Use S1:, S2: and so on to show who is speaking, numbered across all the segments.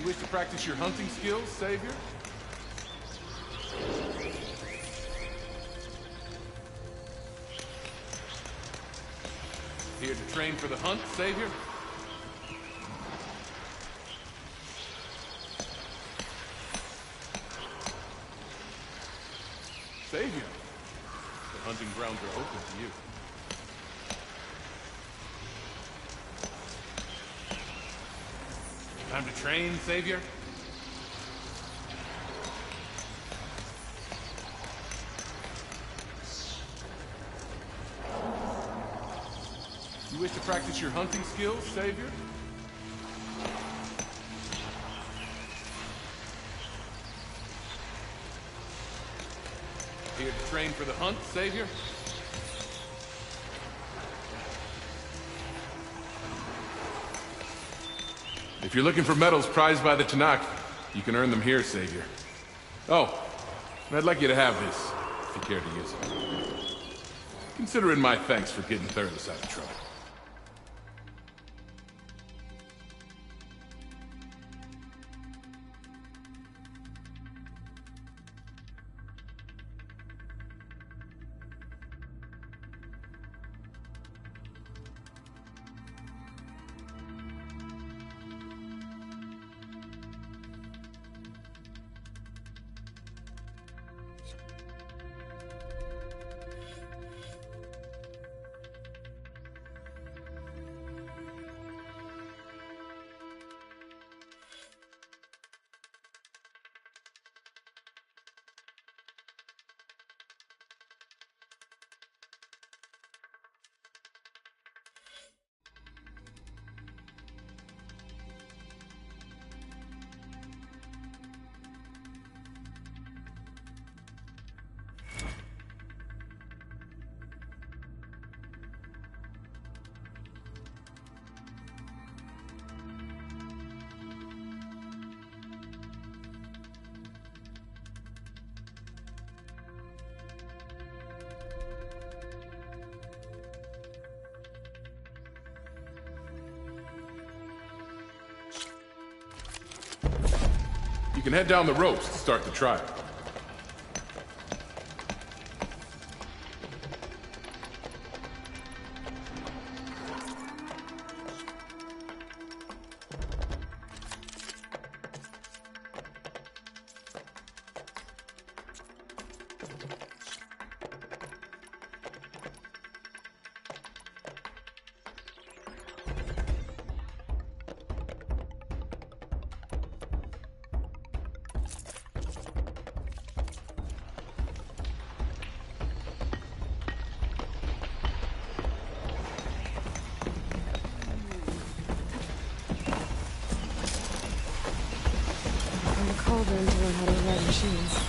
S1: You wish to practice your hunting skills, Savior? Here to train for the hunt, Savior? Savior, the hunting grounds are open to you. Time to train, Savior? You wish to practice your hunting skills, Savior? Here to train for the hunt, Savior? If you're looking for medals prized by the Tanakh, you can earn them here, Savior. Oh, and I'd like you to have this, if you care to use it. Consider it my thanks for getting Thurles out of trouble. You can head down the ropes to start the trial.
S2: Cauldron to learn how to ride machines.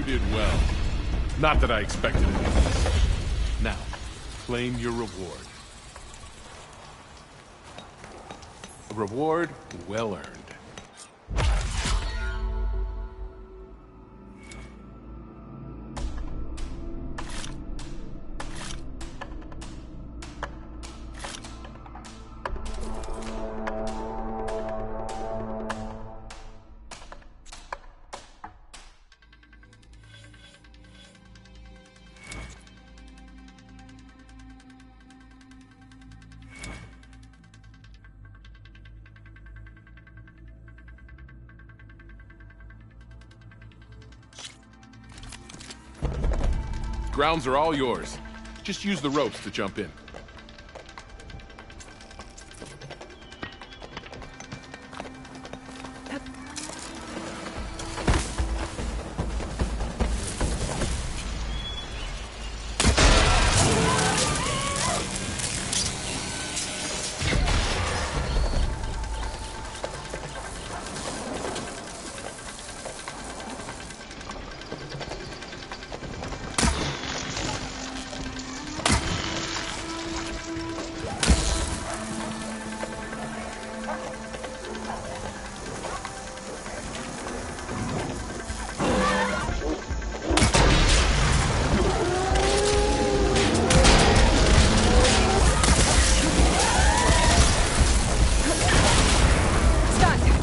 S1: did well. Not that I expected it. Now, claim your reward. A reward well earned. Grounds are all yours. Just use the ropes to jump in.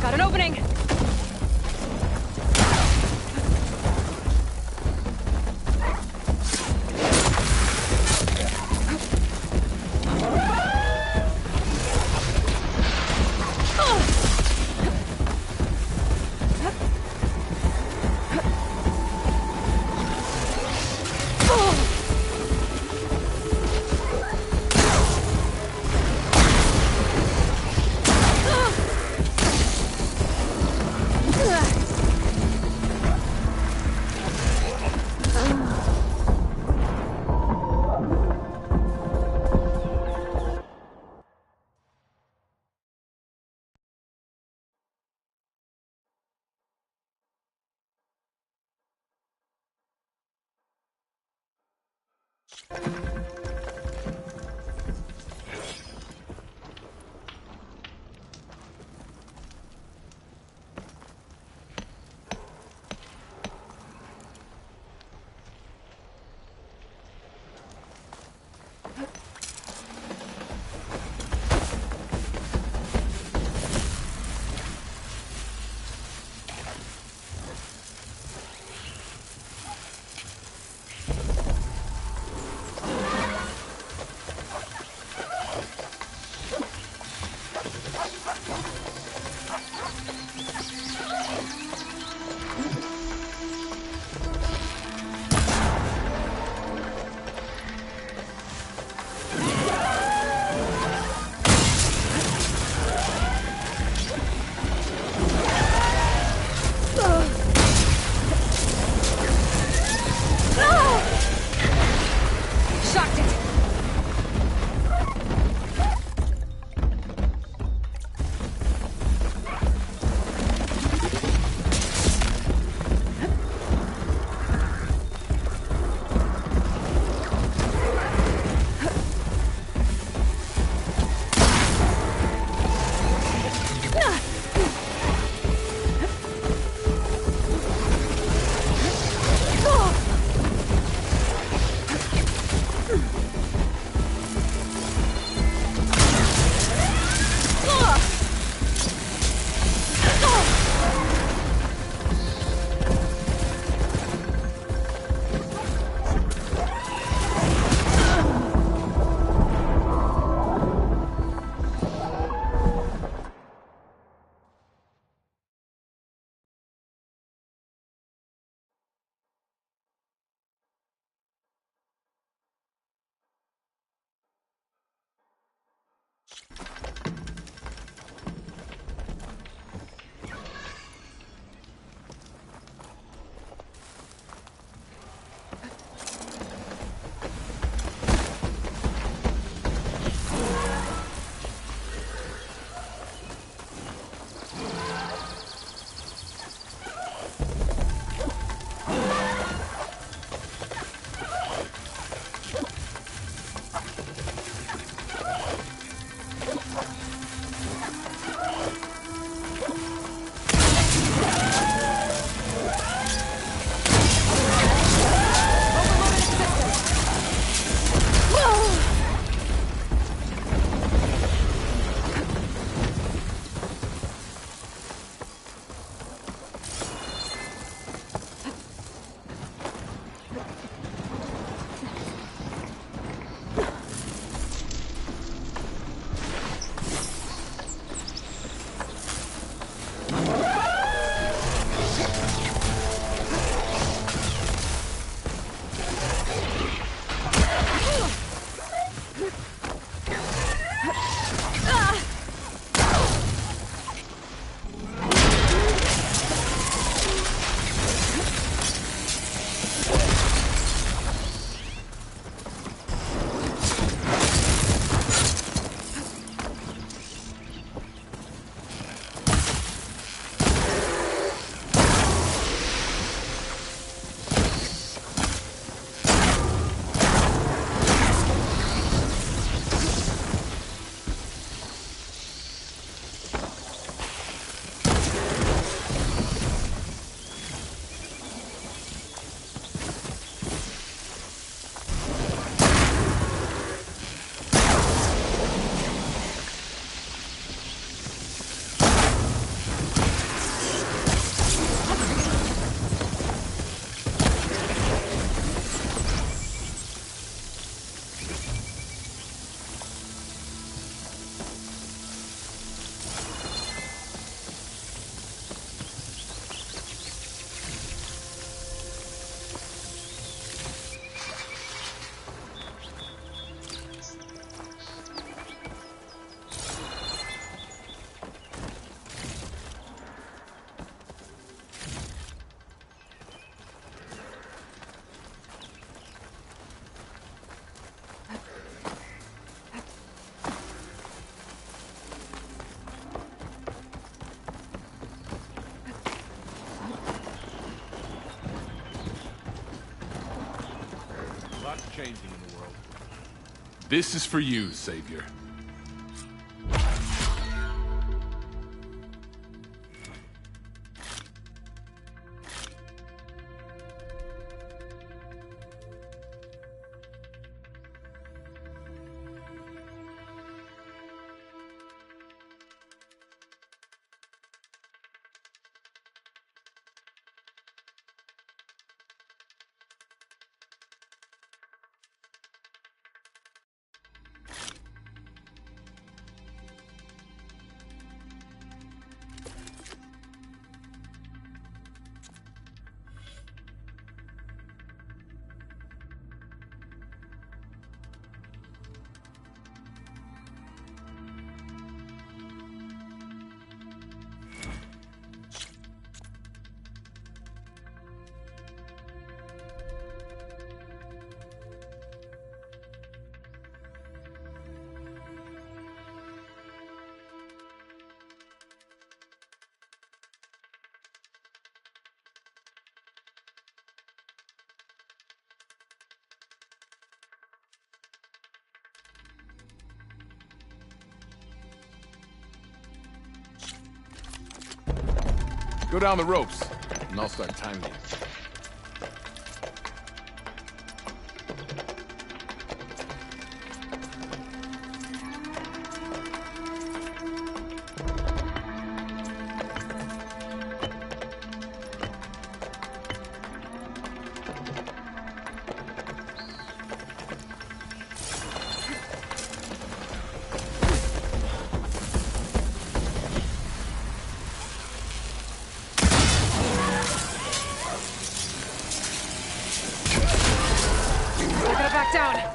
S2: Got an opening!
S1: changing in the world. This is for you, Savior. Go down the ropes, and I'll start timing you.
S2: Back down.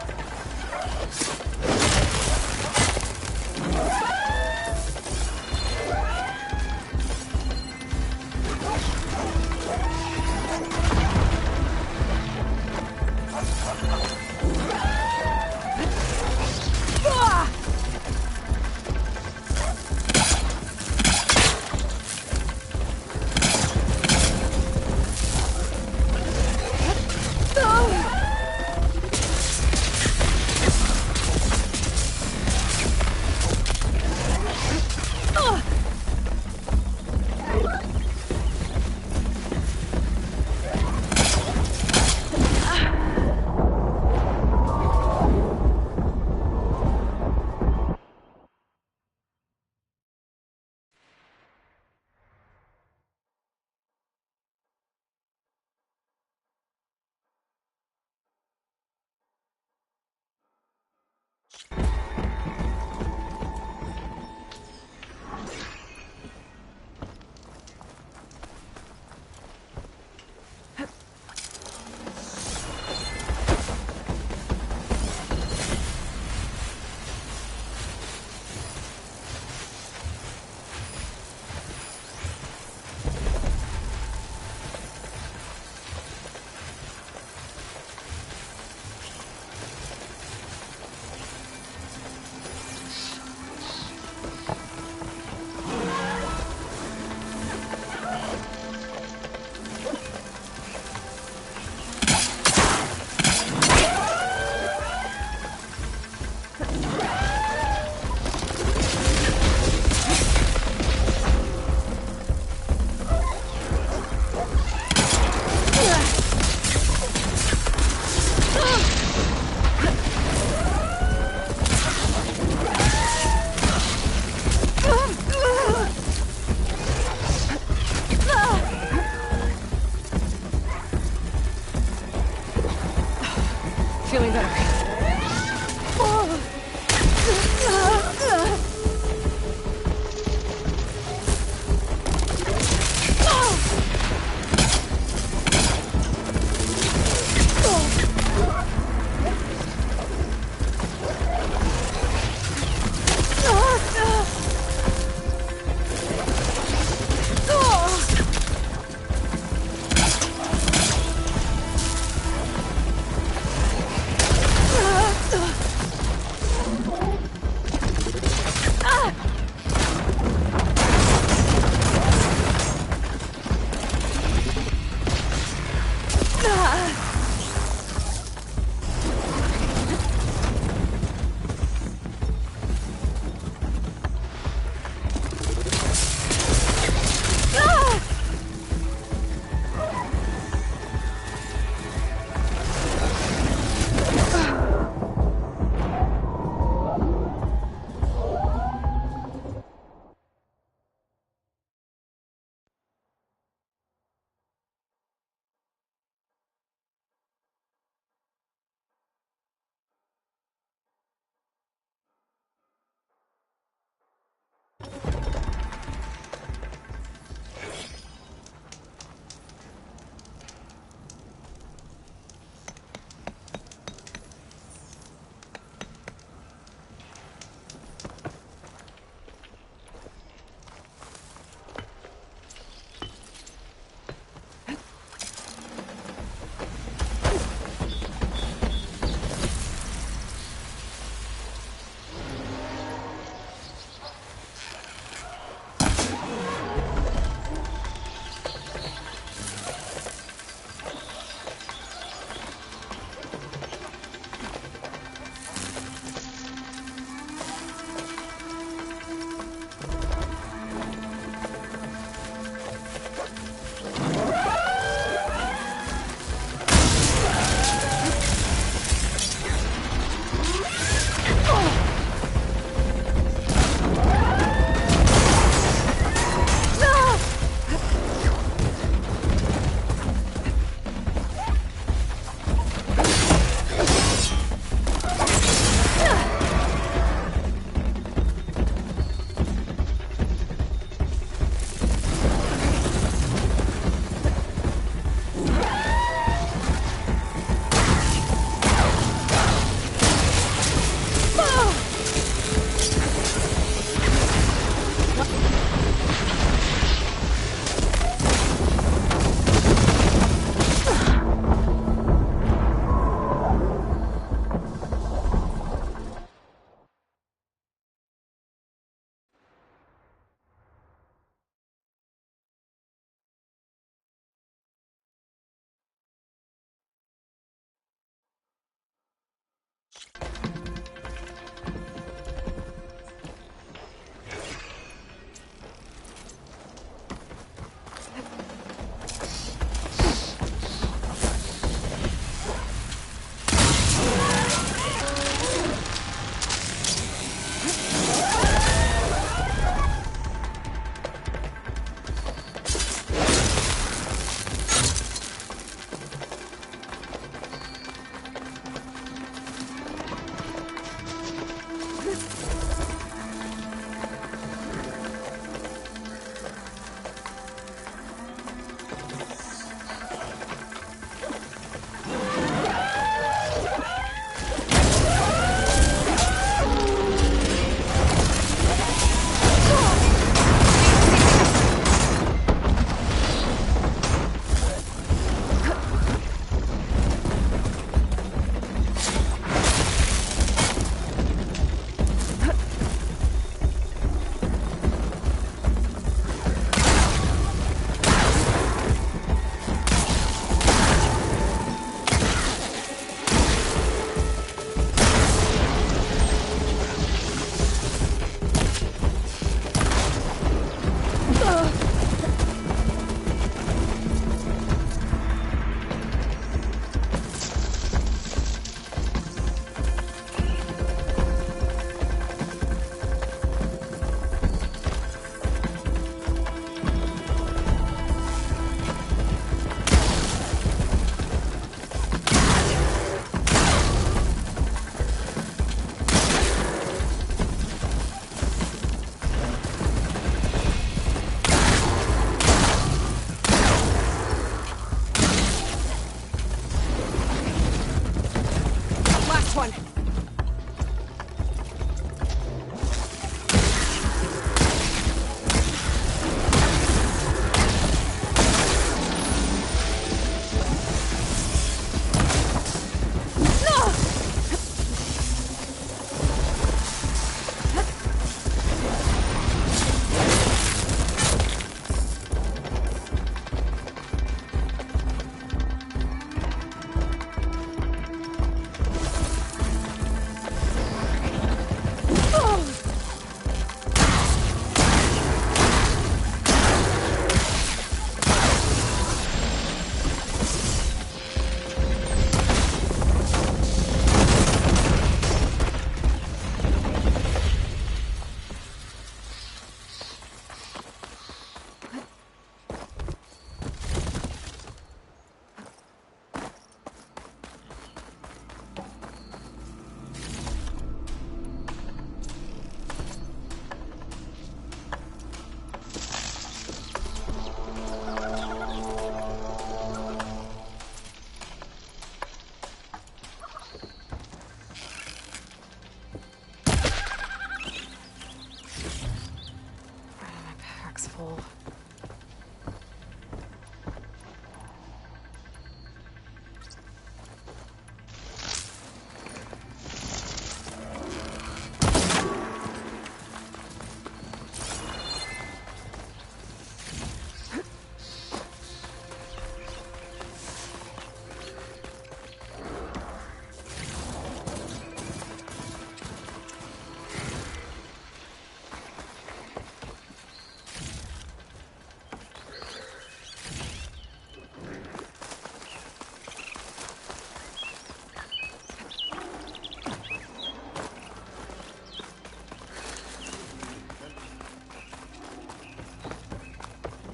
S2: back's full.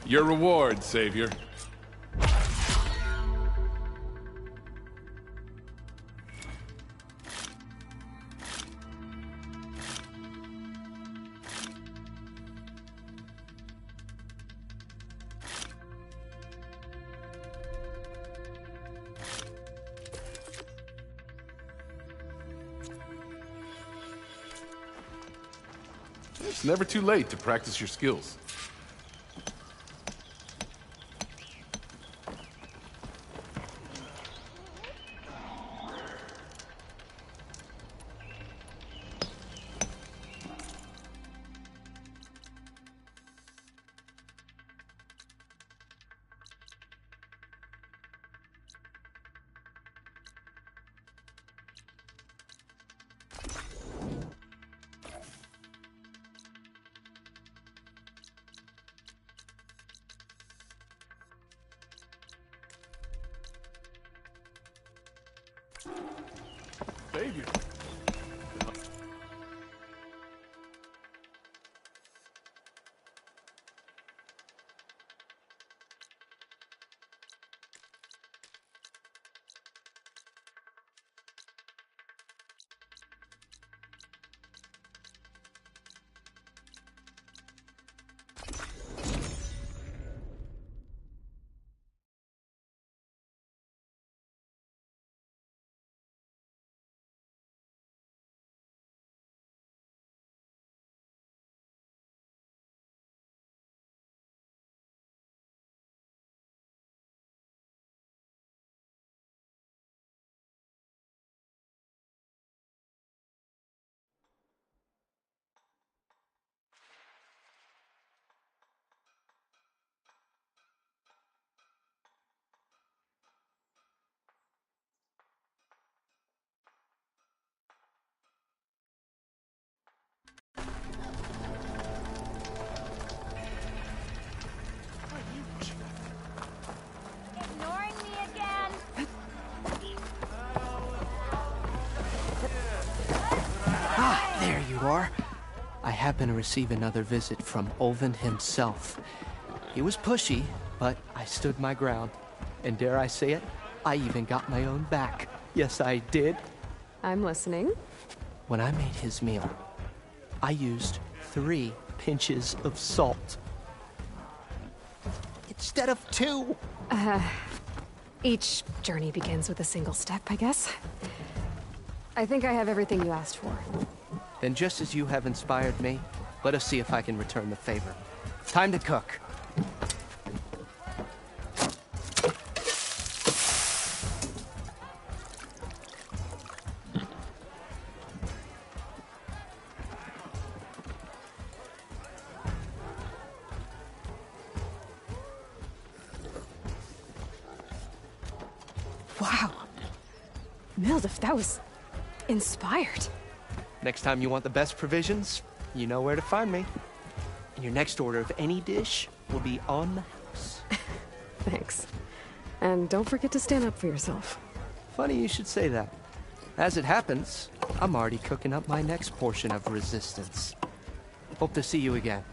S1: Your reward, Savior. It's never too late to practice your skills. Savior.
S3: Ignoring me again?
S4: Ah, there you are. I happen to receive another visit from Ulvin himself. He was pushy, but I stood my ground. And dare I say it, I even got my own back. Yes, I did.
S2: I'm listening.
S4: When I made his meal, I used 3 pinches of salt. Instead of 2.
S2: Each journey begins with a single step, I guess. I think I have everything you asked for.
S4: Then just as you have inspired me, let us see if I can return the favor. Time to cook.
S2: Wow. Mildif, that was inspired.
S4: Next time you want the best provisions, you know where to find me. And your next order of any dish will be on the house.
S2: Thanks. And don't forget to stand up for yourself.
S4: Funny you should say that. As it happens, I'm already cooking up my next portion of resistance. Hope to see you again.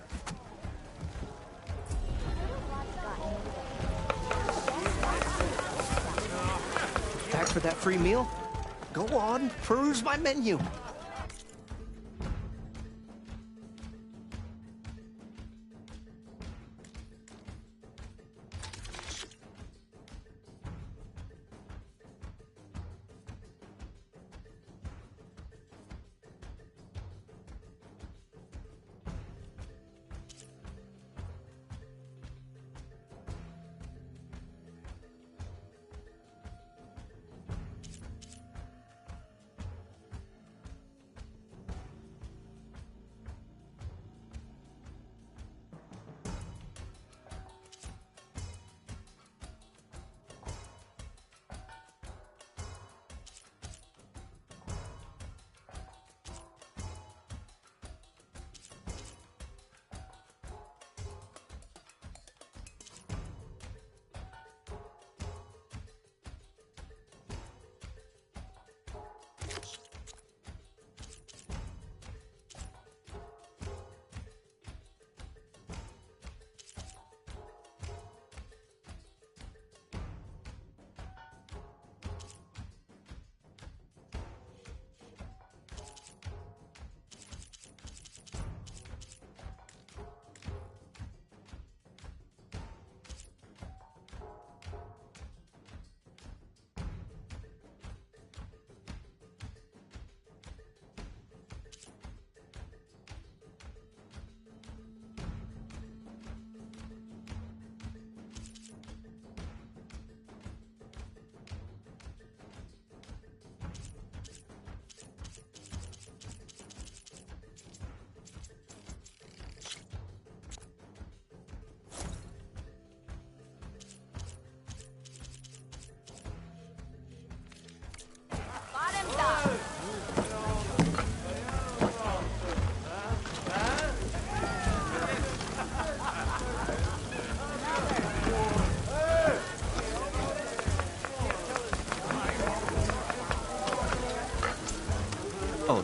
S4: Back for that free meal? Go on, peruse my menu.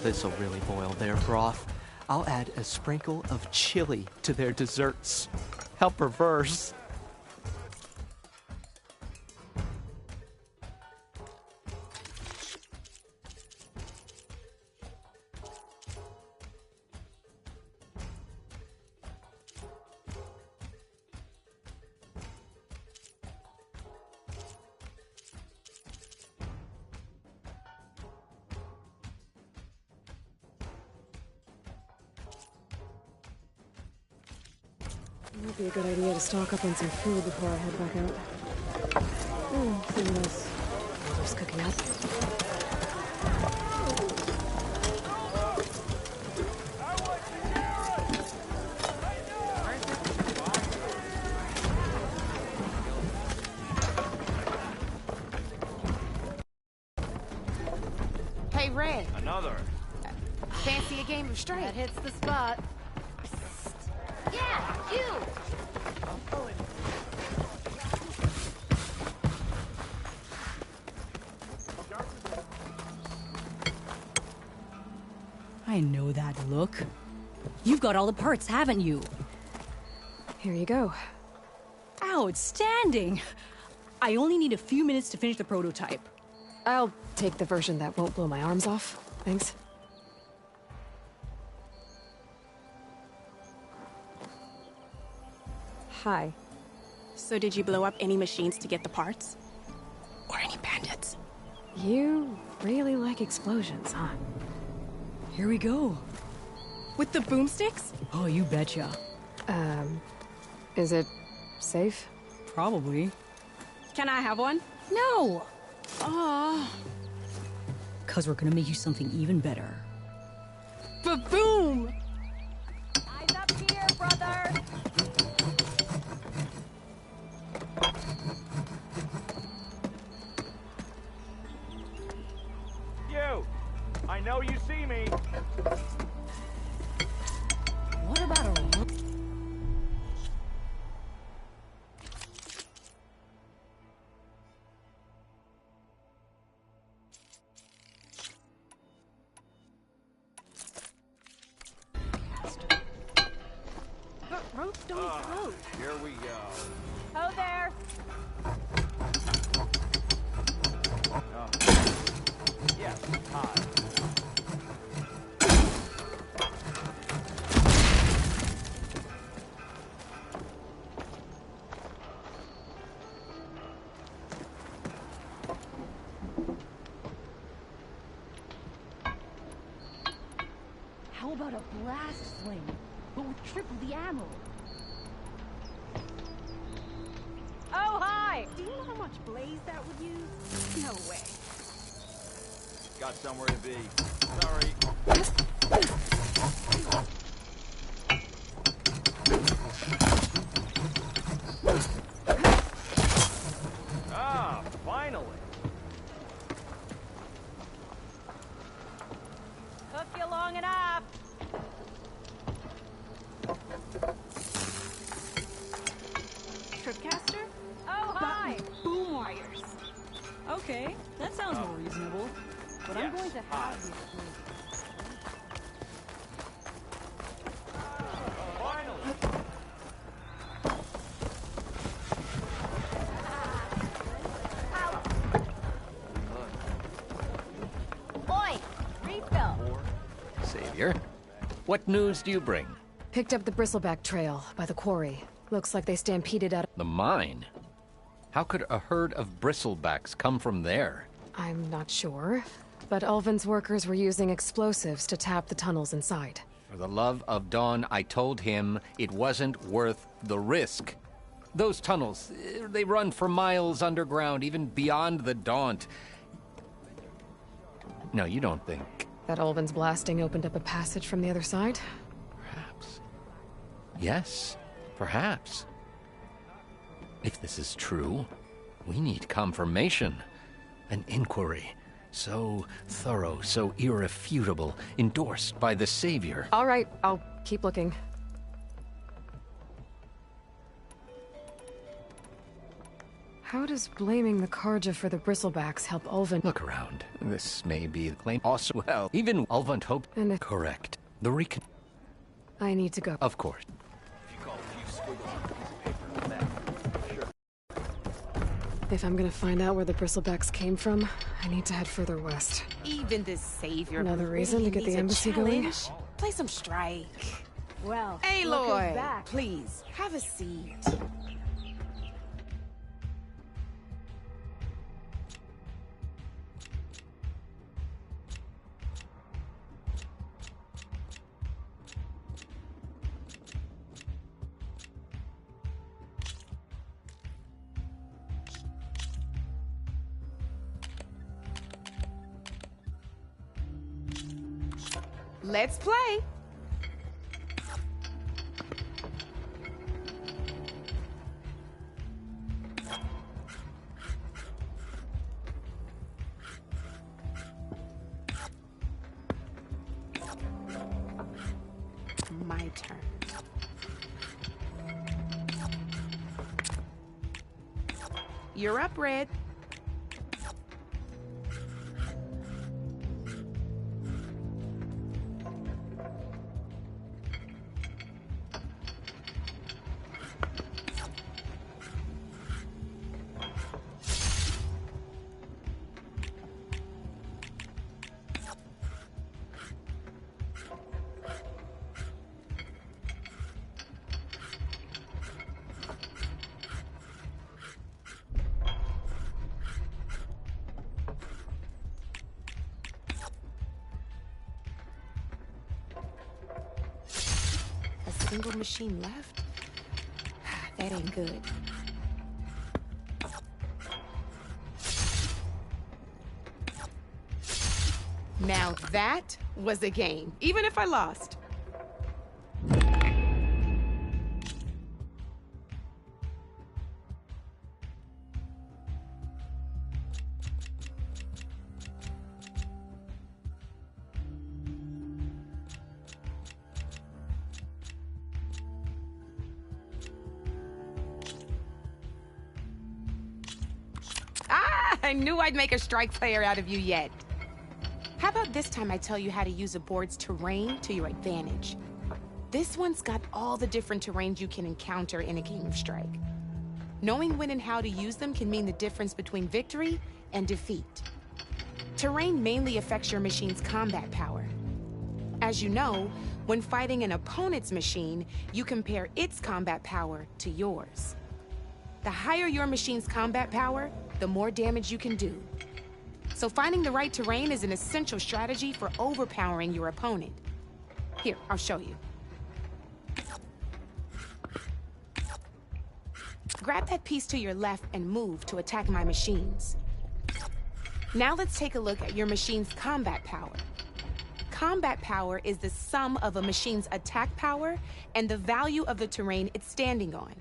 S4: this'll really boil their broth. I'll add a sprinkle of chili to their desserts. How perverse.
S2: Might be a good idea to stock up on some food before I head back out. Look at this. Mother's cooking up.
S3: Hey, Red.
S5: Another.
S3: Fancy a game of straight?
S6: That hits the spot.
S3: Yeah, you!
S6: I know that look. You've got all the parts, haven't you?
S2: Here you go.
S6: Outstanding! I only need a few minutes to finish the prototype.
S2: I'll take the version that won't blow my arms off. Thanks. Hi.
S7: So did you blow up any machines to get the parts? Or any bandits?
S2: You really like explosions, huh?
S6: Here we go.
S7: With the boomsticks?
S6: Oh, you betcha.
S2: Is it safe?
S6: Probably.
S7: Can I have one?
S6: No!
S7: Aw.
S6: 'Cause we're gonna make you something even better.
S7: Ba-boom!
S6: Eyes up here, brother!
S5: You! I know you see me!
S6: What about a...
S7: Ropes don't float.
S5: Here we go.
S6: Ho there!
S5: Yes, hi.
S6: How about a blast sling, but with triple the ammo? Oh, hi!
S7: Do you know how much blaze that would use? No way.
S5: Got somewhere to be. Sorry. Ah, finally.
S6: Took you long enough.
S7: Tripcaster?
S6: Oh, hi!
S7: Boom wires.
S6: Okay, that sounds more reasonable. But I'm
S5: Yes,
S6: going to
S5: hi.
S6: have this thing.
S5: Finally.
S6: Oi! Refill!
S8: Savior, what news do you bring?
S2: Picked up the Bristleback Trail by the quarry. Looks like they stampeded out.
S8: The mine? How could a herd of bristlebacks come from there?
S2: I'm not sure. But Ulvin's workers were using explosives to tap the tunnels inside.
S8: For the love of Dawn, I told him it wasn't worth the risk. Those tunnels, they run for miles underground, even beyond the Daunt. No, you don't think.
S2: That Ulvin's blasting opened up a passage from the other side?
S8: Perhaps. Yes, perhaps. If this is true, we need confirmation. An inquiry. So thorough, so irrefutable, endorsed by the Savior.
S2: All right, I'll keep looking. How does blaming the Karja for the bristlebacks help Ulvund?
S8: Look around. This may be the claim. Also, well, even Ulvund hoped.
S2: And if
S8: Correct. The recon.
S2: I need to go.
S8: Of course.
S2: If I'm gonna find out where the bristlebacks came from, I need to head further west.
S3: Even this savior.
S2: Another reason to get the embassy going?
S3: Play some Strike.
S6: Well,
S3: Aloy,
S6: back.
S3: please, have a seat. Let's play. My turn. You're up, Red. Single machine left? That ain't good. Now that was a game, even if I lost. I knew I'd make a Strike player out of you yet. How about this time I tell you how to use a board's terrain to your advantage? This one's got all the different terrains you can encounter in a game of Strike. Knowing when and how to use them can mean the difference between victory and defeat. Terrain mainly affects your machine's combat power. As you know, when fighting an opponent's machine, you compare its combat power to yours. The higher your machine's combat power, the more damage you can do. So finding the right terrain is an essential strategy for overpowering your opponent. Here, I'll show you. Grab that piece to your left and move to attack my machines. Now let's take a look at your machine's combat power. Combat power is the sum of a machine's attack power and the value of the terrain it's standing on.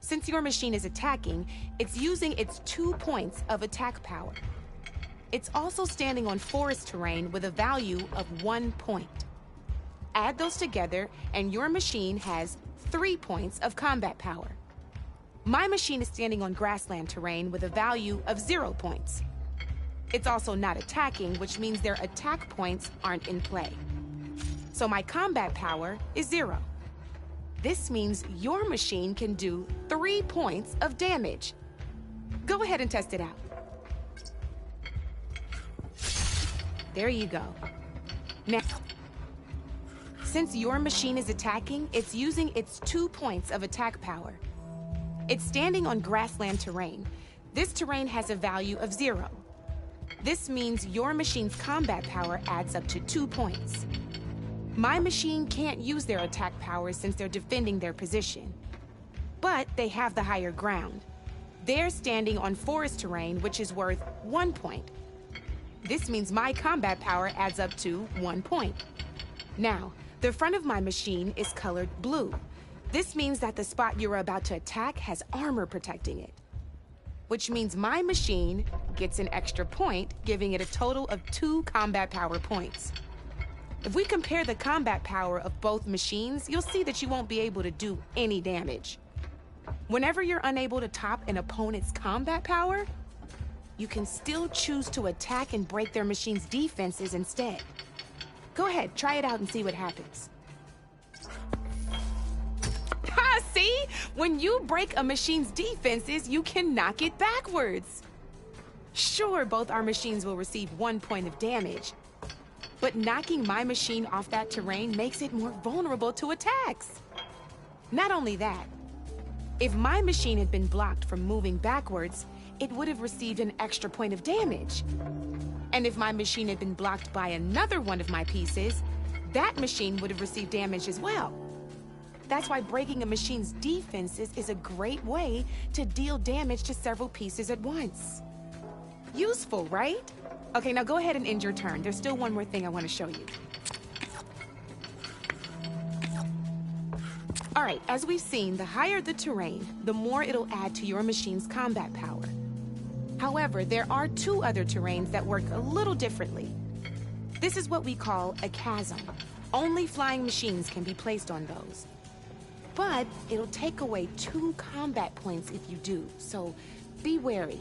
S3: Since your machine is attacking, it's using its 2 points of attack power. It's also standing on forest terrain with a value of 1 point. Add those together, and your machine has 3 points of combat power. My machine is standing on grassland terrain with a value of 0 points. It's also not attacking, which means their attack points aren't in play. So my combat power is 0. This means your machine can do 3 points of damage. Go ahead and test it out. There you go. Now, since your machine is attacking, it's using its 2 points of attack power. It's standing on grassland terrain. This terrain has a value of 0. This means your machine's combat power adds up to 2 points. My machine can't use their attack powers since they're defending their position. But they have the higher ground. They're standing on forest terrain, which is worth 1 point. This means my combat power adds up to 1 point. Now, the front of my machine is colored blue. This means that the spot you're about to attack has armor protecting it. Which means my machine gets an extra point, giving it a total of 2 combat power points. If we compare the combat power of both machines, you'll see that you won't be able to do any damage. Whenever you're unable to top an opponent's combat power, you can still choose to attack and break their machine's defenses instead. Go ahead, try it out and see what happens. Ha, see? When you break a machine's defenses, you can knock it backwards. Sure, both our machines will receive 1 point of damage, but knocking my machine off that terrain makes it more vulnerable to attacks. Not only that, if my machine had been blocked from moving backwards, it would have received an extra point of damage. And if my machine had been blocked by another one of my pieces, that machine would have received damage as well. That's why breaking a machine's defenses is a great way to deal damage to several pieces at once. Useful, right? Okay, now go ahead and end your turn. There's still one more thing I want to show you. All right, as we've seen, the higher the terrain, the more it'll add to your machine's combat power. However, there are 2 other terrains that work a little differently. This is what we call a chasm. Only flying machines can be placed on those. But it'll take away 2 combat points if you do, so be wary.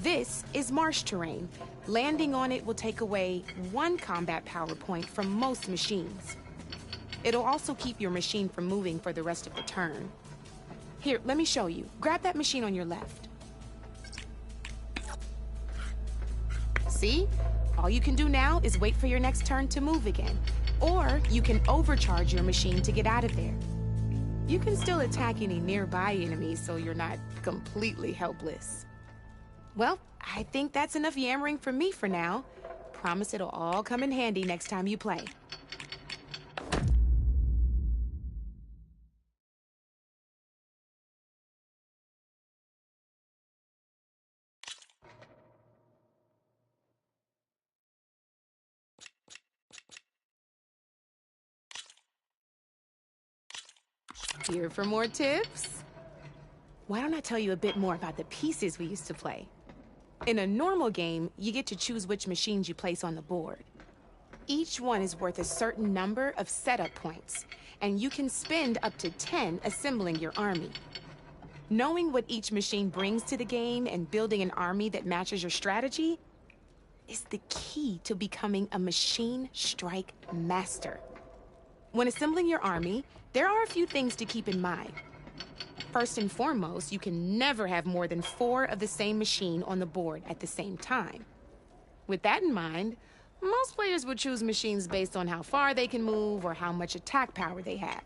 S3: This is marsh terrain. Landing on it will take away 1 combat power point from most machines. It'll also keep your machine from moving for the rest of the turn. Here, let me show you. Grab that machine on your left. See? All you can do now is wait for your next turn to move again. Or you can overcharge your machine to get out of there. You can still attack any nearby enemies so you're not completely helpless. Well, I think that's enough yammering for me for now. Promise it'll all come in handy next time you play. Here for more tips? Why don't I tell you a bit more about the pieces we used to play? In a normal game, you get to choose which machines you place on the board. Each one is worth a certain number of setup points, and you can spend up to 10 assembling your army. Knowing what each machine brings to the game and building an army that matches your strategy is the key to becoming a machine strike master. When assembling your army, there are a few things to keep in mind. First and foremost, you can never have more than 4 of the same machine on the board at the same time. With that in mind, most players would choose machines based on how far they can move or how much attack power they have.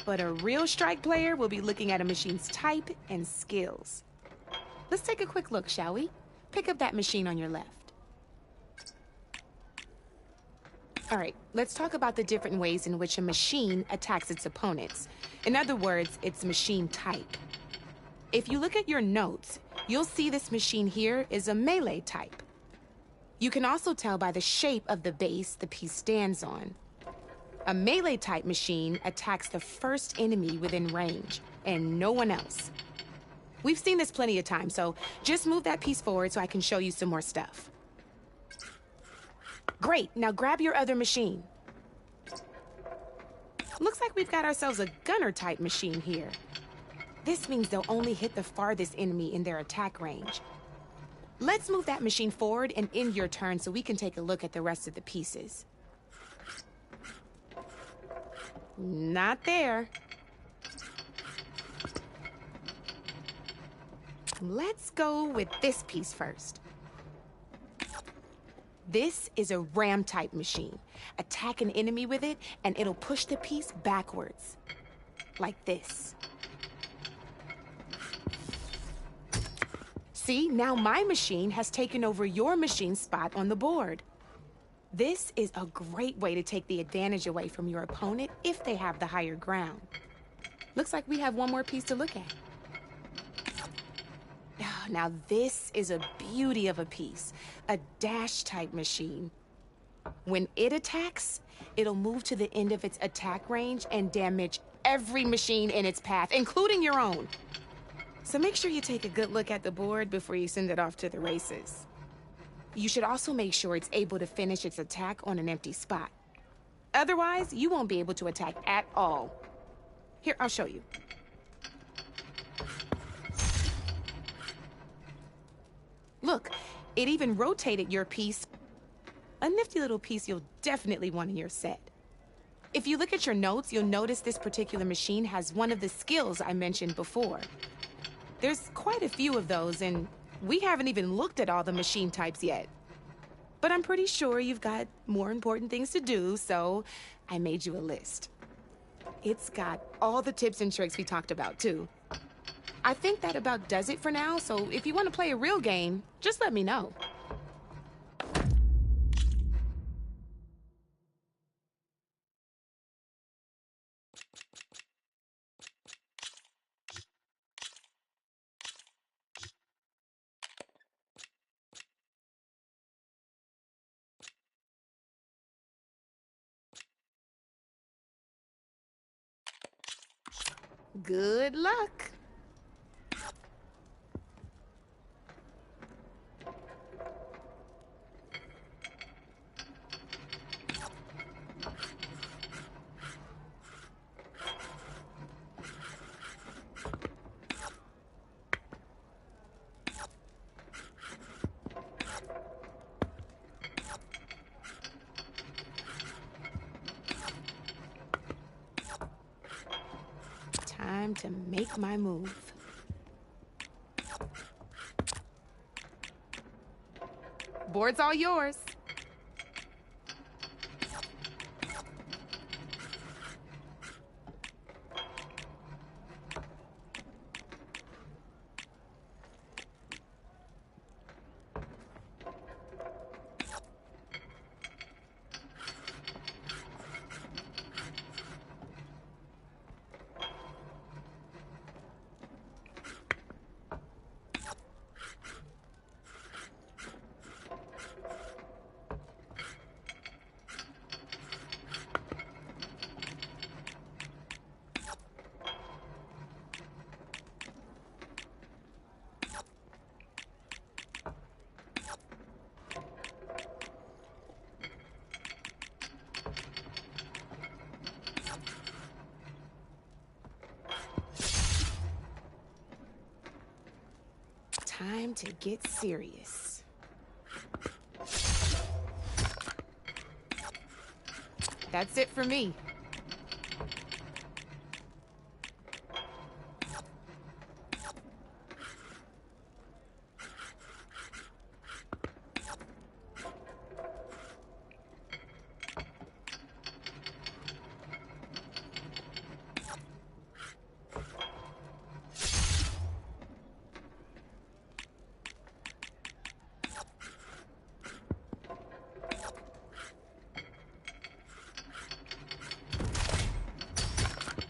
S3: But a real strike player will be looking at a machine's type and skills. Let's take a quick look, shall we? Pick up that machine on your left. All right, let's talk about the different ways in which a machine attacks its opponents. In other words, its machine type. If you look at your notes, you'll see this machine here is a melee type. You can also tell by the shape of the base the piece stands on. A melee type machine attacks the first enemy within range, and no one else. We've seen this plenty of times, so just move that piece forward so I can show you some more stuff. Great, now grab your other machine. Looks like we've got ourselves a gunner-type machine here. This means they'll only hit the farthest enemy in their attack range. Let's move that machine forward and end your turn so we can take a look at the rest of the pieces. Not there. Let's go with this piece first. This is a ram-type machine. Attack an enemy with it, and it'll push the piece backwards. Like this. See, now my machine has taken over your machine's spot on the board. This is a great way to take the advantage away from your opponent if they have the higher ground. Looks like we have one more piece to look at. Now this is a beauty of a piece, a dash-type machine. When it attacks, it'll move to the end of its attack range and damage every machine in its path, including your own. So make sure you take a good look at the board before you send it off to the races. You should also make sure it's able to finish its attack on an empty spot. Otherwise, you won't be able to attack at all. Here, I'll show you. Look, it even rotated your piece. A nifty little piece you'll definitely want in your set. If you look at your notes, you'll notice this particular machine has one of the skills I mentioned before. There's quite a few of those, and we haven't even looked at all the machine types yet. But I'm pretty sure you've got more important things to do, so I made you a list. It's got all the tips and tricks we talked about, too. I think that about does it for now, so if you want to play a real game, just let me know. Good luck. Time to make my move. Board's all yours. Time to get serious. That's it for me.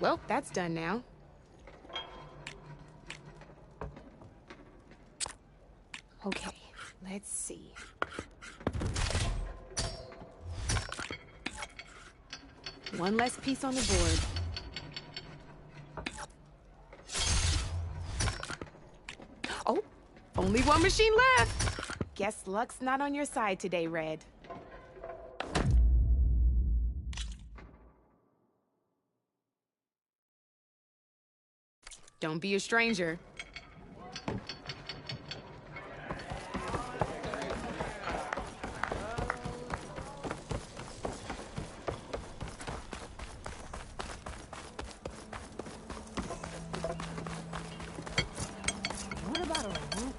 S3: Well, that's done now. Okay, let's see. One less piece on the board. Oh, only one machine left. Guess luck's not on your side today, Red. Don't be a stranger.
S6: What about a roof?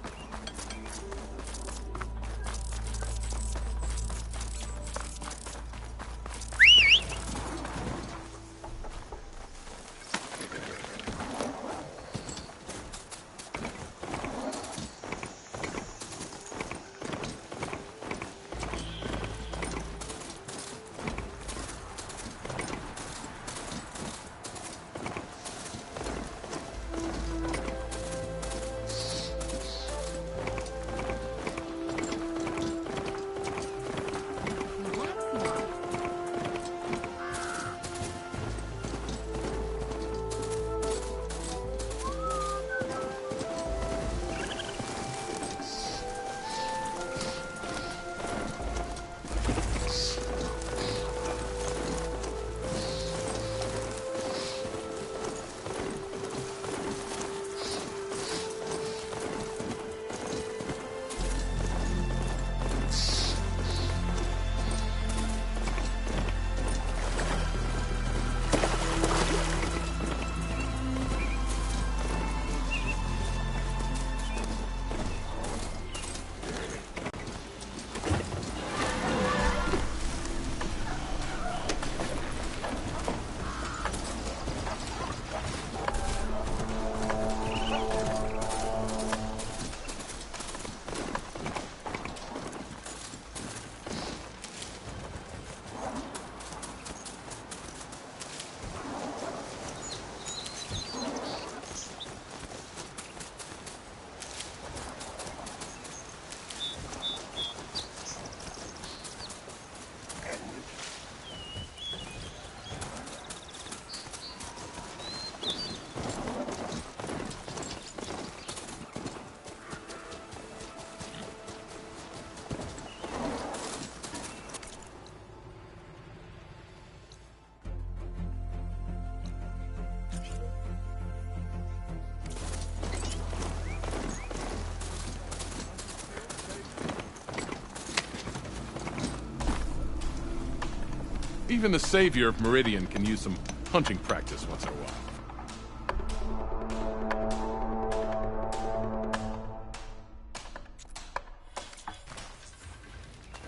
S1: Even the savior of Meridian can use some hunting practice once in a while.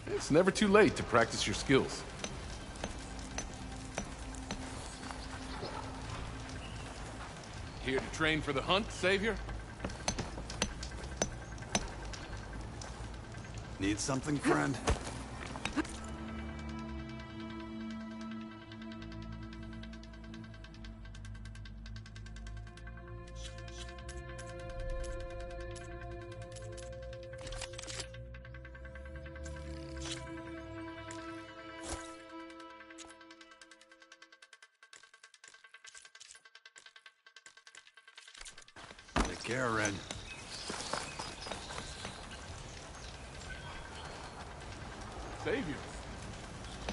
S1: It's never too late to practice your skills. Here to train for the hunt, Savior?
S9: Need something, friend? Take care, Red.
S1: Savior.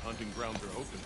S1: Hunting grounds are open.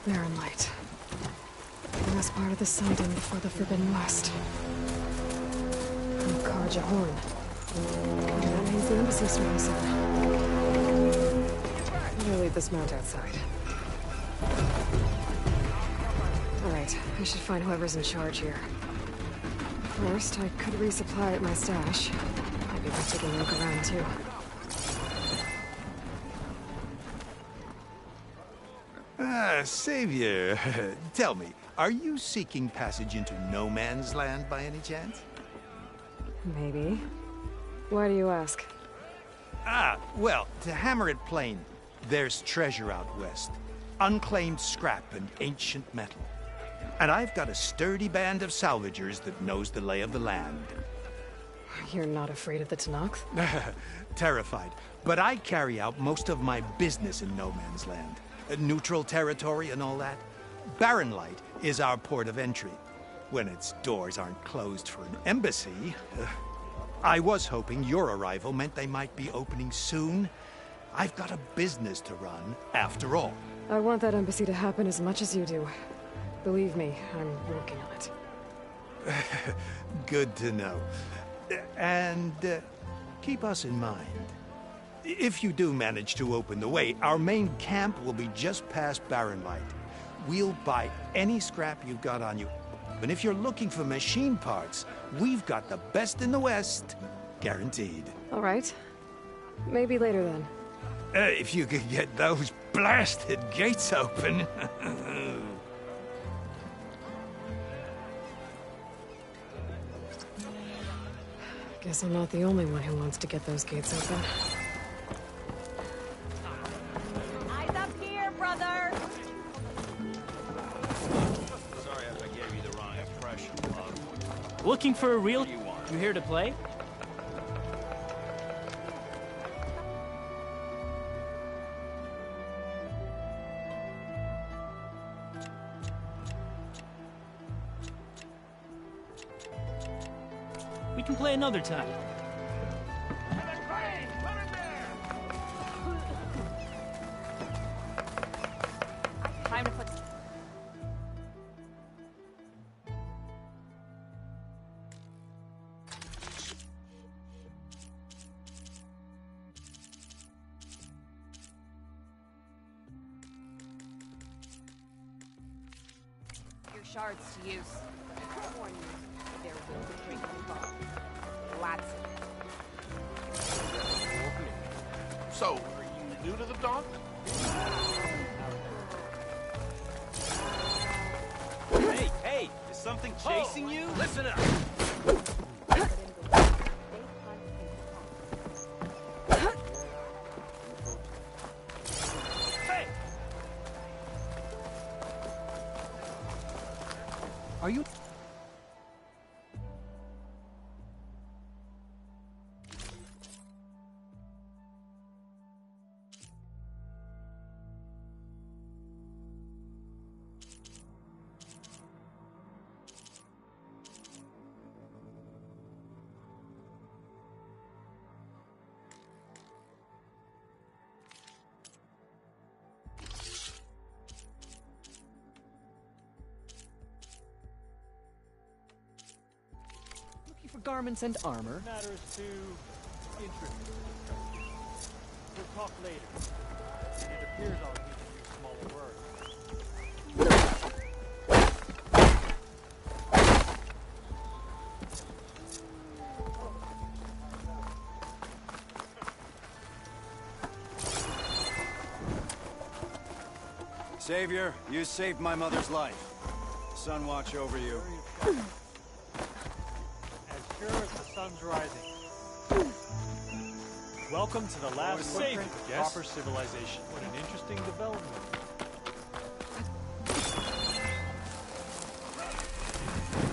S2: Barren Light. The last part of the Siding before the Forbidden West. And Karja Horn. That means the embassy service. I'll leave this mount outside. Alright, I should find whoever's in charge here. First, I could resupply at my stash. Maybe we'll take a look around too.
S10: Savior, tell me, are you seeking passage into no man's land by any chance?
S2: Maybe. Why do you ask?
S10: Well, to hammer it plain, there's treasure out west. Unclaimed scrap and ancient metal. And I've got a sturdy band of salvagers that knows the lay of the land.
S2: You're not afraid of the Tenakth?
S10: Terrified. But I carry out most of my business in no man's land. Neutral territory and all that. Barren Light is our port of entry, when its doors aren't closed for an embassy. I was hoping your arrival meant they might be opening soon. I've got a business to run, after all.
S2: I want that embassy to happen as much as you do. Believe me, I'm working on it.
S10: Good to know. And keep us in mind. If you do manage to open the way, our main camp will be just past Barren Light. We'll buy any scrap you've got on you. And if you're looking for machine parts, we've got the best in the West. Guaranteed.
S2: All right. Maybe later then.
S10: If you could get those blasted gates open.
S2: Guess I'm not the only one who wants to get those gates open.
S6: Eyes up here, brother!
S5: Sorry if I gave you the wrong impression, love.
S11: Looking for a real...
S5: What do you want?
S11: You here to play? We can play another time.
S6: Time to put...
S3: shards to use. I warn you, there will be drinking involved. Lots of it.
S12: So, are you new to the Dawn?
S5: Hey, is something chasing you?
S12: Listen up!
S5: Hey!
S4: Are you... for garments and armor?
S11: Matters too interesting. We'll talk later. And it appears I'll need to use smaller words.
S13: Savior, you saved my mother's life. Sun watch over you.
S11: As sure as the sun's rising. Welcome to the last footprint of proper civilization. What an interesting development.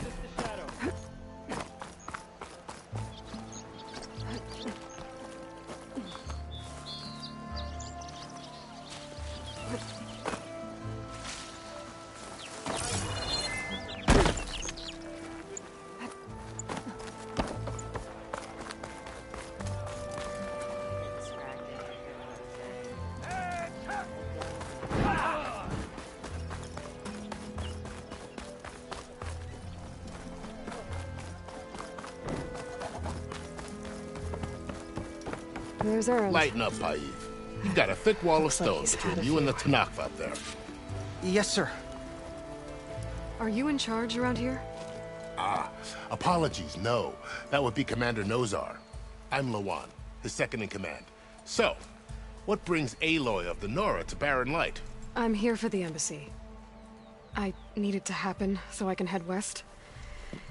S11: Just a shadow.
S2: There's Erend.
S12: Lighten up, Paiv. You've got a thick wall of stone between you and the Tanakh out there.
S4: Yes, sir.
S2: Are you in charge around here?
S12: Ah, apologies, no. That would be Commander Nozar. I'm Lawan, his second in command. So, what brings Aloy of the Nora to Barren Light?
S2: I'm here for the embassy. I need it to happen so I can head west.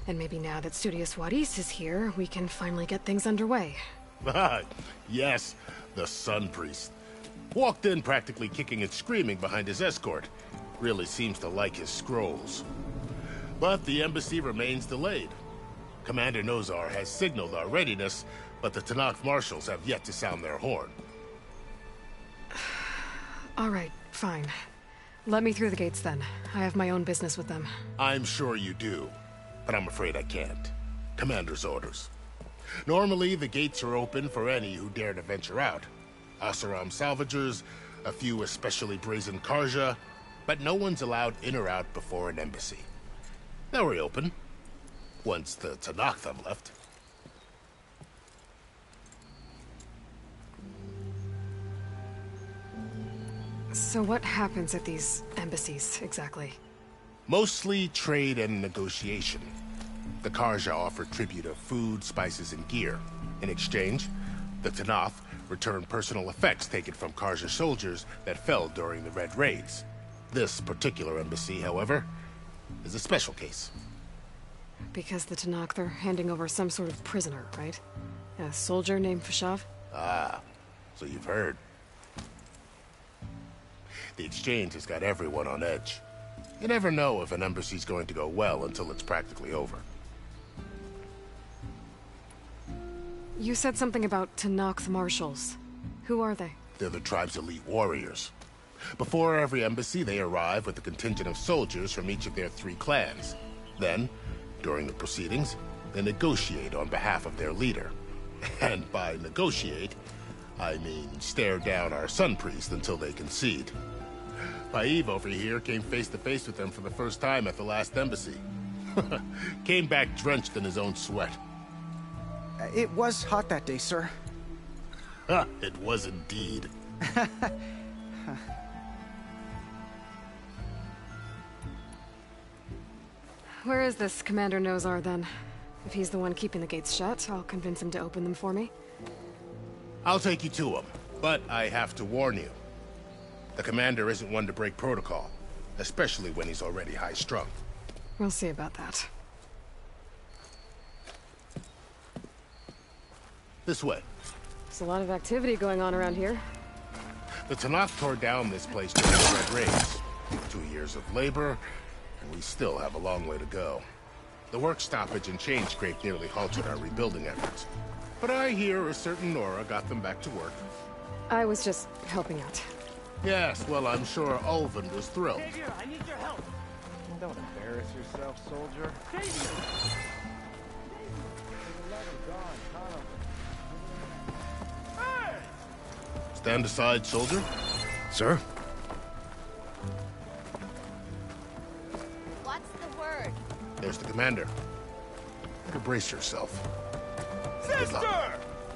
S2: And maybe now that Studious Wadis is here, we can finally get things underway.
S12: Yes, the Sun Priest. Walked in practically kicking and screaming behind his escort. Really seems to like his scrolls. But the embassy remains delayed. Commander Nozar has signaled our readiness, but the Tanakh marshals have yet to sound their horn.
S2: All right, fine. Let me through the gates then. I have my own business with them.
S12: I'm sure you do, but I'm afraid I can't. Commander's orders. Normally, the gates are open for any who dare to venture out. Asaram salvagers, a few especially brazen Karja, but no one's allowed in or out before an embassy. They'll reopen, once the Tanakh have left.
S2: So what happens at these embassies, exactly?
S12: Mostly trade and negotiation. The Karja offer tribute of food, spices, and gear. In exchange, the Tanakh return personal effects taken from Karja soldiers that fell during the Red Raids. This particular embassy, however, is a special case.
S2: Because the Tanakh, they're handing over some sort of prisoner, right? A soldier named Fashav?
S12: Ah, so you've heard. The exchange has got everyone on edge. You never know if an embassy's going to go well until it's practically over.
S2: You said something about Tanakh marshals. Who are they?
S12: They're the tribe's elite warriors. Before every embassy, they arrive with a contingent of soldiers from each of their 3 clans. Then, during the proceedings, they negotiate on behalf of their leader. And by negotiate, I mean stare down our Sun Priest until they concede. Paiv over here came face to face with them for the first time at the last embassy. Came back drenched in his own sweat.
S4: It was hot that day, sir.
S12: It was indeed.
S2: where is this Commander Nozar then? If he's the one keeping the gates shut, I'll convince him to open them for me.
S12: I'll take you to him, but I have to warn you. The commander isn't one to break protocol, especially when he's already high-strung.
S2: We'll see about that.
S12: This way.
S2: There's a lot of activity going on around here.
S12: The Tanakh tore down this place during the Red Raids. 2 years of labor, and we still have a long way to go. The work stoppage and change scrape nearly halted our rebuilding efforts. But I hear a certain Nora got them back to work.
S2: I was just helping out.
S12: Yes, well, I'm sure Ulvin was thrilled.
S11: Savior, I need your help.
S5: Don't embarrass yourself, soldier.
S11: Savior!
S12: Stand aside, soldier.
S9: Sir?
S14: What's the word?
S12: There's the commander. Better brace yourself.
S5: Sister!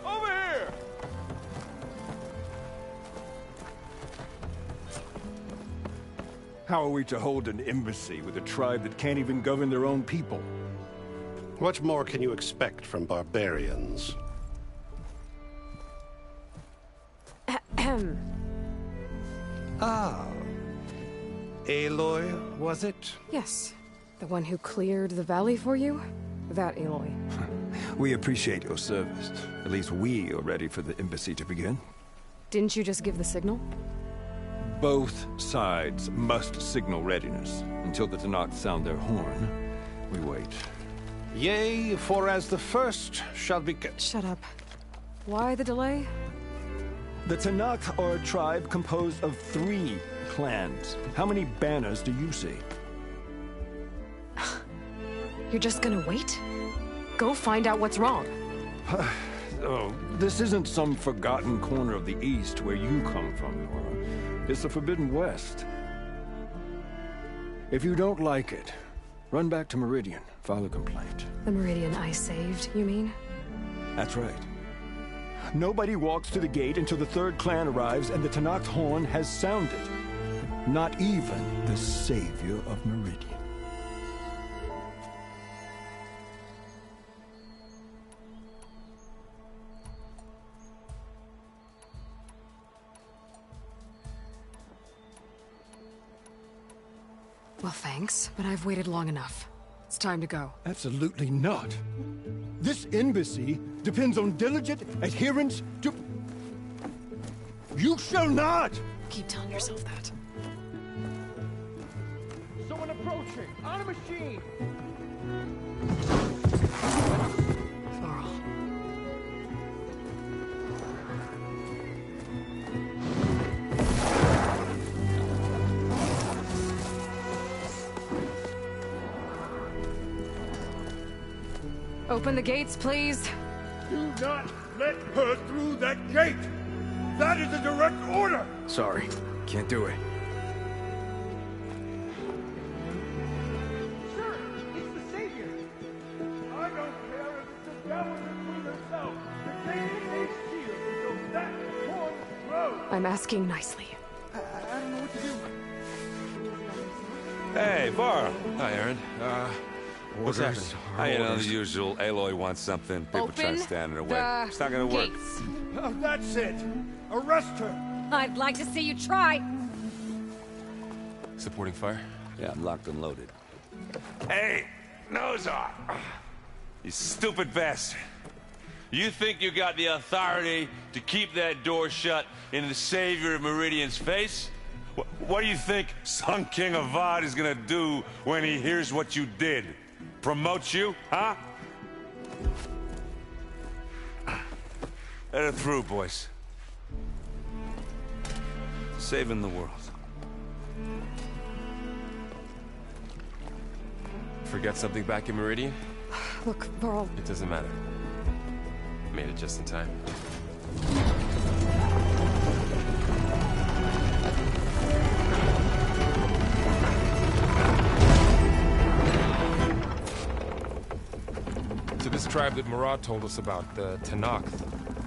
S5: Over here!
S15: How are we to hold an embassy with a tribe that can't even govern their own people?
S16: What more can you expect from barbarians?
S10: Ah. Aloy, was it?
S2: Yes. The one who cleared the valley for you? That Aloy.
S15: We appreciate your service. At least we are ready for the embassy to begin.
S2: Didn't you just give the signal?
S15: Both sides must signal readiness. Until the Tanakh sound their horn, we wait.
S16: Yea, for as the first shall be...
S2: Shut up. Why the delay?
S15: The Tanakh are a tribe composed of 3 clans. How many banners do you see?
S2: You're just gonna wait? Go find out what's wrong.
S15: Oh, this isn't some forgotten corner of the East where you come from, Nora. It's the Forbidden West. If you don't like it, run back to Meridian, file a complaint.
S2: The Meridian I saved, you mean?
S15: That's right. Nobody walks to the gate until the 3rd clan arrives and the Tanakh's horn has sounded. Not even the savior of Meridian.
S2: Well, thanks, but I've waited long enough. It's time to go.
S15: Absolutely not. This embassy depends on diligent adherence to... You shall not!
S2: Keep telling yourself that.
S11: Someone approaching! On a machine!
S2: Varl. Open the gates, please.
S15: Do not let her through that gate! That is a direct order!
S9: Sorry, can't do it.
S11: Sir, it's the Savior!
S15: I don't care if it's the devil that queen herself. The gate is sealed until that horn blows.
S2: I'm asking nicely.
S11: I don't know what to do.
S17: Hey, Varl.
S18: Hi, Aaron. What's happening?
S17: You know, the usual. Aloy wants something. People trying to stand in her way. It's not gonna work.
S15: That's it. Arrest her.
S6: I'd like to see you try.
S18: Supporting fire?
S17: Yeah, I'm locked and loaded. Hey, Nozar! You stupid bastard. You think you got the authority to keep that door shut in the savior of Meridian's face? What do you think Sun King Avad is gonna do when he hears what you did? Promote you, huh? Let her through, boys. Saving the world.
S18: Forget something back in Meridian?
S2: Look, Varl.
S18: It doesn't matter. Made it just in time. To this tribe that Murad told us about, the Tanakh,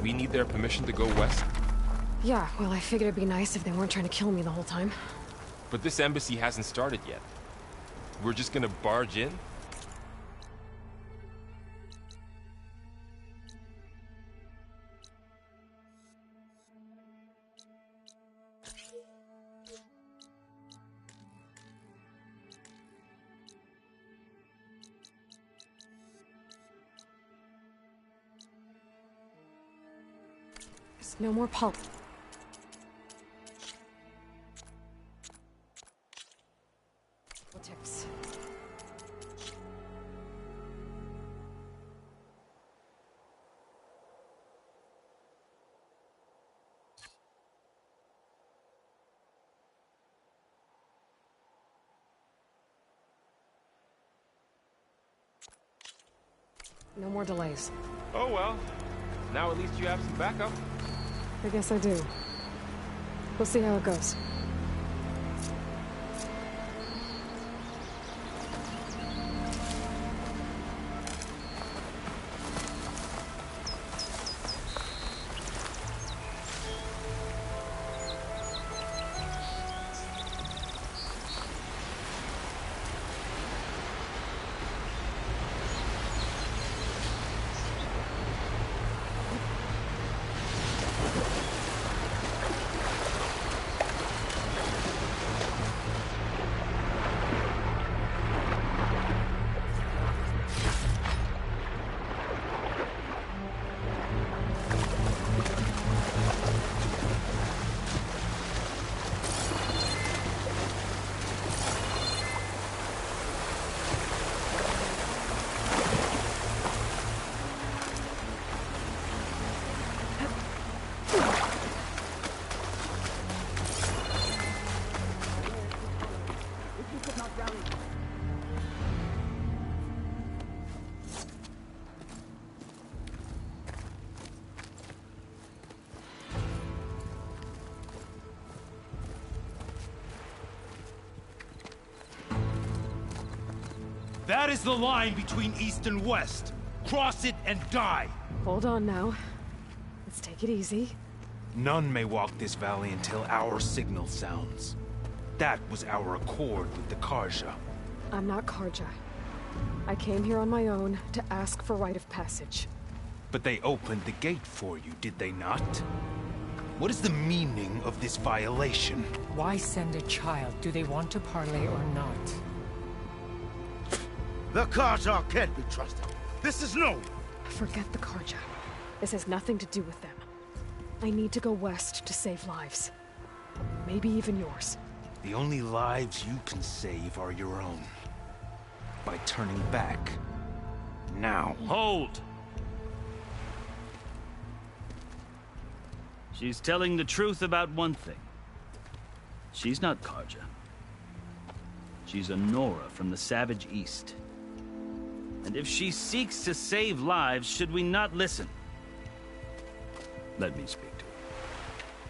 S18: we need their permission to go west?
S2: Yeah, well, I figured it'd be nice if they weren't trying to kill me the whole time.
S18: But this embassy hasn't started yet. We're just gonna barge in?
S2: There's no more pulp. Politics. No more delays.
S18: Oh well. Now at least you have some backup.
S2: I guess I do. We'll see how it goes.
S14: That is the line between East and West. Cross it and die.
S2: Hold on now. Let's take it easy.
S14: None may walk this valley until our signal sounds. That was our accord with the Carja.
S2: I'm not Carja. I came here on my own to ask for rite of passage.
S14: But they opened the gate for you, did they not? What is the meaning of this violation?
S19: Why send a child? Do they want to parley or not?
S20: The Carja can't be trusted. This is no...
S2: Forget the Carja. This has nothing to do with them. I need to go west to save lives. Maybe even yours.
S14: The only lives you can save are your own. By turning back. Now.
S21: Hold! She's telling the truth about one thing. She's not Carja. She's a Nora from the Savage East. And if she seeks to save lives, should we not listen? Let me speak to her.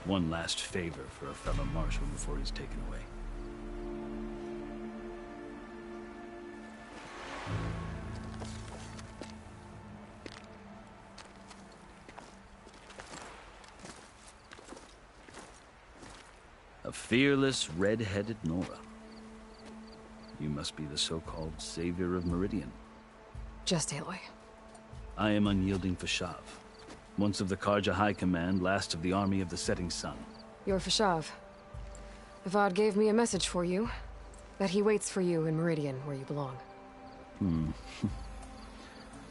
S21: One last favor for a fellow marshal before he's taken away. A fearless, red-headed Nora. You must be the so-called savior of Meridian.
S2: Just Aloy.
S21: I am Unyielding Fashav. Once of the Carja High Command, last of the Army of the Setting Sun.
S2: You're Fashav. Avad gave me a message for you. That he waits for you in Meridian, where you belong.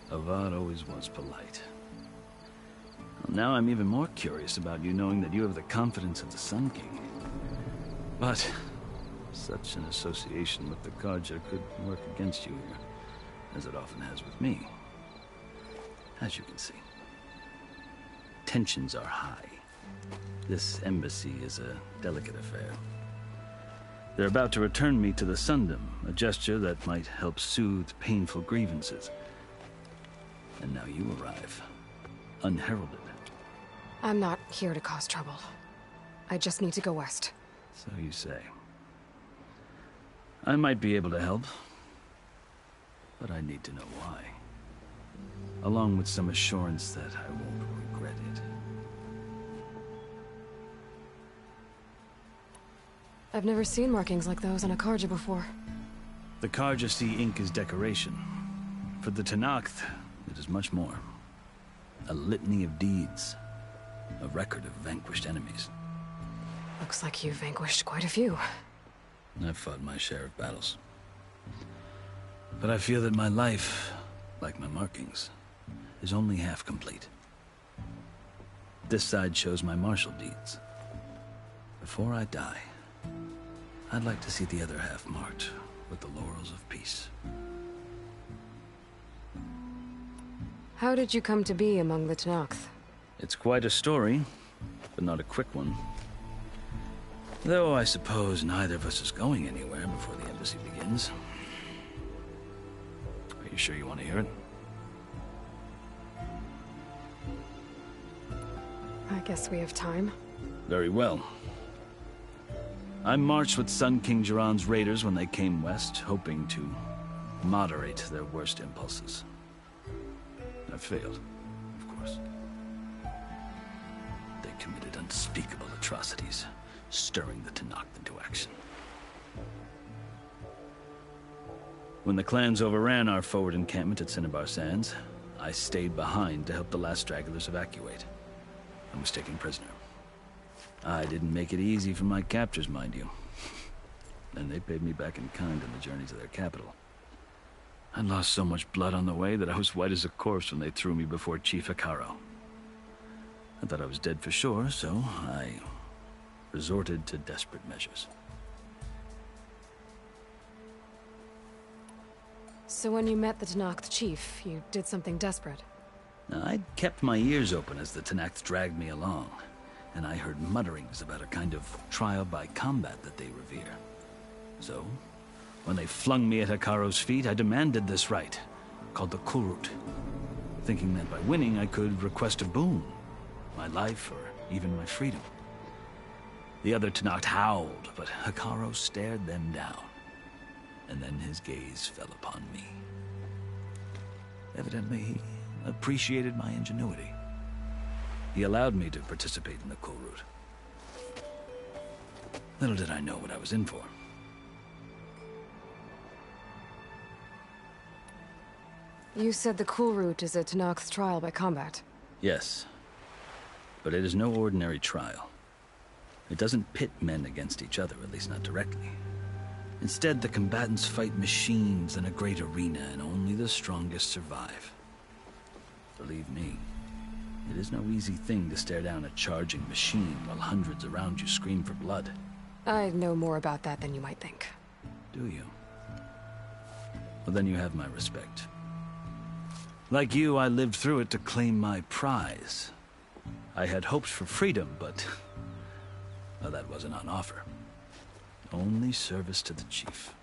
S21: Avad always was polite. Well, now I'm even more curious about you knowing that you have the confidence of the Sun King. But such an association with the Carja could work against you here, as it often has with me. As you can see, tensions are high. This embassy is a delicate affair. They're about to return me to the Sundom, a gesture that might help soothe painful grievances. And now you arrive, unheralded.
S2: I'm not here to cause trouble. I just need to go west.
S21: So you say. I might be able to help, but I need to know why. Along with some assurance that I won't regret it.
S2: I've never seen markings like those on a Carja before.
S21: The Carja see ink as decoration. For the Tenakth, it is much more. A litany of deeds. A record of vanquished enemies.
S2: Looks like you've vanquished quite a few.
S21: I've fought my share of battles. But I feel that my life, like my markings, is only half complete. This side shows my martial deeds. Before I die, I'd like to see the other half marked with the laurels of peace.
S2: How did you come to be among the Tenakth?
S21: It's quite a story, but not a quick one. Though I suppose neither of us is going anywhere before the embassy begins. Are you sure you want to hear it?
S2: I guess we have time.
S21: Very well. I marched with Sun King Jiran's raiders when they came west, hoping to moderate their worst impulses. I failed, of course. They committed unspeakable atrocities, stirring the Tenakth into action. When the clans overran our forward encampment at Cinnabar Sands, I stayed behind to help the last stragglers evacuate. I was taken prisoner. I didn't make it easy for my captors, mind you. And they paid me back in kind on the journey to their capital. I'd lost so much blood on the way that I was white as a corpse when they threw me before Chief Hekarro. I thought I was dead for sure, so I resorted to desperate measures.
S2: So when you met the Tenakth chief, you did something desperate?
S21: I'd kept my ears open as the Tenakth dragged me along, and I heard mutterings about a kind of trial by combat that they revere. So, when they flung me at Hekarro's feet, I demanded this right, called the Kulrut, thinking that by winning I could request a boon, my life or even my freedom. The other Tenakth howled, but Hekarro stared them down, and then his gaze fell upon me. Evidently, he appreciated my ingenuity. He allowed me to participate in the Kulrut. Little did I know what I was in for.
S2: You said the Kulrut is a Tenakth's trial by combat.
S21: Yes, but it is no ordinary trial. It doesn't pit men against each other, at least not directly. Instead, the combatants fight machines in a great arena, and only the strongest survive. Believe me, it is no easy thing to stare down a charging machine while hundreds around you scream for blood.
S2: I know more about that than you might think.
S21: Do you? Well, then you have my respect. Like you, I lived through it to claim my prize. I had hoped for freedom, but well, that wasn't on offer. Only service to the chief.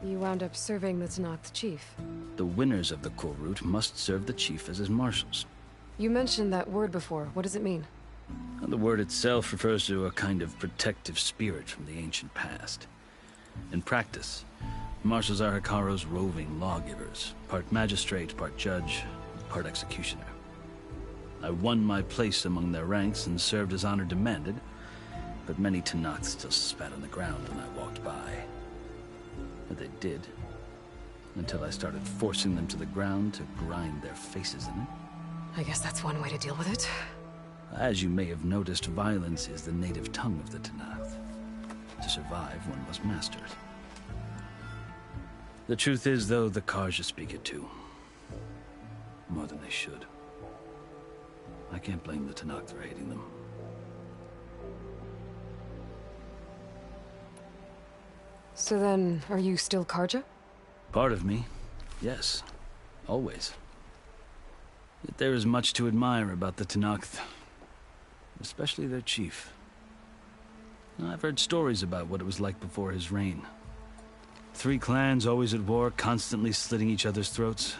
S2: You wound up serving the Tenakth chief.
S21: The winners of the Kulrut must serve the chief as his marshals.
S2: You mentioned that word before. What does it mean?
S21: The word itself refers to a kind of protective spirit from the ancient past. In practice, marshals are Hekarro's roving lawgivers, part magistrate, part judge, part executioner. I won my place among their ranks and served as honor demanded, but many Tenakth still spat on the ground when I walked by. But they did, until I started forcing them to the ground to grind their faces in it.
S2: I guess that's one way to deal with it.
S21: As you may have noticed, violence is the native tongue of the Tenakth. To survive, one must master it. The truth is, though, the Carja speak it too. More than they should. I can't blame the Tenakth for hating them.
S2: So then, are you still Carja?
S21: Part of me, yes. Always. Yet there is much to admire about the Tenakth. Especially their chief. I've heard stories about what it was like before his reign. 3 clans always at war, constantly slitting each other's throats.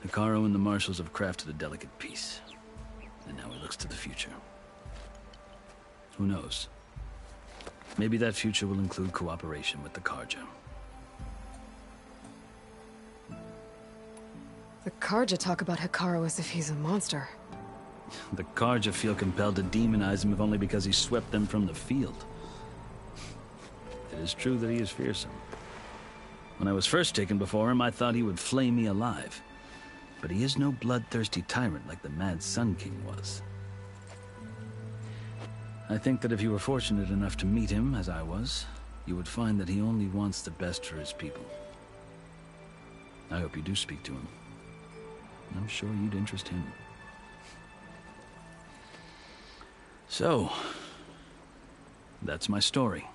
S21: Hekarro and the marshals have crafted a delicate peace. And now he looks to the future. Who knows? Maybe that future will include cooperation with the Carja.
S2: The Carja talk about Hekarro as if he's a monster.
S21: The Carja feel compelled to demonize him if only because he swept them from the field. It is true that he is fearsome. When I was first taken before him, I thought he would flay me alive. But he is no bloodthirsty tyrant like the Mad Sun King was. I think that if you were fortunate enough to meet him, as I was, you would find that he only wants the best for his people. I hope you do speak to him. I'm sure you'd interest him. So, that's my story.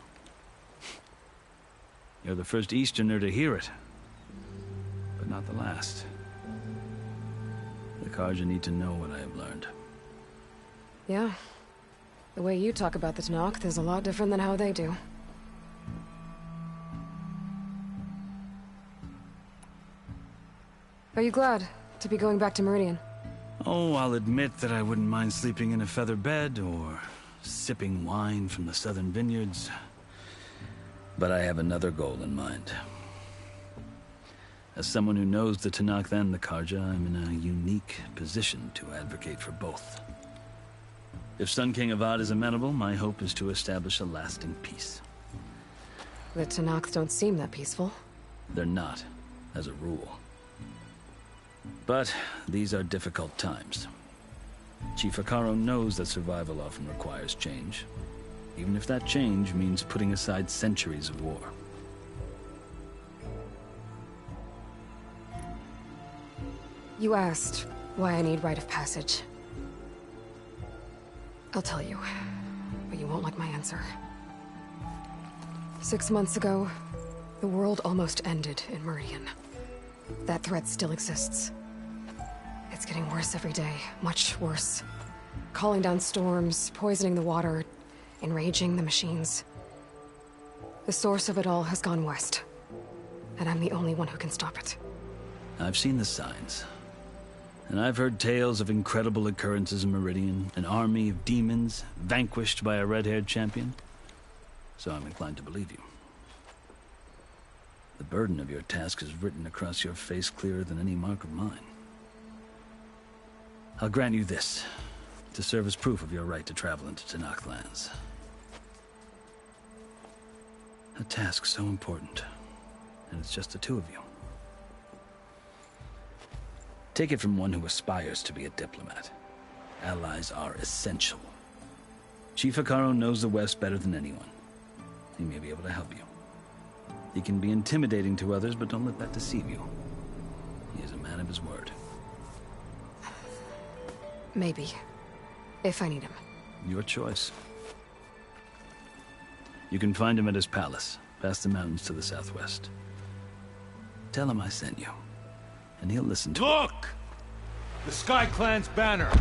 S21: You're the first Easterner to hear it, but not the last. The Carja need to know what I have learned.
S2: Yeah. The way you talk about the Tenakth is a lot different than how they do. Are you glad to be going back to Meridian?
S21: Oh, I'll admit that I wouldn't mind sleeping in a feather bed or sipping wine from the southern vineyards. But I have another goal in mind. As someone who knows the Tenakth and the Carja, I'm in a unique position to advocate for both. If Sun King Avad is amenable, my hope is to establish a lasting peace.
S2: The Tenakth don't seem that peaceful.
S21: They're not, as a rule. But these are difficult times. Chief Hekarro knows that survival often requires change, even if that change means putting aside centuries of war.
S2: You asked why I need rite of passage. I'll tell you, but you won't like my answer. 6 months ago, the world almost ended in Meridian. That threat still exists. It's getting worse every day, much worse. Calling down storms, poisoning the water, enraging the machines. The source of it all has gone west, and I'm the only one who can stop it.
S21: I've seen the signs. And I've heard tales of incredible occurrences in Meridian, an army of demons vanquished by a red-haired champion. So I'm inclined to believe you. The burden of your task is written across your face clearer than any mark of mine. I'll grant you this, to serve as proof of your right to travel into Tenakth lands. A task so important, and it's just the two of you. Take it from one who aspires to be a diplomat. Allies are essential. Chief Hekarro knows the West better than anyone. He may be able to help you. He can be intimidating to others, but don't let that deceive you. He is a man of his word.
S2: Maybe. If I need him.
S21: Your choice. You can find him at his palace, past the mountains to the southwest. Tell him I sent you, and he'll listen to
S14: Look! The Sky Clan's banner!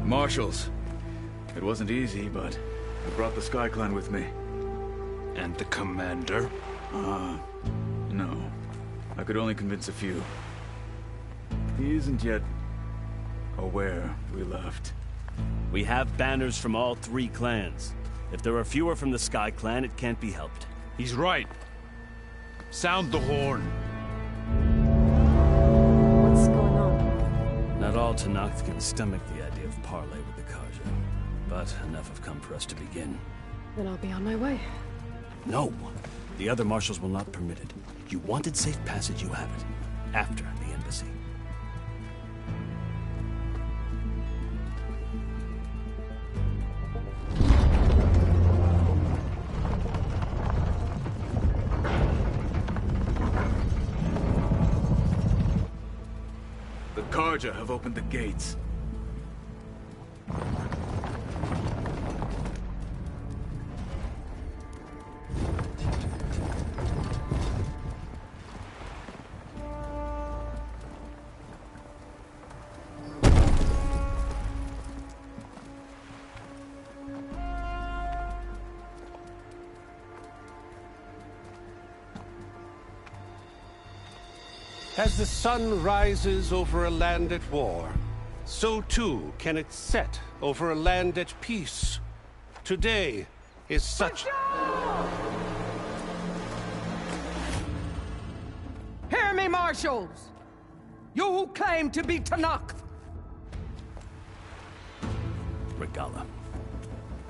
S7: Marshals. It wasn't easy, but I brought the Sky Clan with me.
S14: And the commander?
S7: No. I could only convince a few. He isn't yet aware we left.
S22: We have banners from all 3 clans. If there are fewer from the Sky Clan, it can't be helped.
S14: He's right. Sound the horn.
S2: What's going on?
S21: Not all Tenakth can stomach the idea of parley with the Carja, but enough have come for us to begin.
S2: Then I'll be on my way.
S22: No. The other marshals will not permit it. You wanted safe passage, you have it. After the embassy.
S7: The Carja have opened the gates.
S16: As the sun rises over a land at war, so too can it set over a land at peace. Today is such...
S23: Hear me, marshals! You who claim to be Tenakth!
S22: Regalla.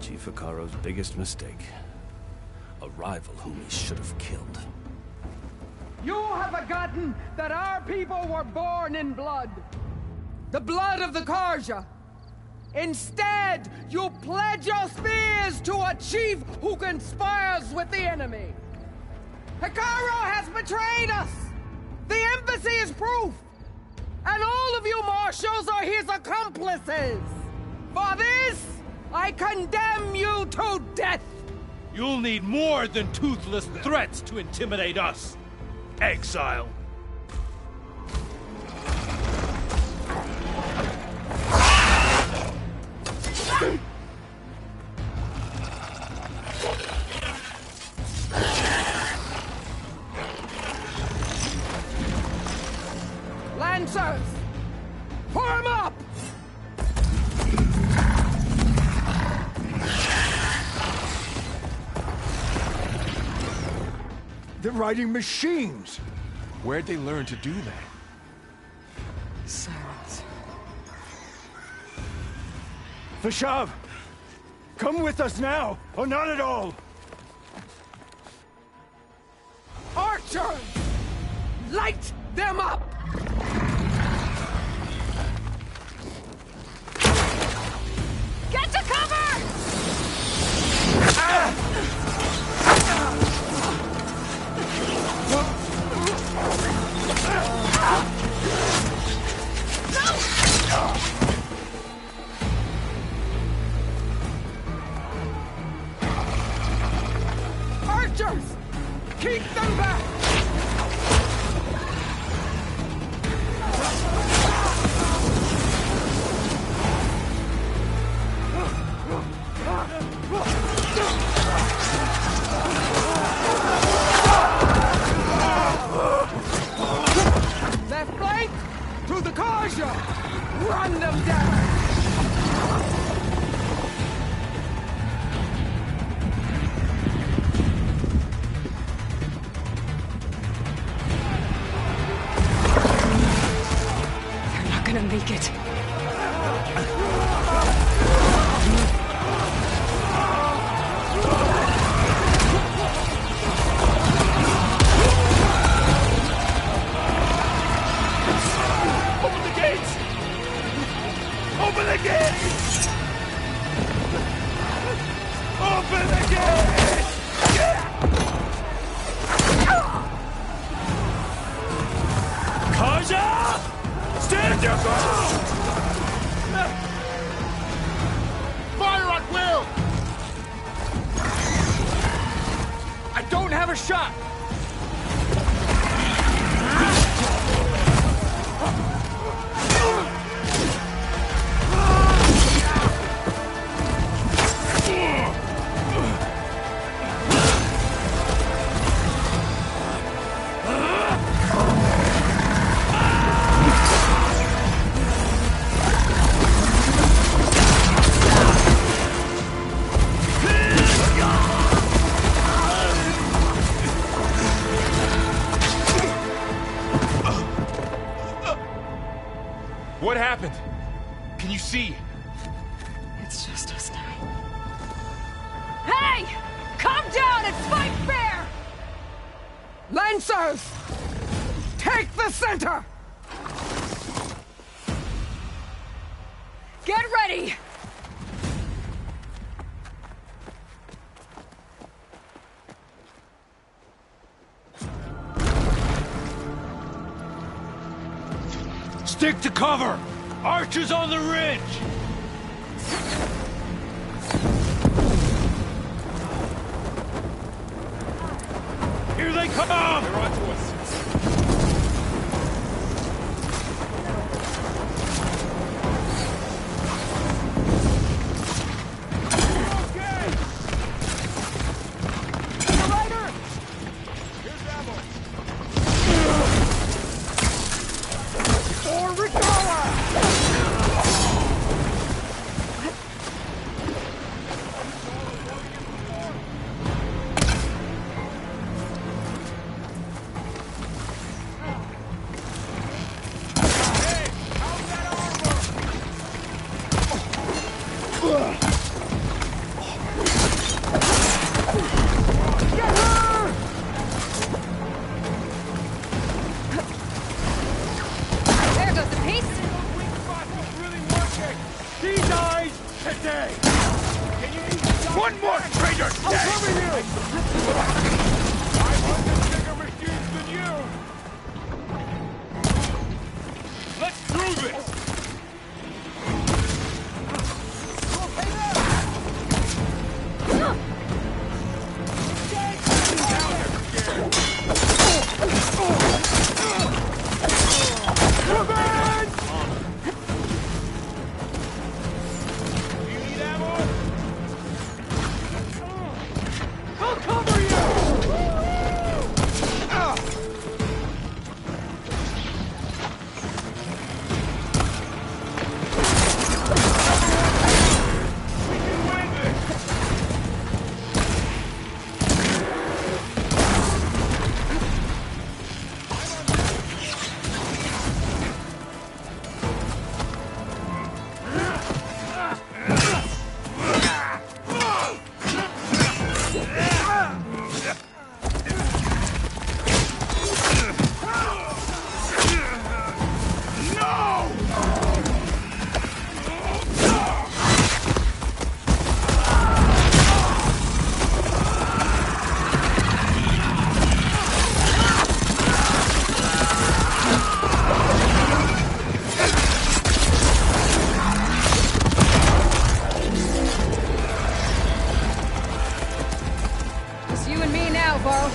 S22: Chief Hekarro's biggest mistake. A rival whom he should have killed.
S23: You have forgotten that our people were born in blood. The blood of the Carja. Instead, you pledge your spears to a chief who conspires with the enemy. Hekarro has betrayed us! The embassy is proof! And all of you marshals are his accomplices! For this, I condemn you to death!
S11: You'll need more than toothless threats to intimidate us. Exile.
S23: Lancers! Form up!
S15: They're riding machines!
S18: Where'd they learn to do that?
S2: Silence.
S15: Vashav! Come with us now, or not at all!
S23: Archers! Light them up!
S6: Get to cover!
S23: Archers! Keep them back! Left flank! To the Kaja! Run them down!
S2: They're not gonna make it.
S11: Open the gates! Open the gates! Open the gates! Kaja! Stand your ground!
S20: Fire at will!
S11: I don't have a shot!
S18: What happened? Can you see?
S2: It's just us now.
S23: Hey! Calm down and fight fair! Lancers! Take the center! Get ready!
S11: Stick to cover! Archers on the ridge! Here they come!
S18: They're onto us.
S20: One more traitor dead!
S11: I'll cover you!
S20: I'm on the bigger machines than you! Let's do this!
S11: I'll cover you!
S2: Just you and me now, Bo.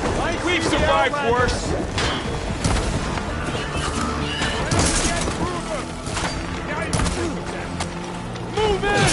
S20: We've survived worse! Move in!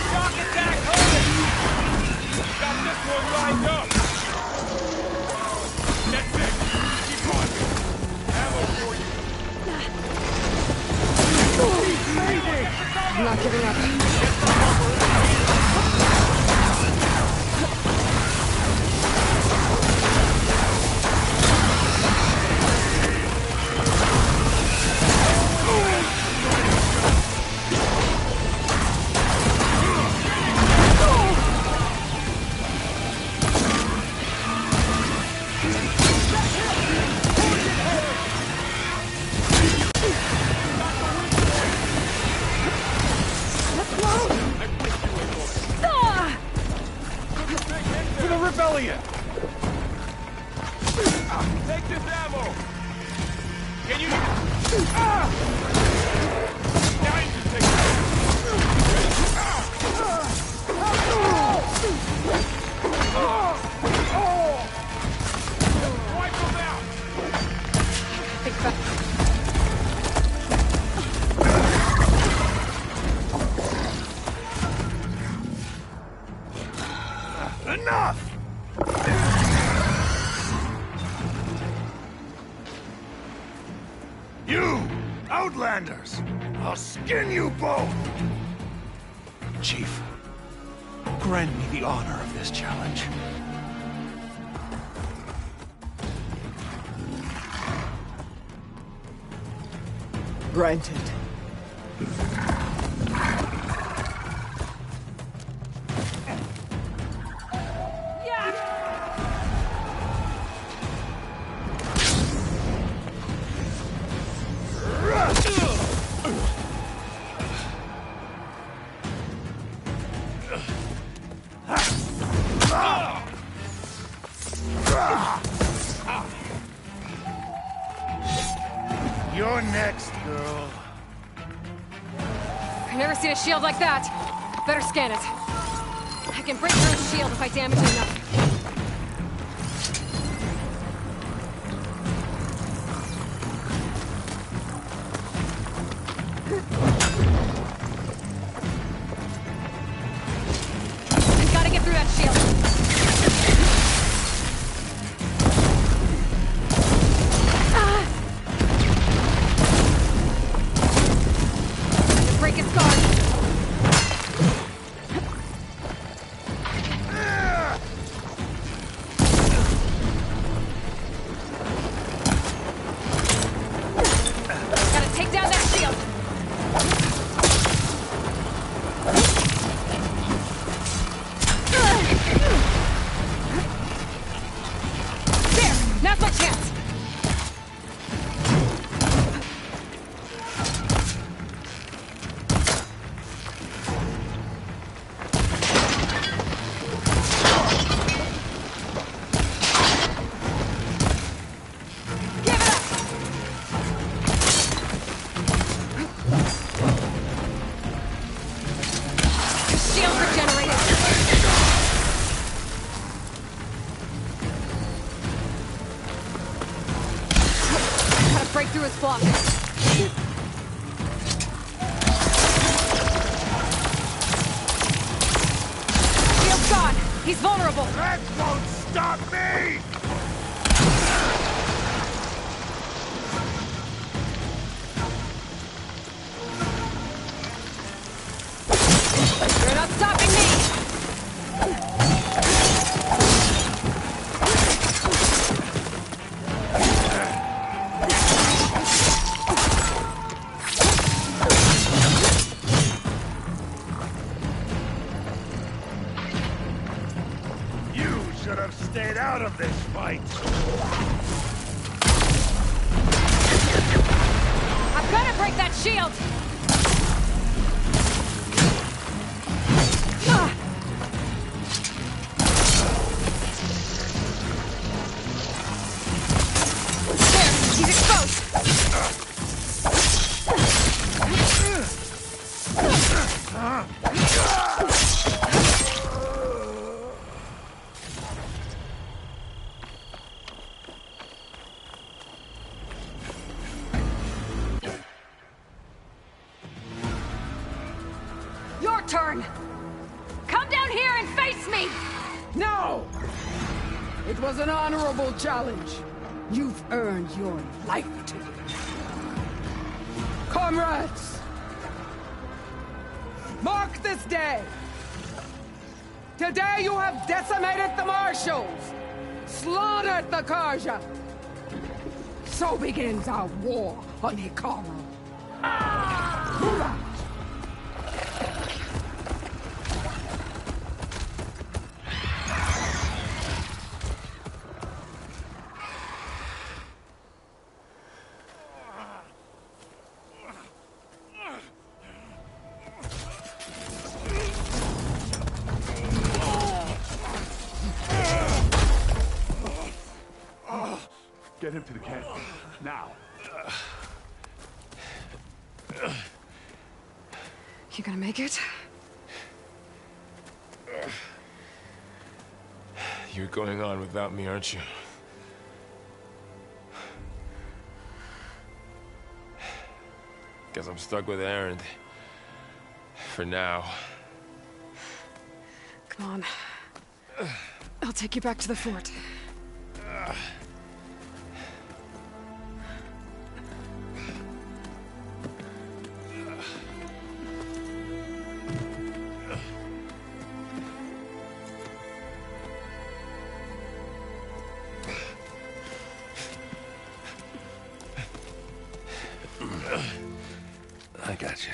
S20: Shock attack, hold it! Got this one lined up! That's it! Keep on! Ammo for you!
S2: I'm not giving up.
S20: For the rebellion! Take this ammo! Can you... Now you can take Wipe them out! Enough! You, Outlanders! I'll skin you both!
S14: Chief, grant me the honor of this challenge.
S1: Granted.
S20: You're next, girl.
S2: I've never seen a shield like that. Better scan it. I can break through a shield if I damage it enough. I gotta get through that shield. Break its guard. break through his fluff. Shield's gone! He's vulnerable!
S20: That won't stop me!
S2: You're not stopping me!
S20: You should have stayed out of this fight!
S2: I've got to break that shield! He's exposed! Your turn! Come down here and face me!
S23: No! It was an honorable challenge. You've earned your life today. Comrades! Mark this day! Today you have decimated the Marshals! Slaughtered the Karja! So begins our war on Hekarro. Move out!
S20: Get him to the camp. Now.
S2: You gonna make it?
S18: You're going on without me, aren't you? Guess I'm stuck with Erend. For now.
S2: Come on. I'll take you back to the fort.
S18: I got you.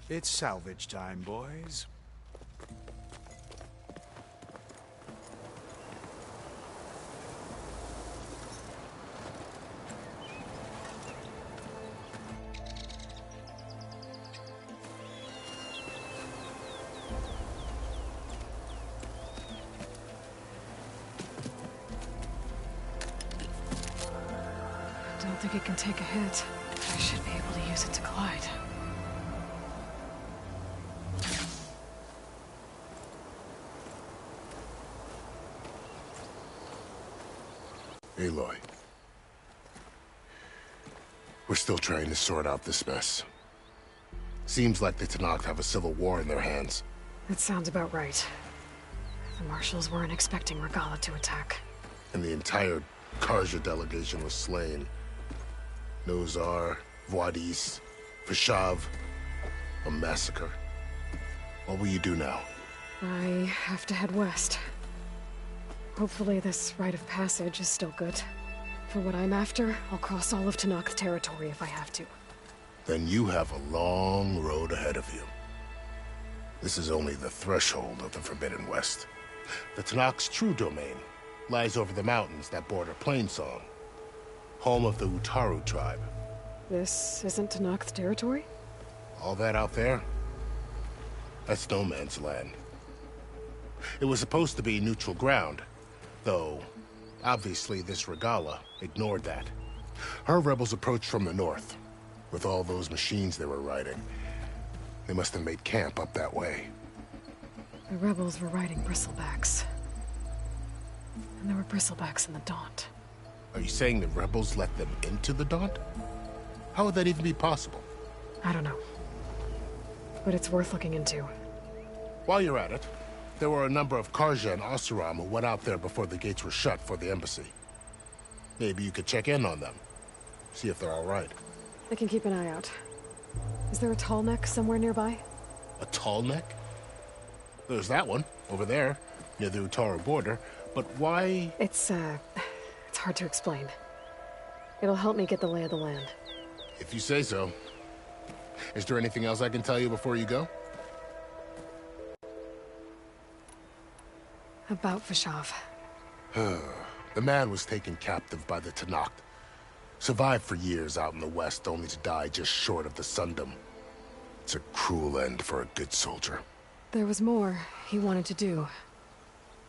S10: It's salvage time, boys.
S2: I don't think it can take a hit. I should be able to use it to glide.
S12: Aloy. We're still trying to sort out this mess. Seems like the Tenakth have a civil war in their hands.
S2: That sounds about right. The Marshals weren't expecting Regalla to attack.
S12: And the entire Karja delegation was slain. Nozar, Vuadis, Vashav. A massacre. What will you do now?
S2: I have to head west. Hopefully this rite of passage is still good. For what I'm after, I'll cross all of Tenakth territory if I have to.
S12: Then you have a long road ahead of you. This is only the threshold of the Forbidden West. The Tenakth's true domain lies over the mountains that border Plainsong, home of the Utaru tribe.
S2: This isn't Tenakth territory?
S12: All that out there? That's no man's land. It was supposed to be neutral ground, though obviously this Regalla ignored that. Her rebels approached from the north, with all those machines they were riding. They must have made camp up that way.
S2: The rebels were riding bristlebacks. And there were bristlebacks in the Daunt.
S12: Are you saying the rebels let them into the Daunt? How would that even be possible?
S2: I don't know. But it's worth looking into.
S12: While you're at it, there were a number of Carja and Oseram who went out there before the gates were shut for the embassy. Maybe you could check in on them. See if they're all right.
S2: I can keep an eye out. Is there a tall neck somewhere nearby?
S12: A tall neck? There's that one, over there, near the Utaru border. But why?
S2: It's hard to explain. It'll help me get the lay of the land.
S12: If you say so. Is there anything else I can tell you before you go?
S2: About Vashav.
S12: The man was taken captive by the Tenakth. Survived for years out in the west, only to die just short of the Sundom. It's a cruel end for a good soldier.
S2: There was more he wanted to do.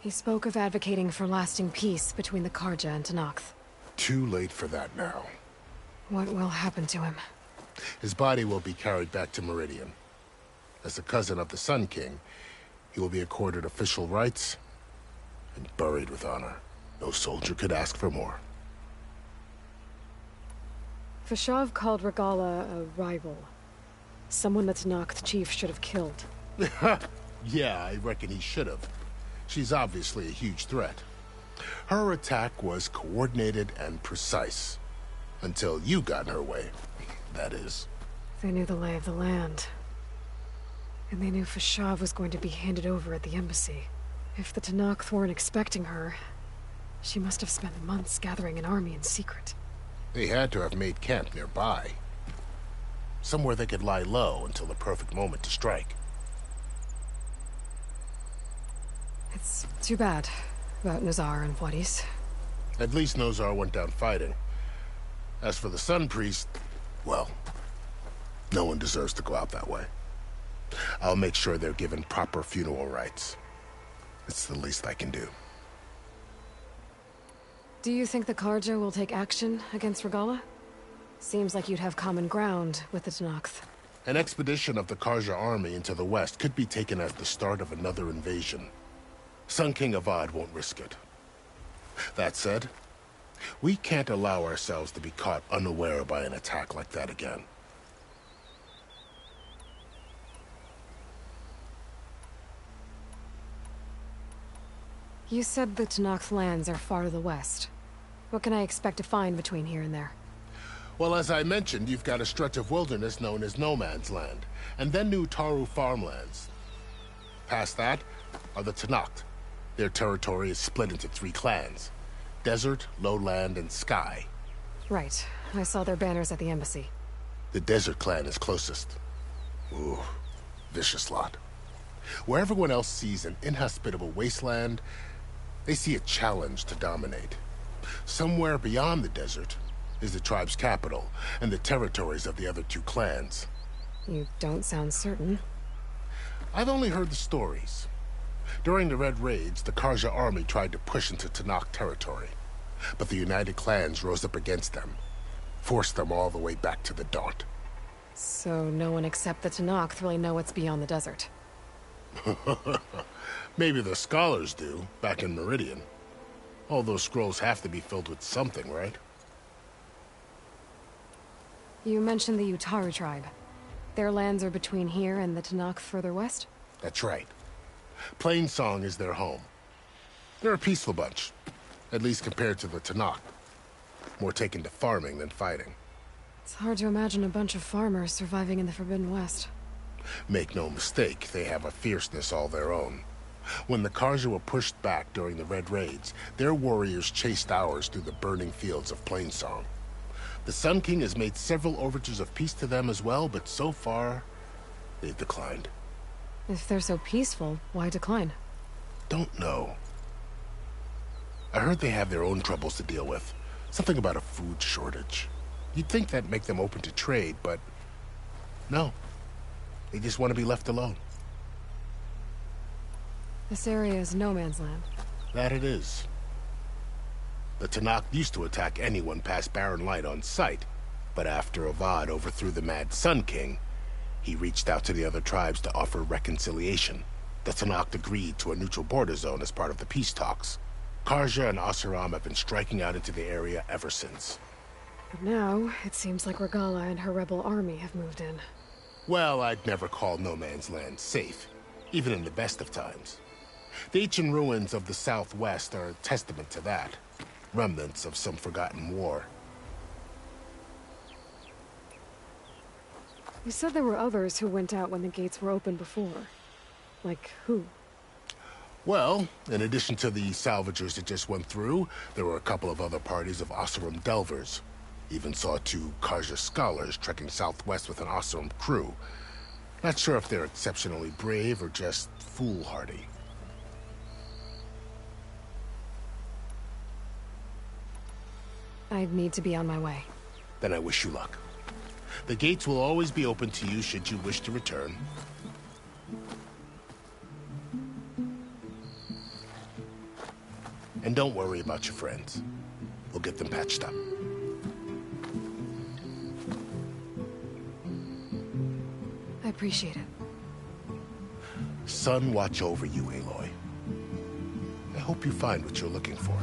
S2: He spoke of advocating for lasting peace between the Carja and Tenakth.
S12: Too late for that now.
S2: What will happen to him?
S12: His body will be carried back to Meridian. As the cousin of the Sun King, he will be accorded official rights and buried with honor. No soldier could ask for more.
S2: Vashav called Regalla a rival. Someone the Tenakth chief should have killed.
S12: Yeah, I reckon he should have. She's obviously a huge threat. Her attack was coordinated and precise. Until you got in her way, that is.
S2: They knew the lay of the land. And they knew Vashav was going to be handed over at the embassy. If the Tenakth weren't expecting her, she must have spent months gathering an army in secret.
S12: They had to have made camp nearby. Somewhere they could lie low until the perfect moment to strike.
S2: It's too bad about Nozar and Wadis.
S12: At least Nozar went down fighting. As for the Sun Priest, well, no one deserves to go out that way. I'll make sure they're given proper funeral rites. It's the least I can do.
S2: Do you think the Carja will take action against Regalla? Seems like you'd have common ground with the Tenakth.
S12: An expedition of the Carja army into the west could be taken as the start of another invasion. Sun King Avad won't risk it. That said, we can't allow ourselves to be caught unaware by an attack like that again.
S2: You said the Tenakth lands are far to the west. What can I expect to find between here and there?
S12: Well, as I mentioned, you've got a stretch of wilderness known as No Man's Land, and then new Utaru farmlands. Past that are the Tenakth. Their territory is split into 3 clans: Desert, Lowland, and Sky.
S2: Right. I saw their banners at the embassy.
S12: The Desert clan is closest. Ooh, vicious lot. Where everyone else sees an inhospitable wasteland, they see a challenge to dominate. Somewhere beyond the desert is the tribe's capital and the territories of the other 2 clans.
S2: You don't sound certain.
S12: I've only heard the stories. During the Red Raids, the Carja army tried to push into Tenakth territory, but the United Clans rose up against them, forced them all the way back to the Daunt.
S2: So no one except the Tenakth really know what's beyond the desert.
S12: Maybe the scholars do, back in Meridian. All those scrolls have to be filled with something, right?
S2: You mentioned the Utaru tribe. Their lands are between here and the Tenakth further west?
S12: That's right. Plainsong is their home. They're a peaceful bunch, at least compared to the Tenakth. More taken to farming than fighting.
S2: It's hard to imagine a bunch of farmers surviving in the Forbidden West.
S12: Make no mistake, they have a fierceness all their own. When the Carja were pushed back during the Red Raids, their warriors chased ours through the burning fields of Plainsong. The Sun King has made several overtures of peace to them as well, but so far, they've declined.
S2: If they're so peaceful, why decline?
S12: Don't know. I heard they have their own troubles to deal with. Something about a food shortage. You'd think that'd make them open to trade, but no. They just want to be left alone.
S2: This area is no man's land.
S12: That it is. The Tenakth used to attack anyone past Barren Light on sight, but after Avad overthrew the Mad Sun King, he reached out to the other tribes to offer reconciliation. The Tenakth agreed to a neutral border zone as part of the peace talks. Karja and Oseram have been striking out into the area ever since.
S2: But now, it seems like Regala and her rebel army have moved in.
S12: Well, I'd never call No Man's Land safe, even in the best of times. The ancient ruins of the Southwest are a testament to that. Remnants of some forgotten war.
S2: You said there were others who went out when the gates were open before. Like who?
S12: Well, in addition to the salvagers that just went through, there were a couple of other parties of Oseram Delvers. Even saw 2 Karja scholars trekking southwest with an Oseram crew. Not sure if they're exceptionally brave or just foolhardy.
S2: I need to be on my way.
S12: Then I wish you luck. The gates will always be open to you should you wish to return. And don't worry about your friends. We'll get them patched up.
S2: I appreciate it.
S12: Sun watch over you, Aloy. I hope you find what you're looking for.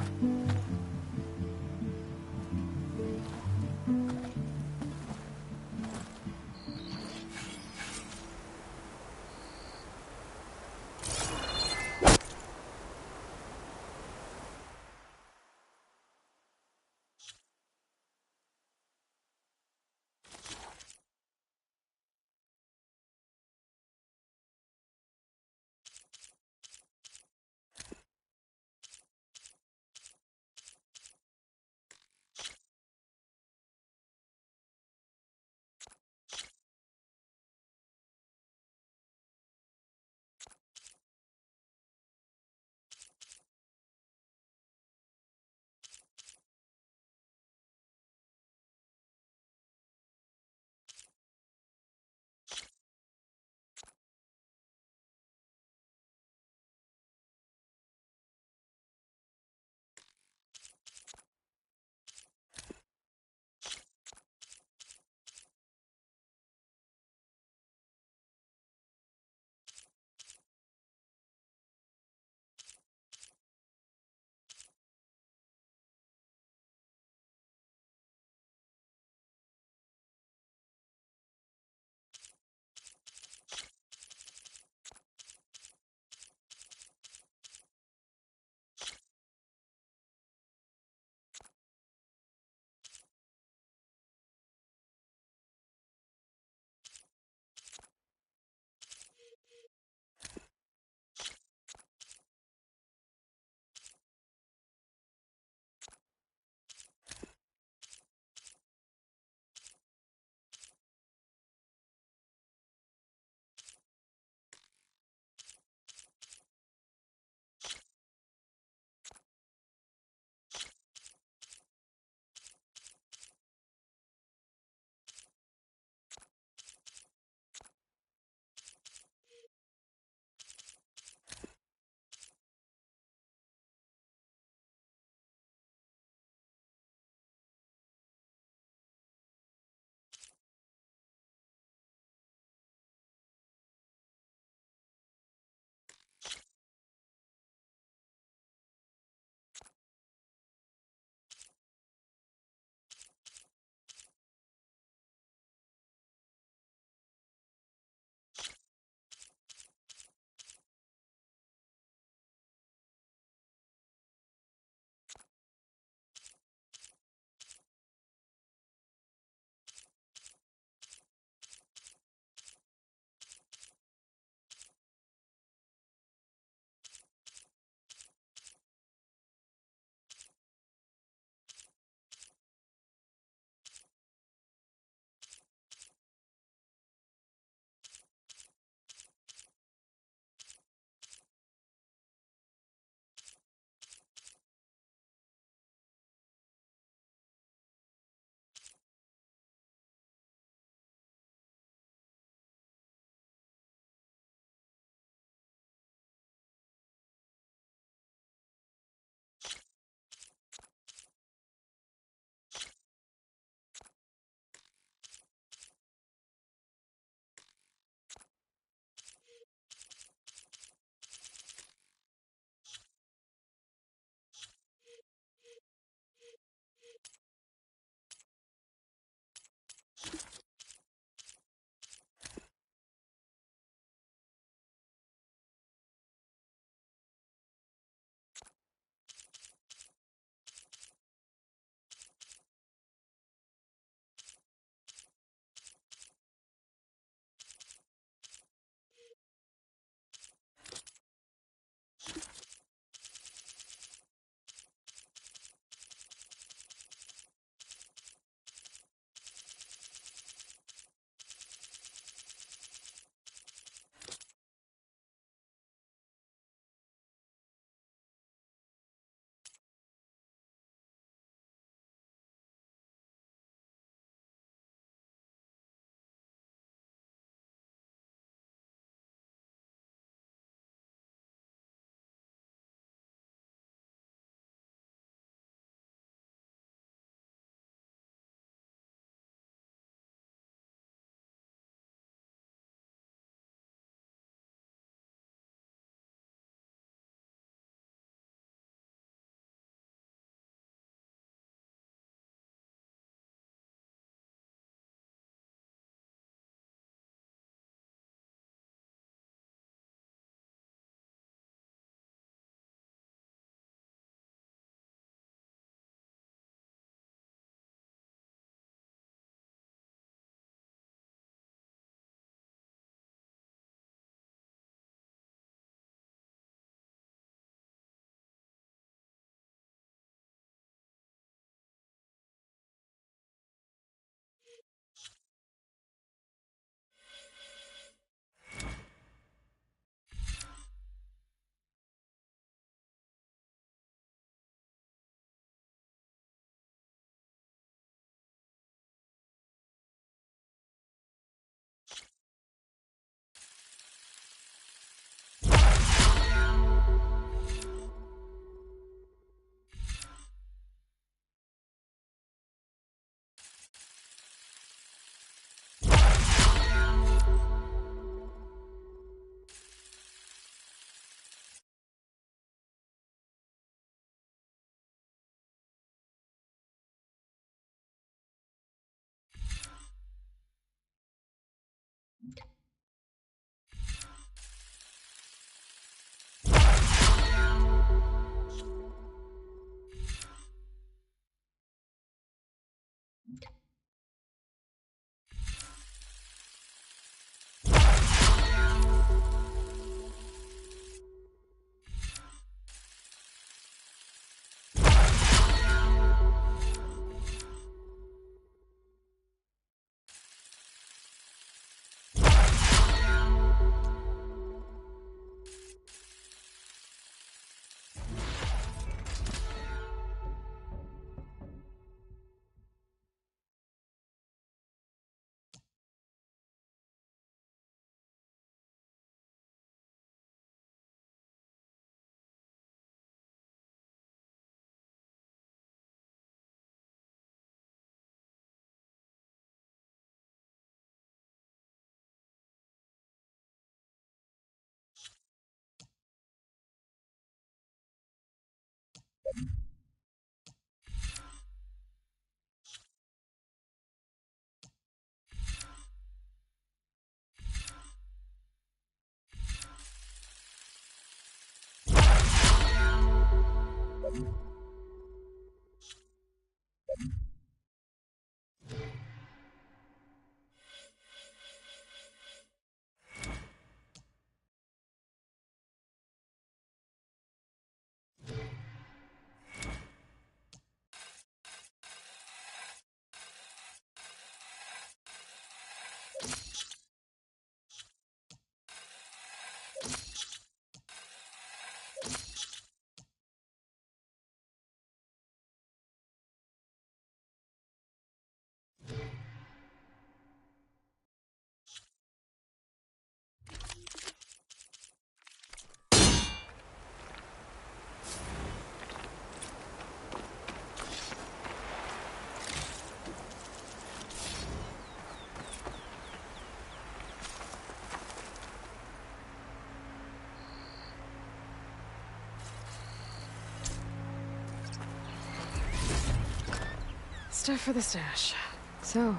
S2: Stuff for the stash. So,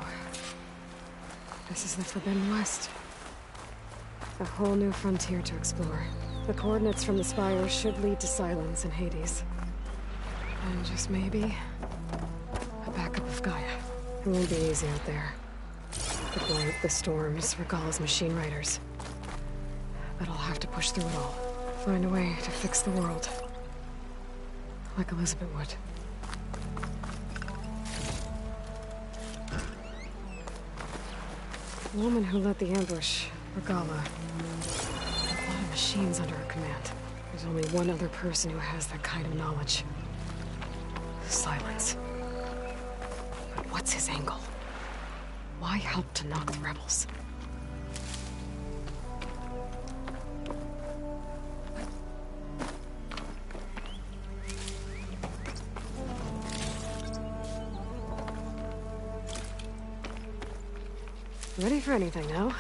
S2: this is the Forbidden West. A whole new frontier to explore. The coordinates from the Spire should lead to Silence and Hades. And just maybe, a backup of Gaia. It won't be easy out there. The blight, the storms, Regalla's machine riders. But I'll have to push through it all. Find a way to fix the world. Like Elizabeth would. The woman who led the ambush, Regalla. A lot of machines under her command. There's only one other person who has that kind of knowledge. Silence. But what's his angle? Why help to knock the rebels? Ready for anything now?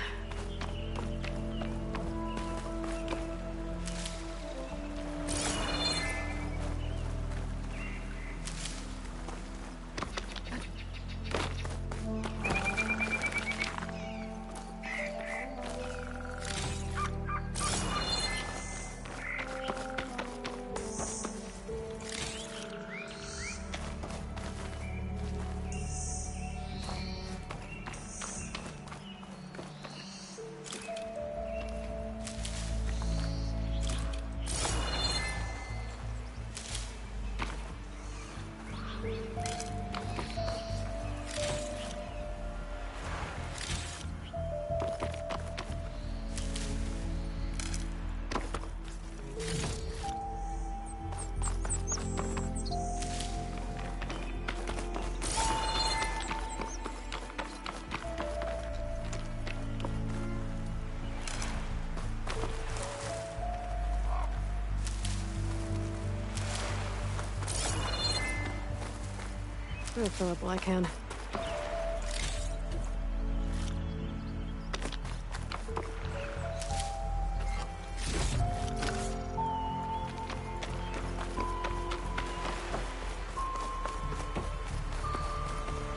S2: I'll fill up while I can.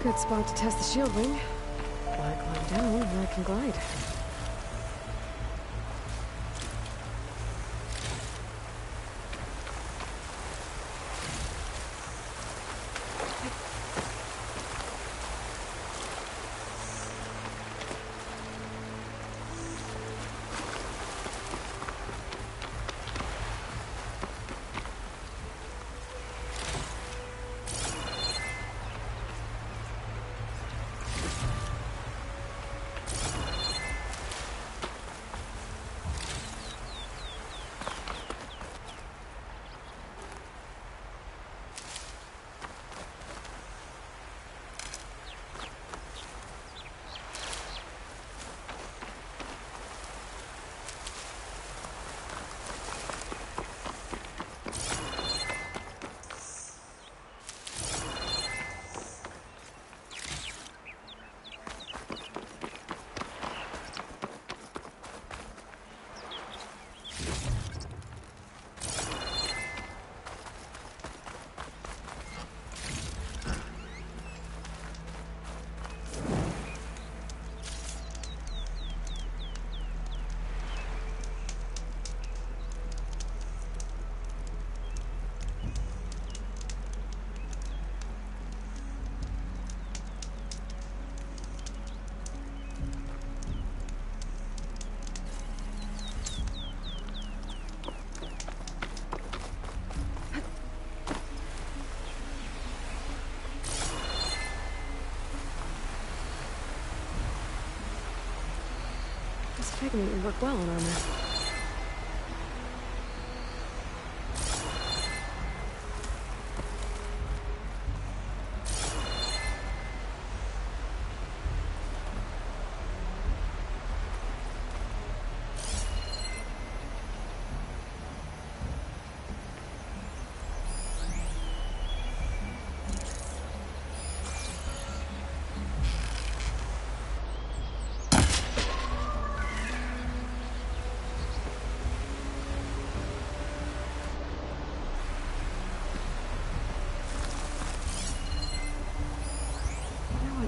S2: Good spot to test the shield wing. While I climb down, I can glide. mistaken, it would work well on armor.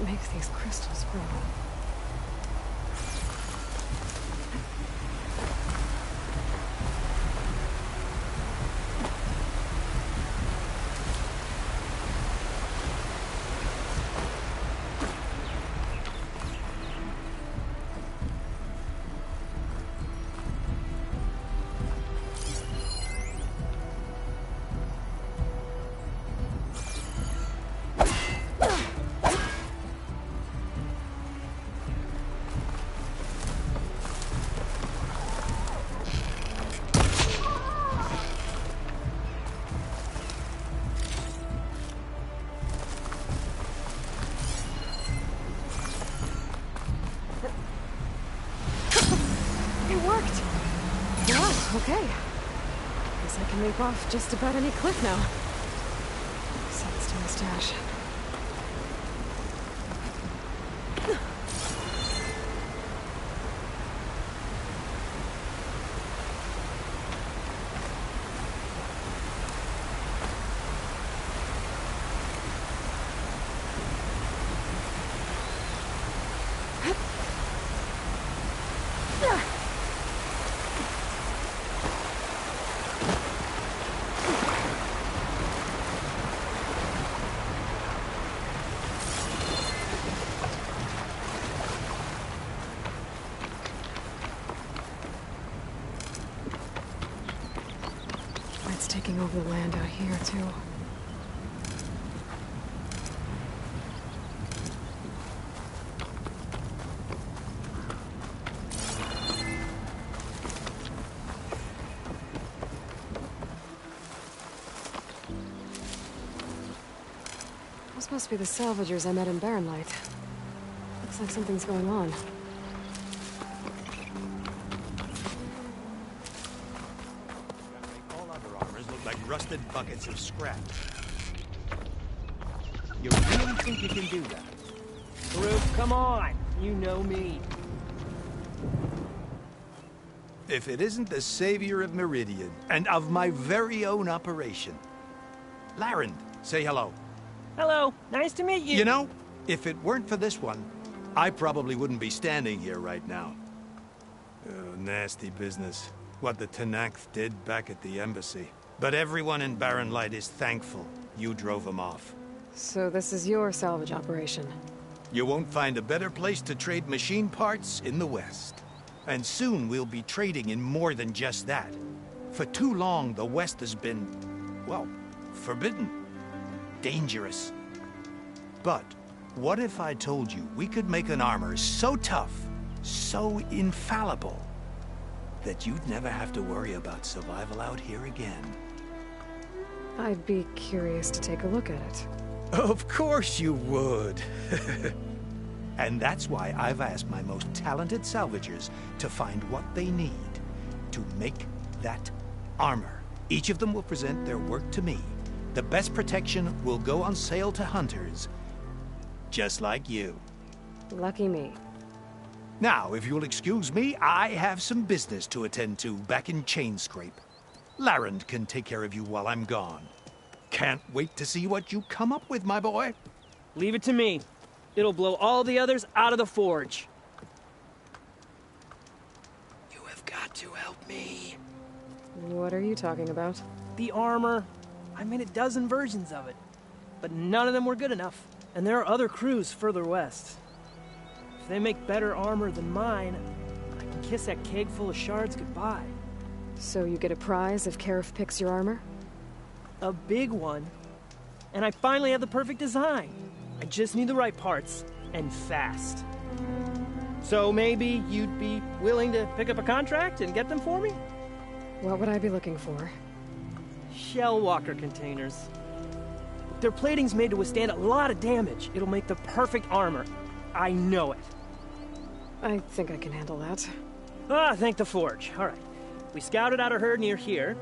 S2: Makes these crystals grow. Okay. Guess I can leap off just about any cliff now. Besides to my stash. Taking over the land out here, too. Those must be the salvagers I met in Barren Light. Looks like something's going on.
S10: Rusted buckets of scrap. You really think you can do that?
S23: Farouk, come on! You know me.
S10: If it isn't the savior of Meridian, and of my very own operation. Larend, say hello.
S23: Hello, nice to meet you.
S10: You know, if it weren't for this one, I probably wouldn't be standing here right now. Oh, nasty business. What the Tenakth did back at the embassy. But everyone in Barren Light is thankful you drove them off.
S2: So this is your salvage operation?
S10: You won't find a better place to trade machine parts in the West. And soon we'll be trading in more than just that. For too long, the West has been, well, forbidden. Dangerous. But what if I told you we could make an armor so tough, so infallible, that you'd never have to worry about survival out here again?
S2: I'd be curious to take a look at it.
S10: Of course you would. And that's why I've asked my most talented salvagers to find what they need to make that armor. Each of them will present their work to me. The best protection will go on sale to hunters, just like you.
S2: Lucky me.
S10: Now, if you'll excuse me, I have some business to attend to back in Chainscrape. Larend can take care of you while I'm gone. Can't wait to see what you come up with, my boy.
S23: Leave it to me. It'll blow all the others out of the forge.
S10: You have got to help me.
S2: What are you talking about?
S23: The armor. I made a dozen versions of it, but none of them were good enough. And there are other crews further west. If they make better armor than mine, I can kiss that keg full of shards goodbye.
S2: So you get a prize if Karif picks your armor?
S23: A big one. And I finally have the perfect design. I just need the right parts, and fast.
S3: So maybe you'd be willing to pick up a contract and get them for me?
S2: What would I be looking for?
S3: Shell walker containers. Their plating's made to withstand a lot of damage. It'll make the perfect armor. I know it.
S2: I think I can handle that.
S3: Ah, thank the Forge. All right. We scouted out a herd near here.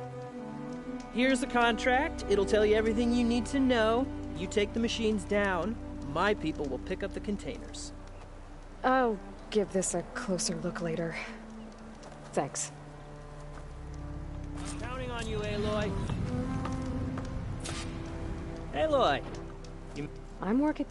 S3: Here's the contract. It'll tell you everything you need to know. You take the machines down. My people will pick up the containers.
S2: I'll give this a closer look later. Thanks.
S3: I'm counting on you, Aloy. Aloy!
S2: I'm working.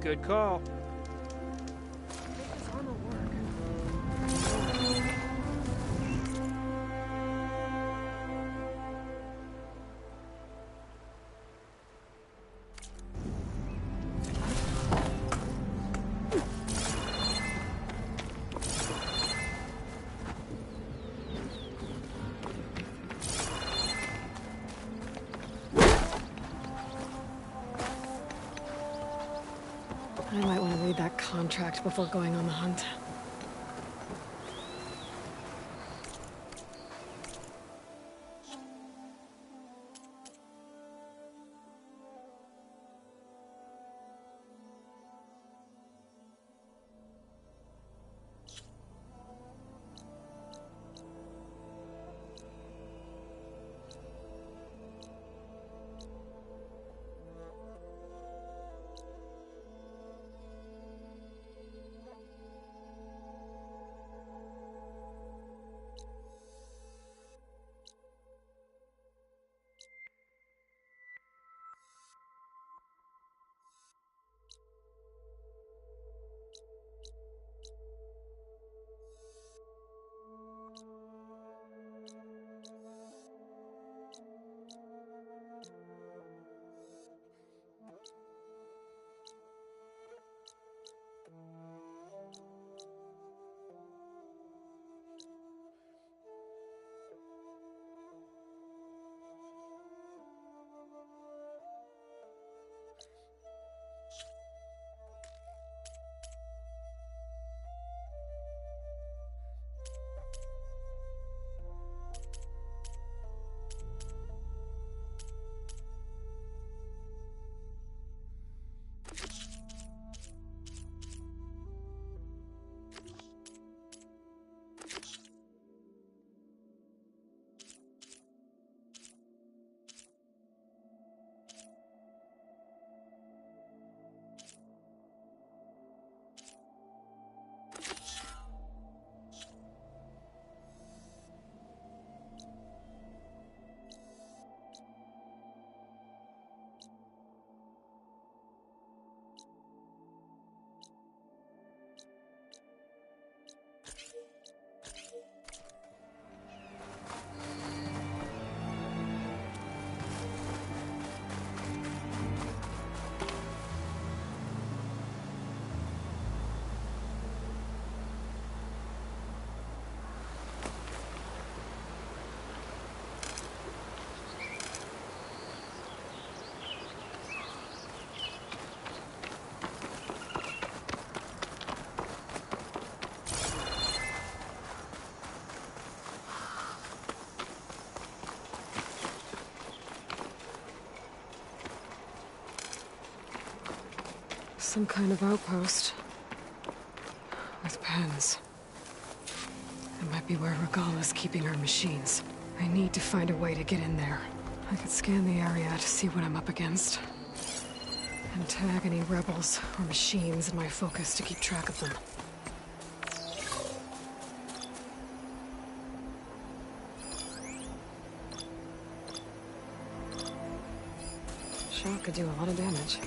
S3: Good call.
S2: I might want to read that contract before going on the hunt. Some kind of outpost. With pens. It might be where Regala's keeping her machines. I need to find a way to get in there. I could scan the area to see what I'm up against. And tag any rebels or machines in my focus to keep track of them. Shock could do a lot of damage.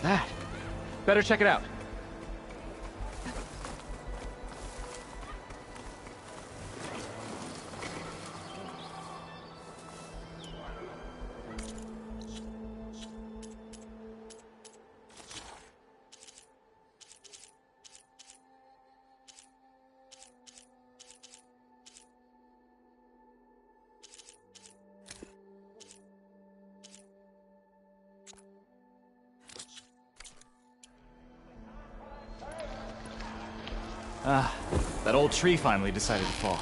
S4: that? Better check it out.
S8: Ah, that old tree finally decided to fall.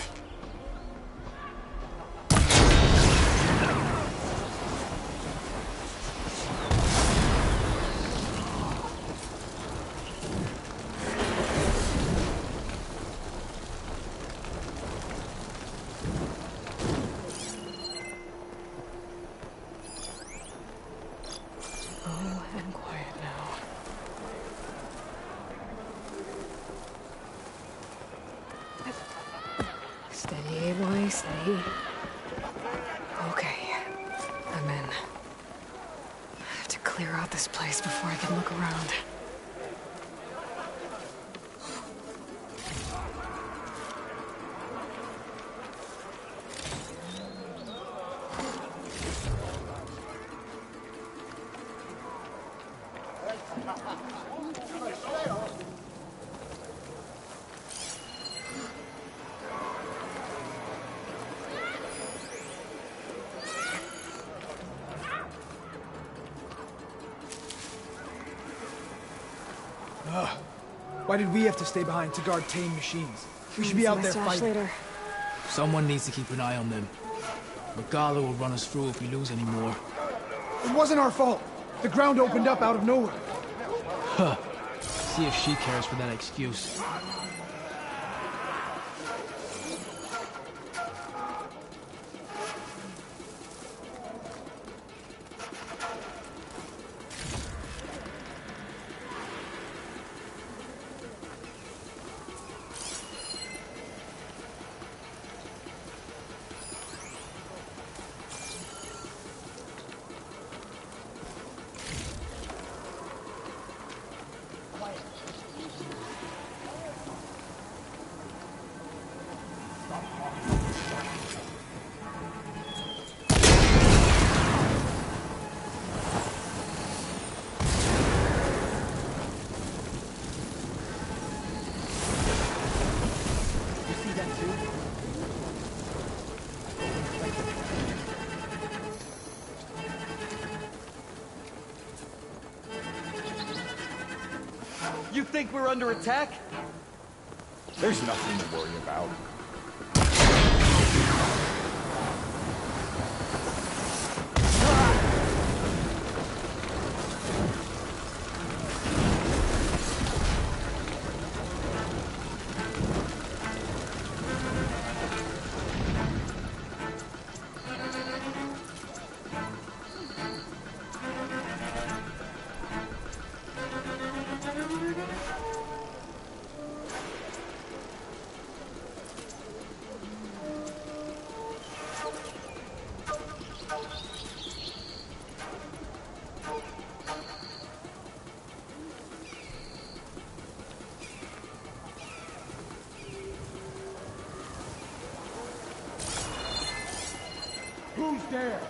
S2: Oh, and quiet now. Steady, boy, steady. Okay, I'm in. I have to clear out this place before I can look around.
S13: Why did we have to stay behind to guard tame machines? We should be out there fighting.
S2: Later.
S24: Someone needs to keep an eye on them. Regala will run us through if we lose any more.
S13: It wasn't our fault. The ground opened up out of nowhere.
S24: Huh. See if she cares for that excuse.
S4: You think we're under attack?
S25: There's nothing to worry about.
S13: Who's there?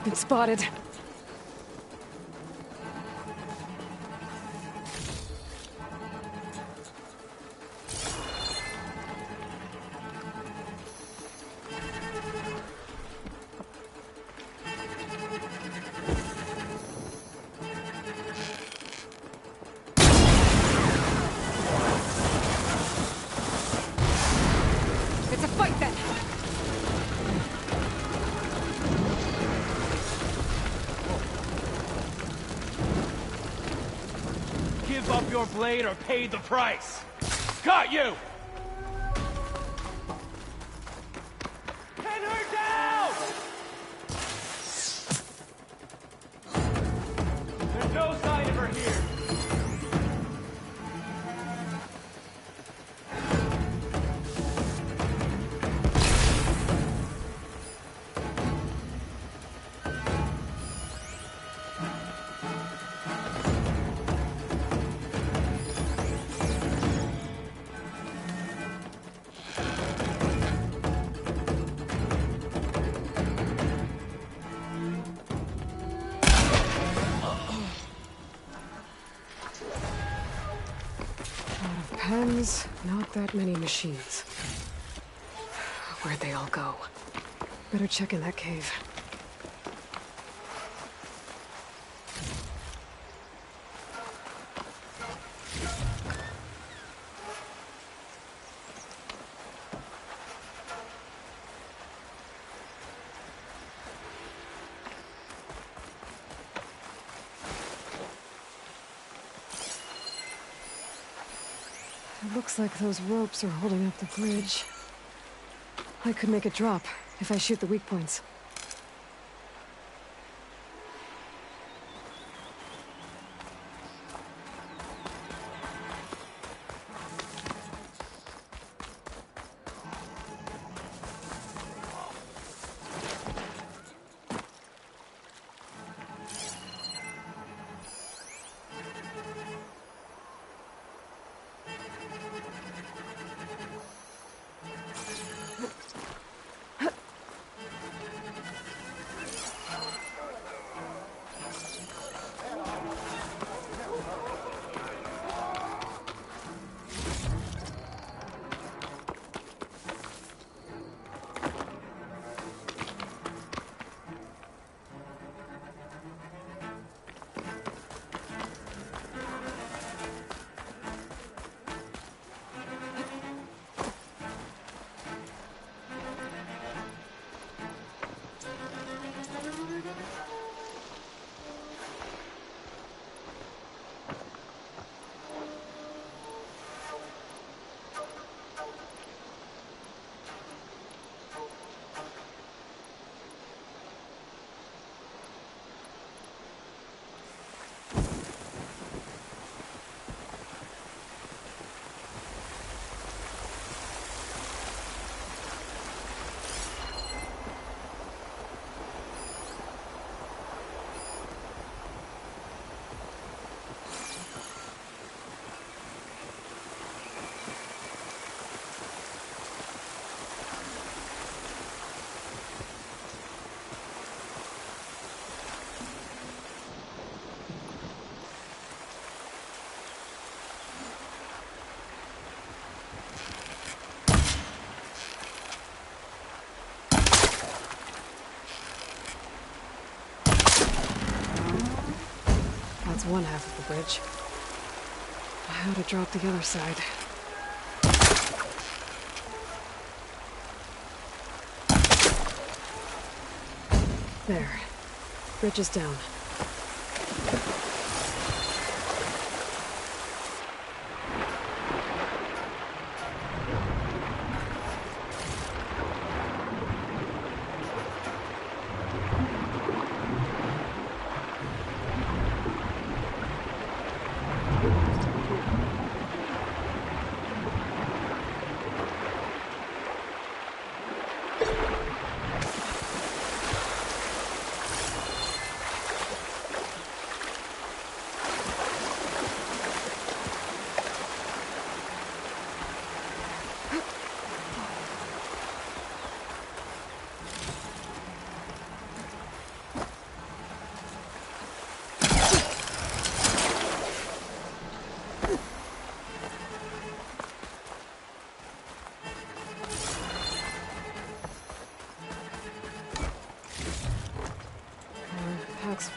S2: Been spotted. It's a fight then!
S11: Give up your blade or pay the price! Got you! Pin her down! There's no sign of her here.
S2: Pens, not that many machines. Where'd they all go? Better check in that cave. It looks like those ropes are holding up the bridge. I could make it drop if I shoot the weak points. That's one half of the bridge. How to drop the other side. There. Bridge is down.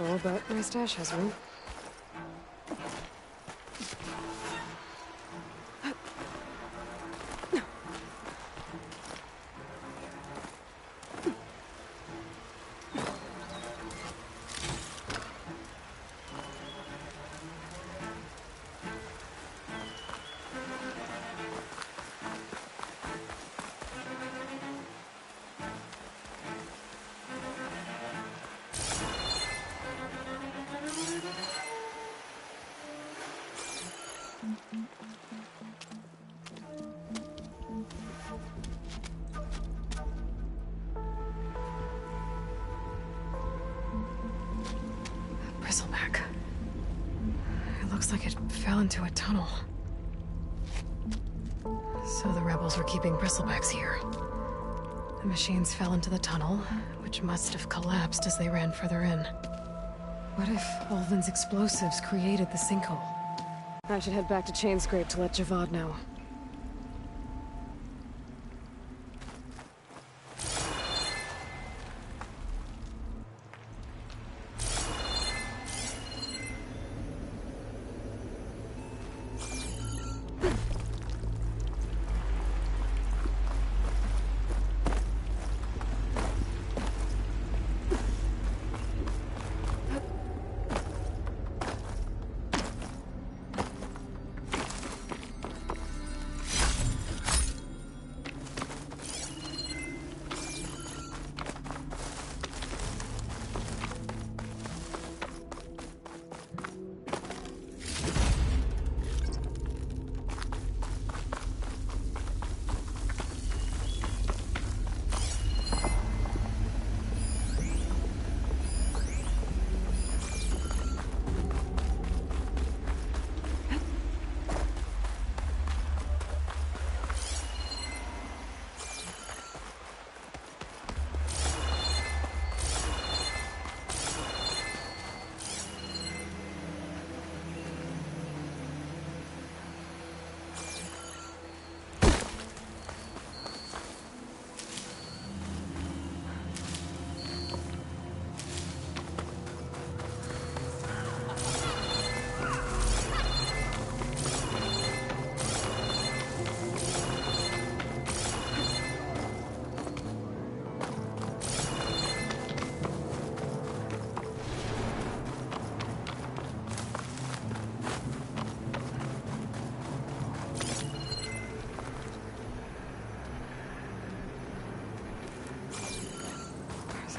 S2: full, but my stash has room. Bristleback. It looks like it fell into a tunnel. So the rebels were keeping bristlebacks here. The machines fell into the tunnel, which must have collapsed as they ran further in. What if Ulvin's explosives created the sinkhole? I should head back to Chainscrape to let Javad know.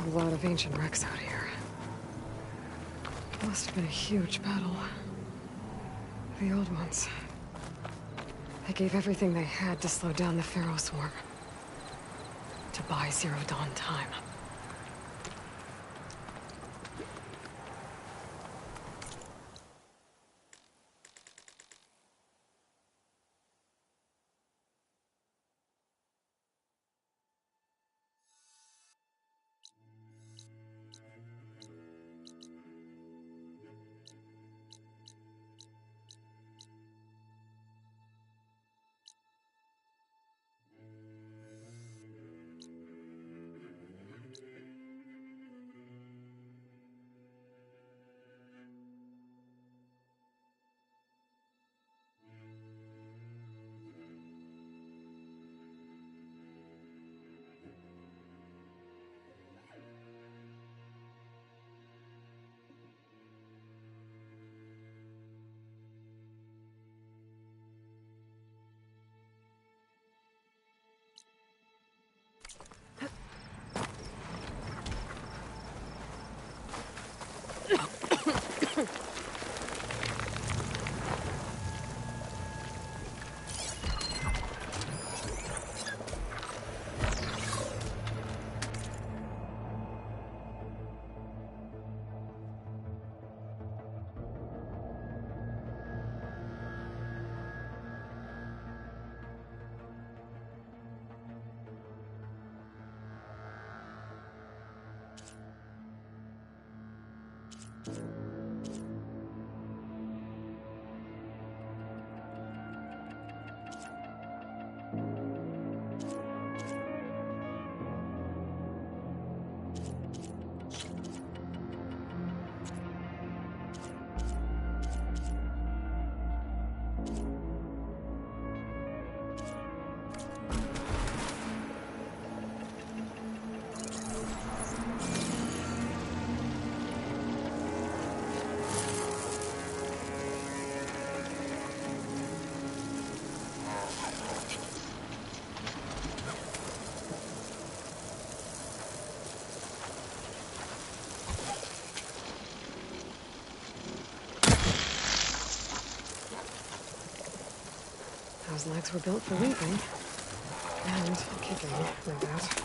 S2: A lot of ancient wrecks out here. Must have been a huge battle. The old ones. They gave everything they had to slow down the Pharaoh swarm. To buy Zero Dawn time. Those legs were built for leaping. And kicking, no doubt.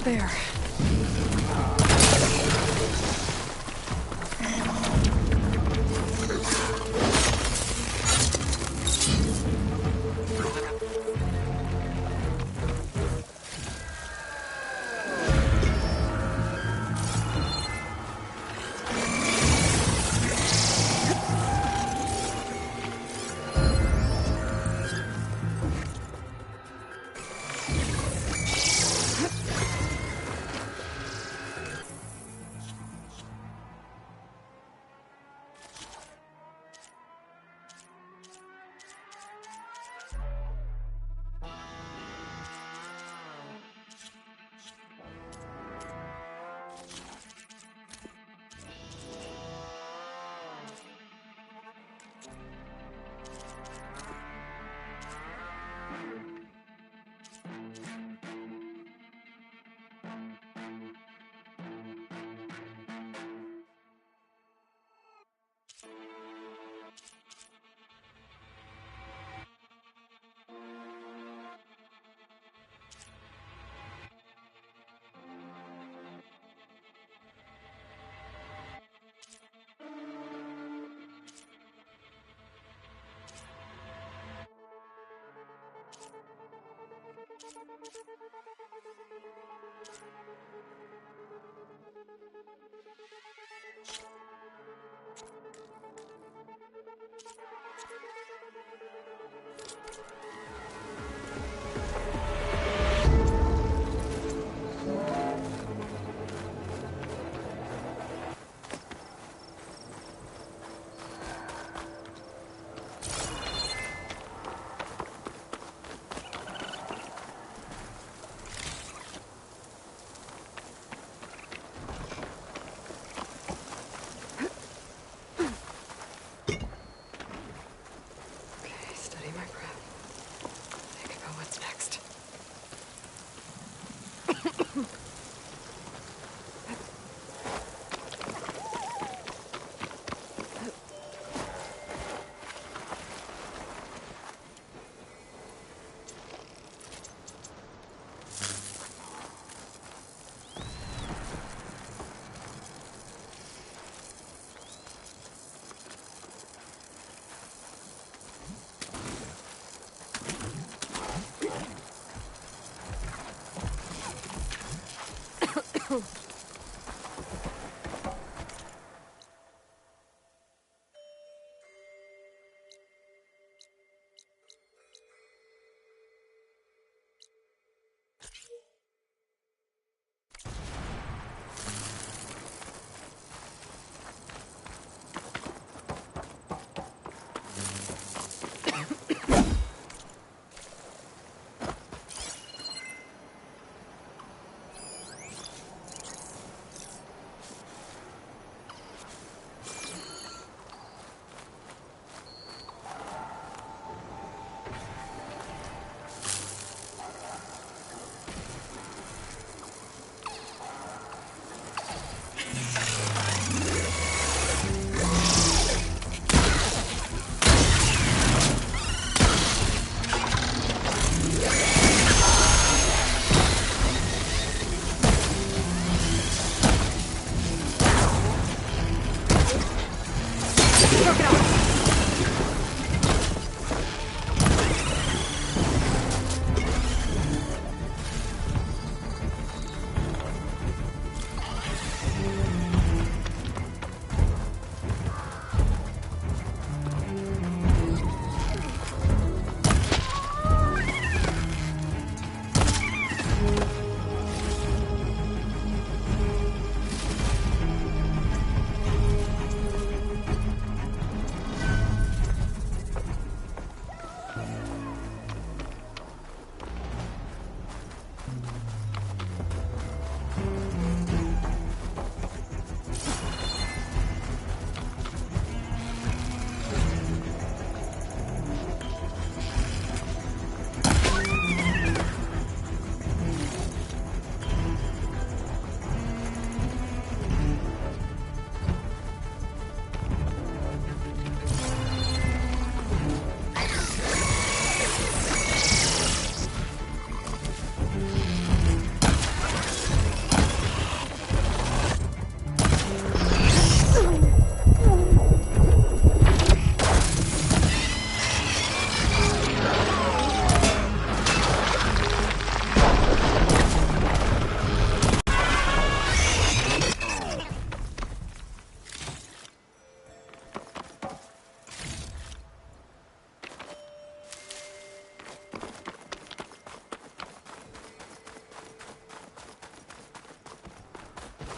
S2: There.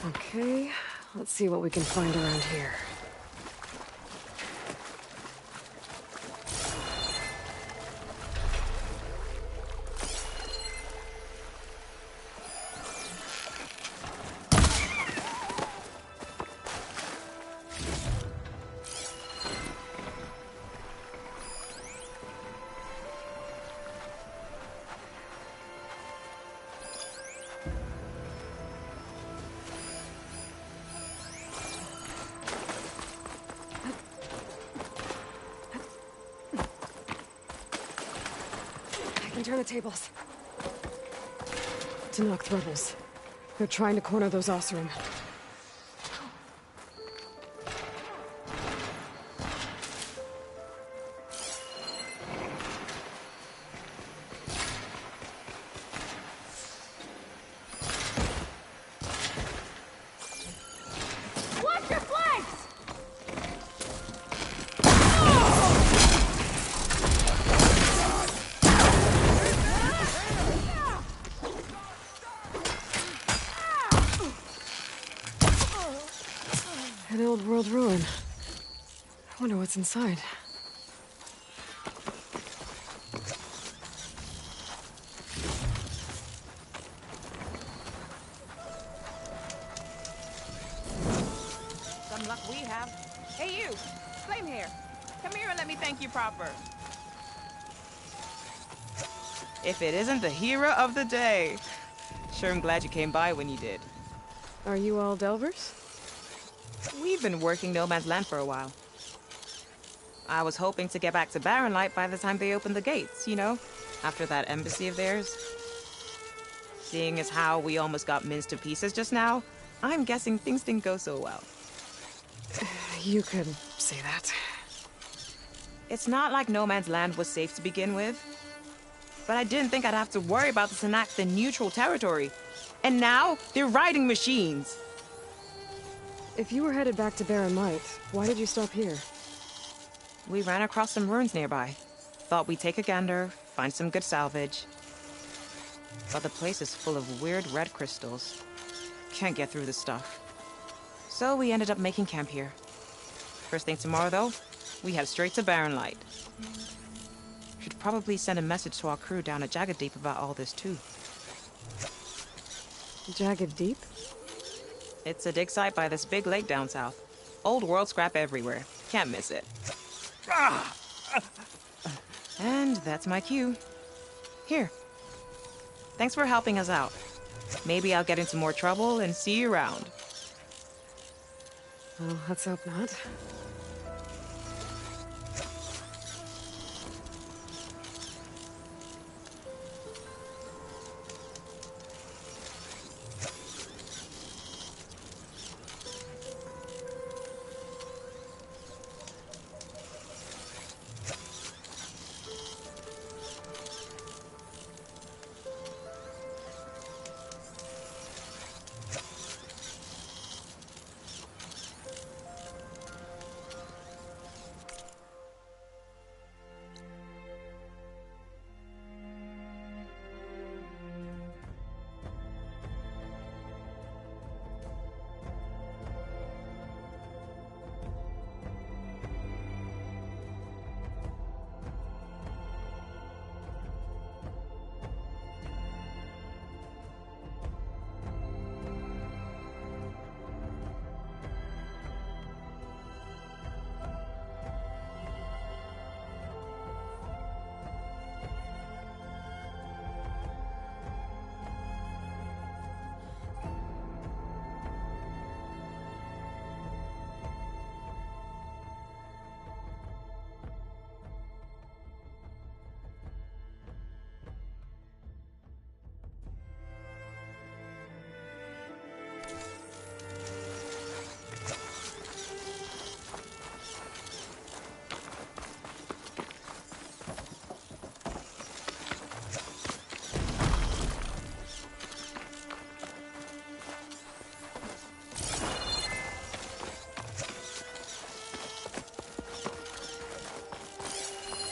S2: Okay, let's see what we can find around here. Turn the tables. Tenakth rebels. They're trying to corner those Oseram.
S6: Watch your flanks!
S2: An old world ruin. I wonder what's inside.
S5: Some luck we have. Hey you! Flame hair! Come here and let me thank you proper. If it isn't the hero of the day. Sure am glad you came by when you did.
S2: Are you all Delvers?
S5: We've been working No Man's Land for a while. I was hoping to get back to Barrenlight by the time they opened the gates, you know? After that embassy of theirs. Seeing as how we almost got minced to pieces just now, I'm guessing things didn't go so well.
S2: You could say that.
S5: It's not like No Man's Land was safe to begin with. But I didn't think I'd have to worry about the Tenakth in neutral territory. And now, they're riding machines.
S2: If you were headed back to Barren Light, why did you stop here?
S5: We ran across some ruins nearby. Thought we'd take a gander, find some good salvage. But the place is full of weird red crystals. Can't get through the stuff. So we ended up making camp here. First thing tomorrow, though, we head straight to Barren Light. Should probably send a message to our crew down at Jagged Deep about all this, too.
S2: Jagged Deep?
S5: It's a dig site by this big lake down south. Old world scrap everywhere. Can't miss it. And that's my cue. Here. Thanks for helping us out. Maybe I'll get into more trouble and see you around.
S2: Well, let's hope not.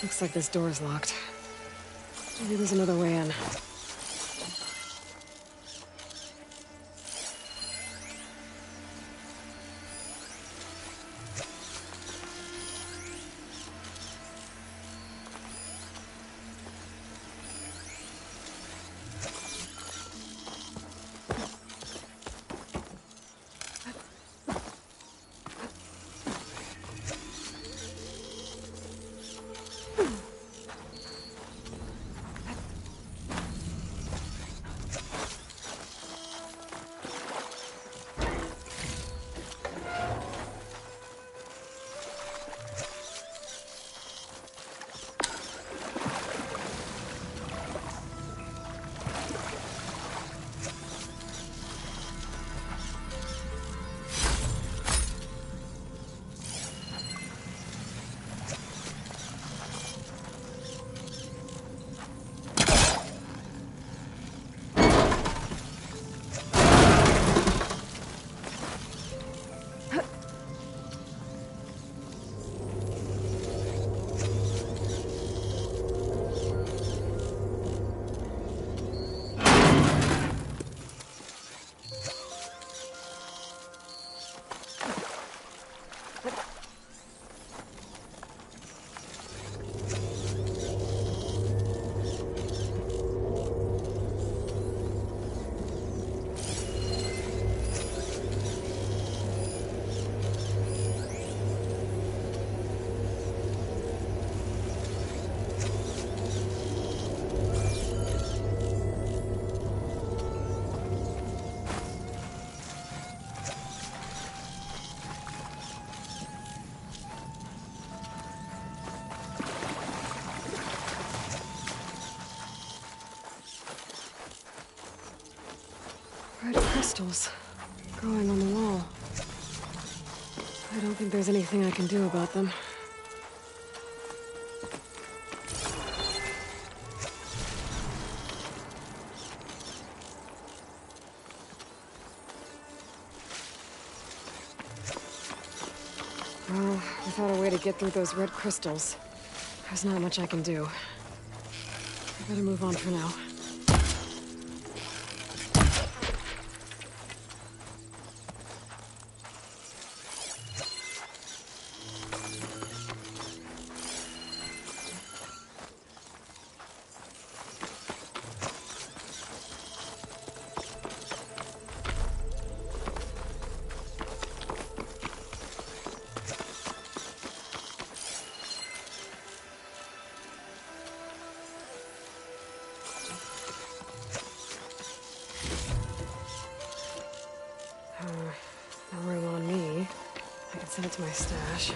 S2: Looks like this door is locked. Maybe there's another way in. Red crystals growing on the wall. I don't think there's anything I can do about them. Well, without a way to get through those red crystals, there's not much I can do. I better move on for now. No room on me. I can send it to my stash.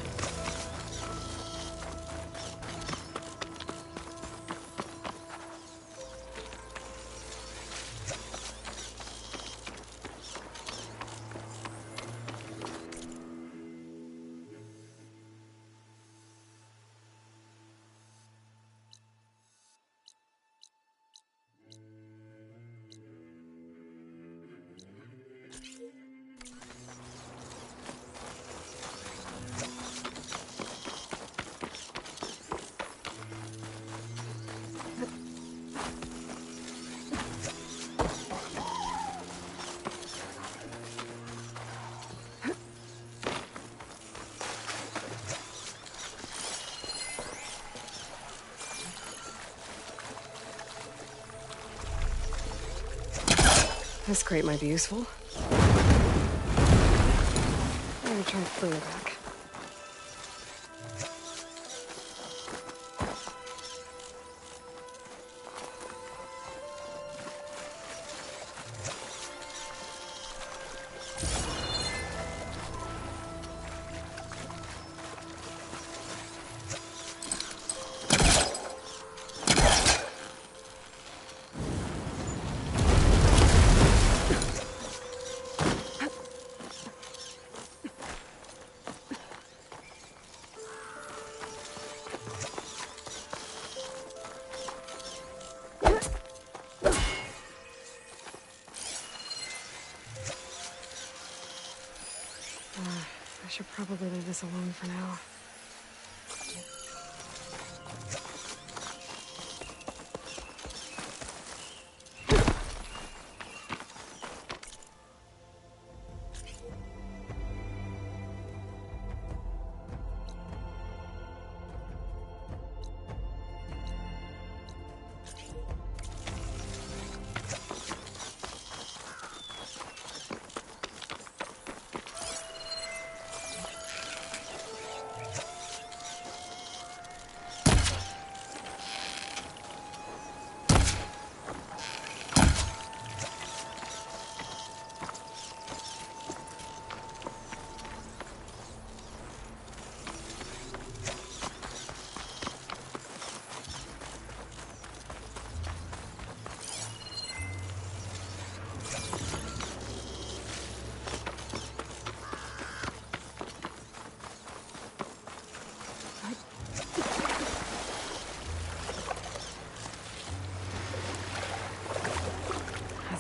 S2: This crate might be useful. I'm gonna try further back. I should probably leave this alone for now.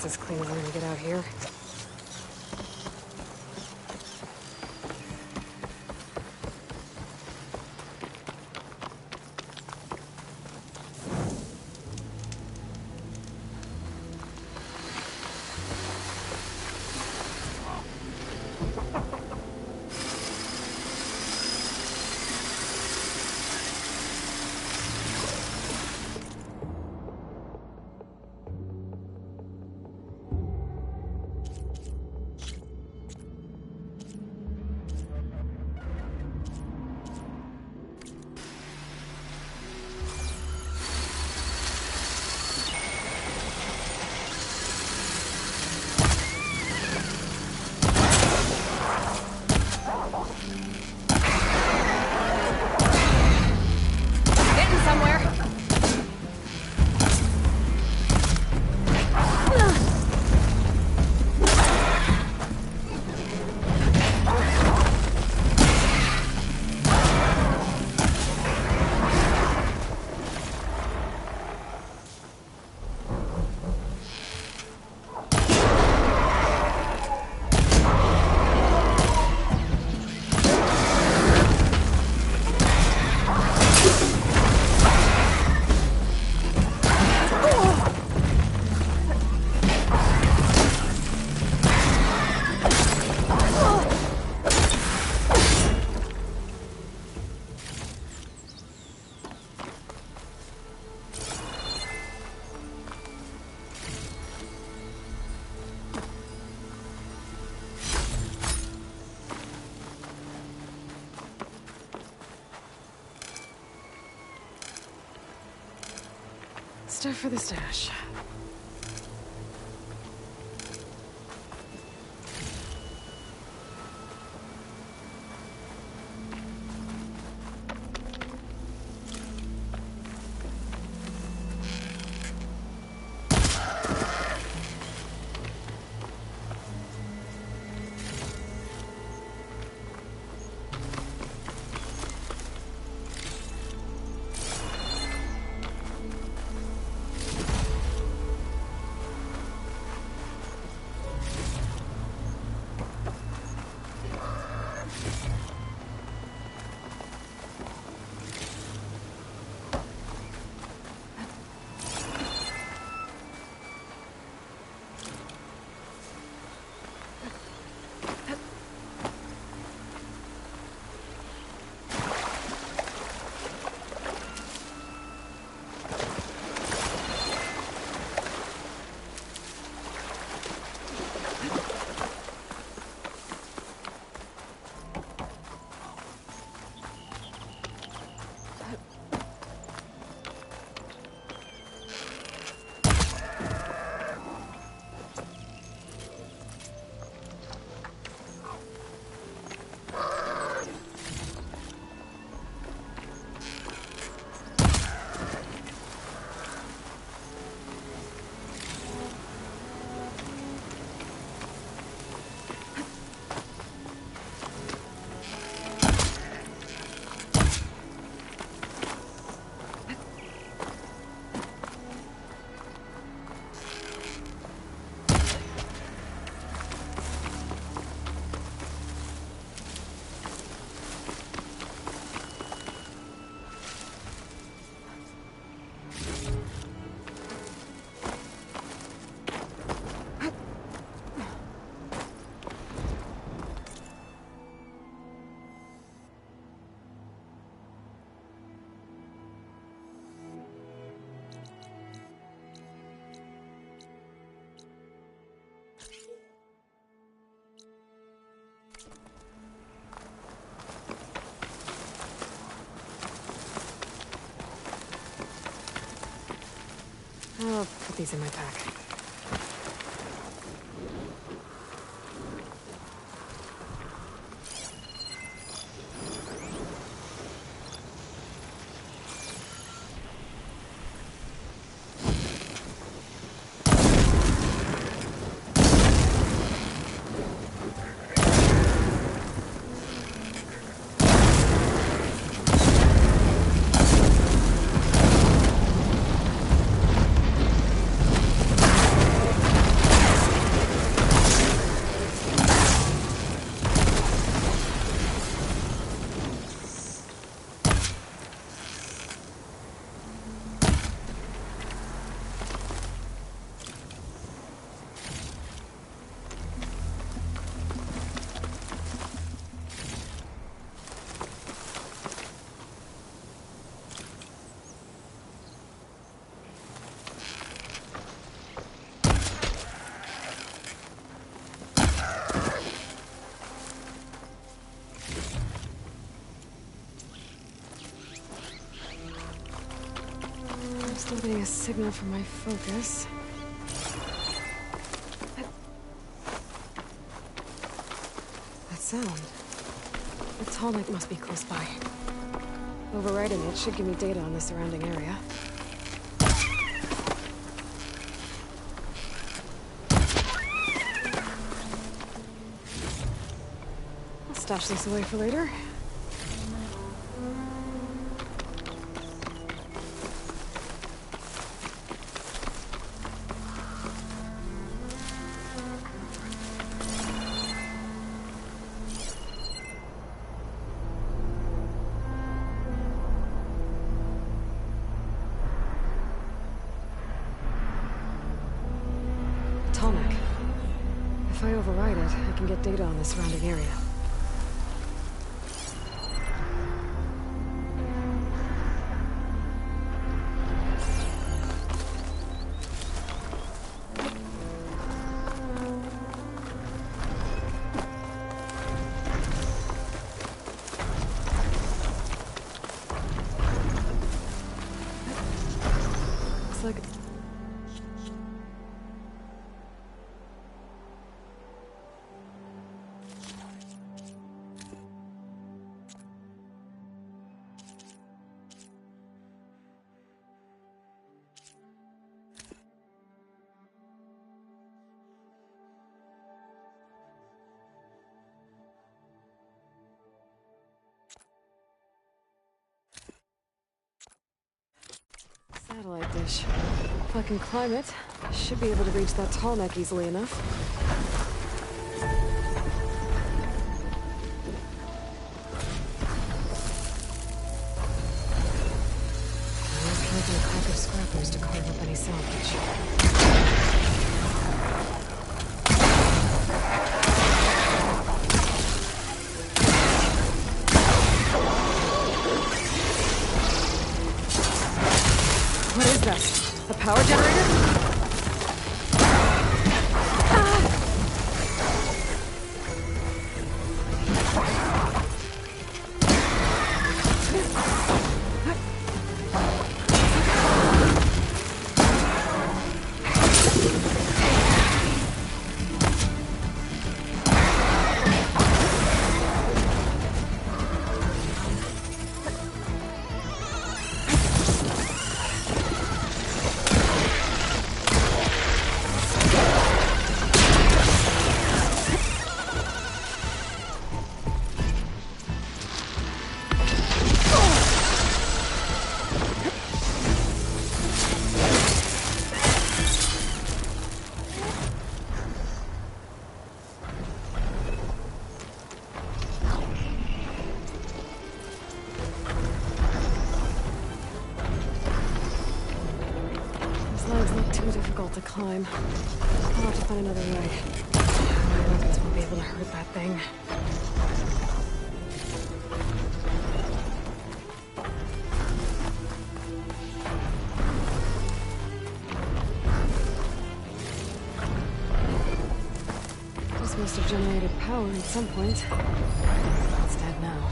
S2: That's as clean as I'm gonna get out here. stuff for the stash. I'll put these in my pack. Still getting a signal from my focus. That sound. The Tallneck must be close by. Overriding it should give me data on the surrounding area. I'll stash this away for later. Tallneck. If I override it, I can get data on the surrounding area. Looks like satellite dish. If I can climb it, I should be able to reach that tall neck easily enough. Always careful a crack of scrappers to carve up any salvage. What is that? A power generator? To climb. I'll have to find another way. My weapons won't be able to hurt that thing. This must have generated power at some point. It's dead now.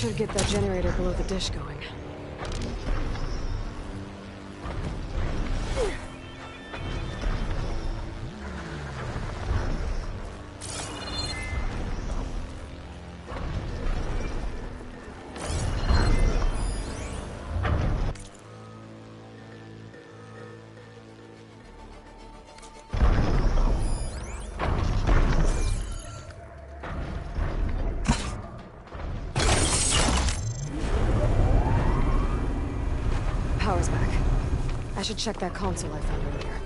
S2: should get that generator below the dish going. Power's back. I should check that console I found earlier.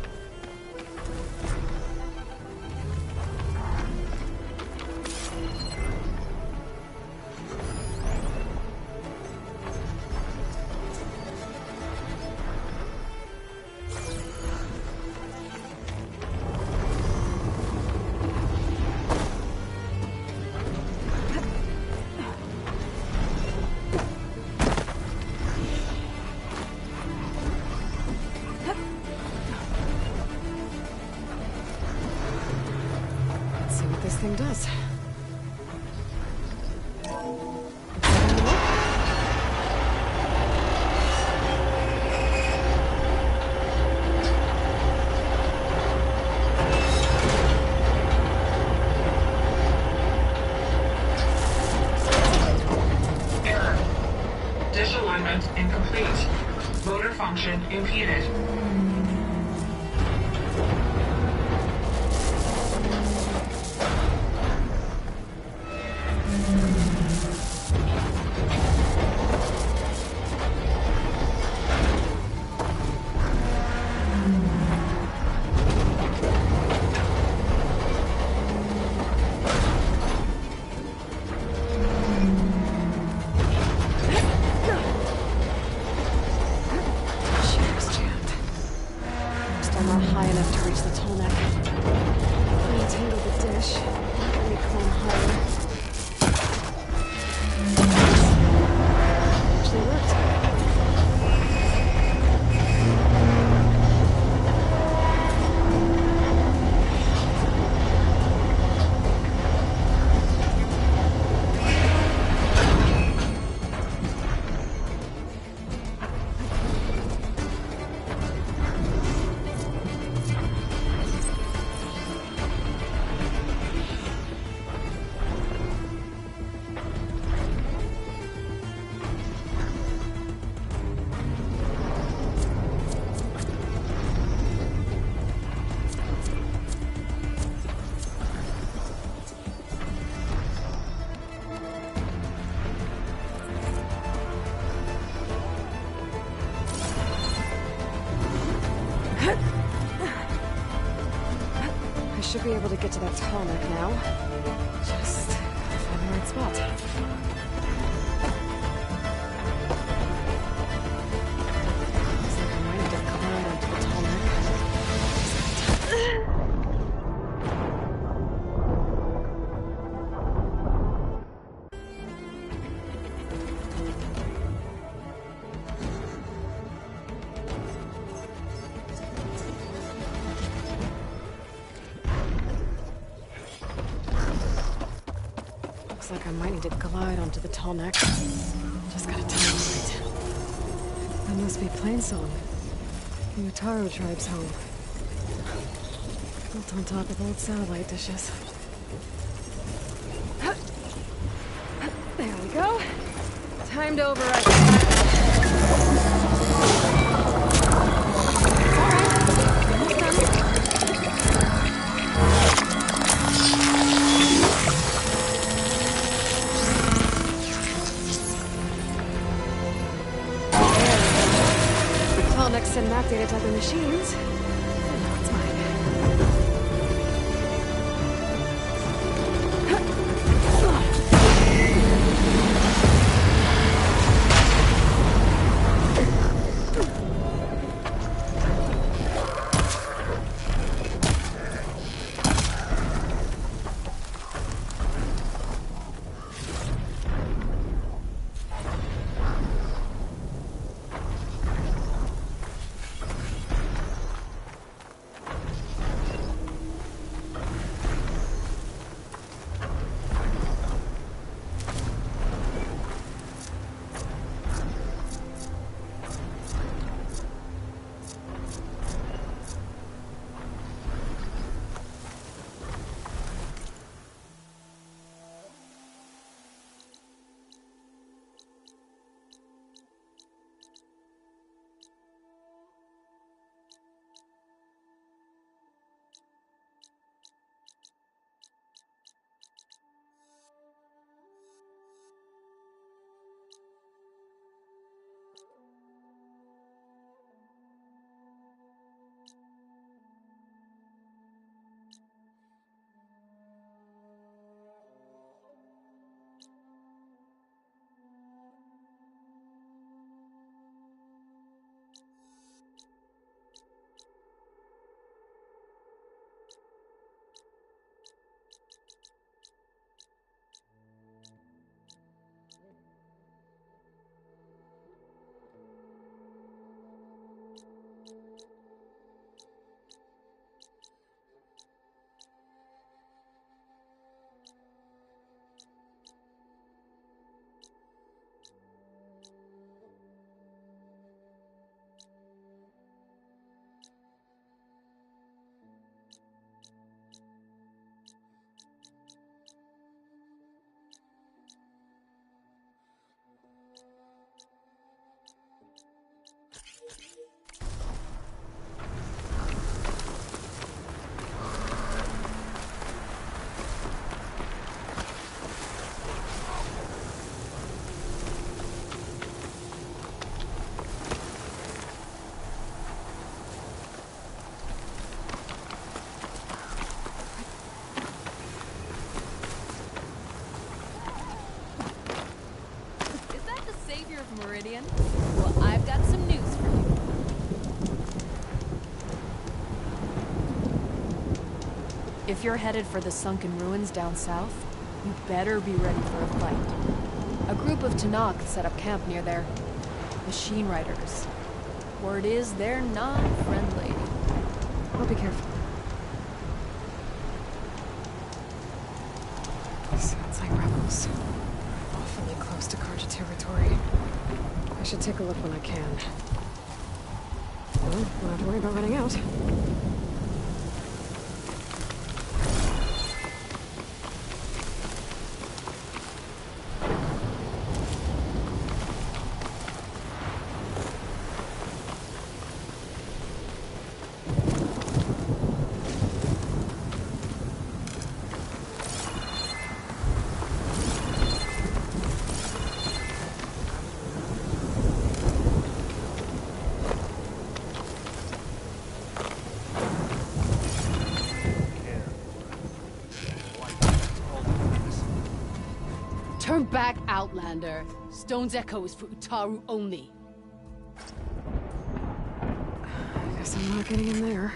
S2: This thing does.
S7: Error. Dish alignment incomplete. Motor function impeded.
S2: Should be able to get to that tarmac now. Just gotta find the right spot. Looks like I might need to climb onto the tarmac. Looks like I might need to glide onto the tarmac. Just gotta time it right. That must be Plainsong, the Utaro tribe's home. Built on top of old satellite dishes. There we go. Time to override. And map data to other machines. And now it's mine.
S6: If you're headed for the sunken ruins down south, you better be ready for a fight. A group of Tenakth set up camp near there. Machine Riders. Word is they're not friendly.
S2: I'll be careful. Sounds like rebels. Awfully close to Carja territory. I should take a look when I can. Well, don't have to worry about running out.
S6: Turn back, Outlander. Stone's Echo is for Utaru only.
S2: I guess I'm not getting in there.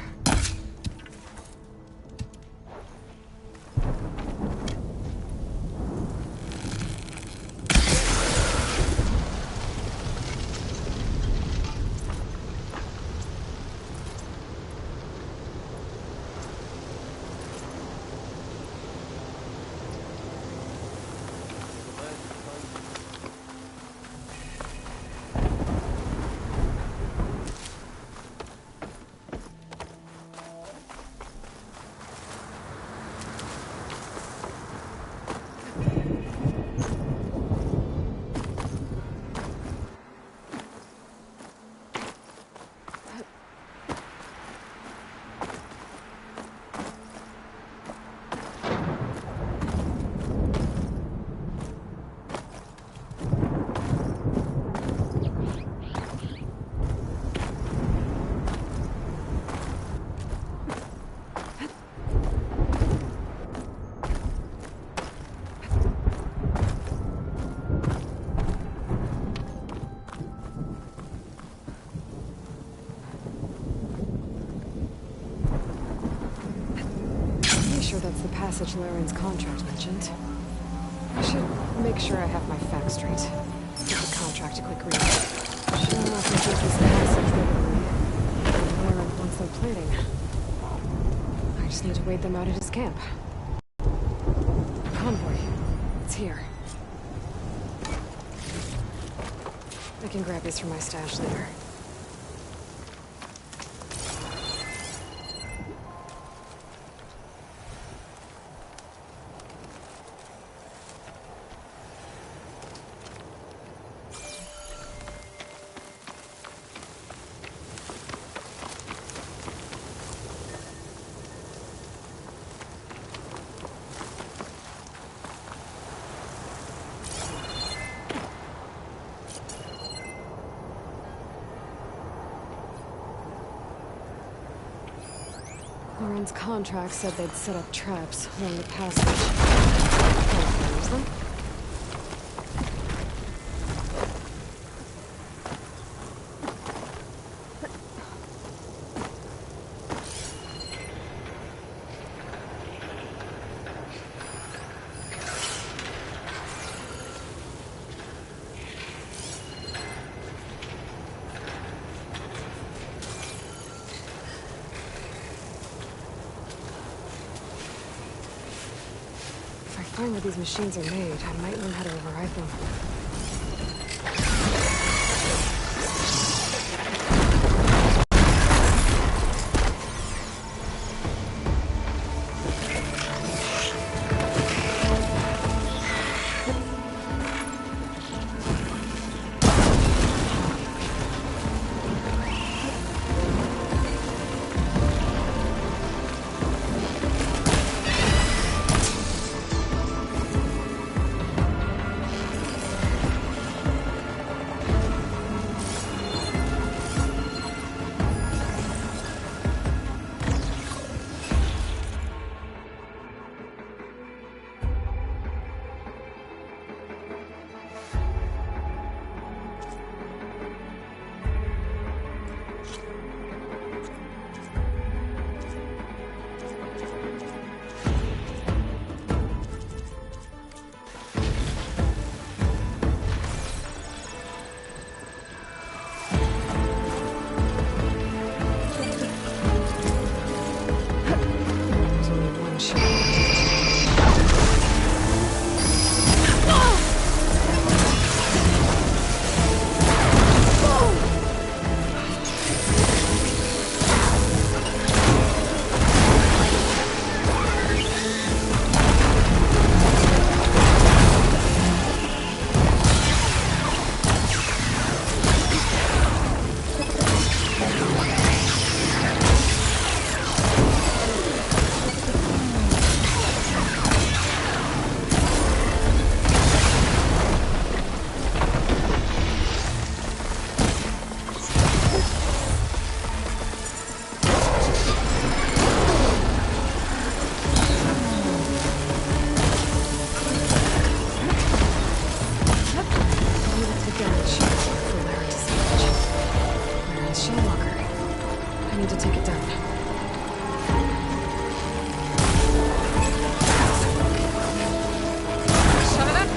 S2: Sure that's the passage Laren's contract mentioned. I should make sure I have my facts straight. Give the contract a quick read. Sure enough, I think this passage literally. Laren wants them plating. I just need to wait them out at his camp. Convoy. It's here. I can grab these from my stash later. Laren's contract said they'd set up traps along the passage. Can I use them? If I find where these machines are made, I might learn how to override them. to take it down. Shut it up!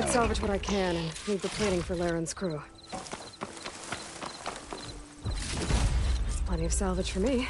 S2: Salvage what I can and leave the plating for Laren's crew. That's plenty of salvage for me.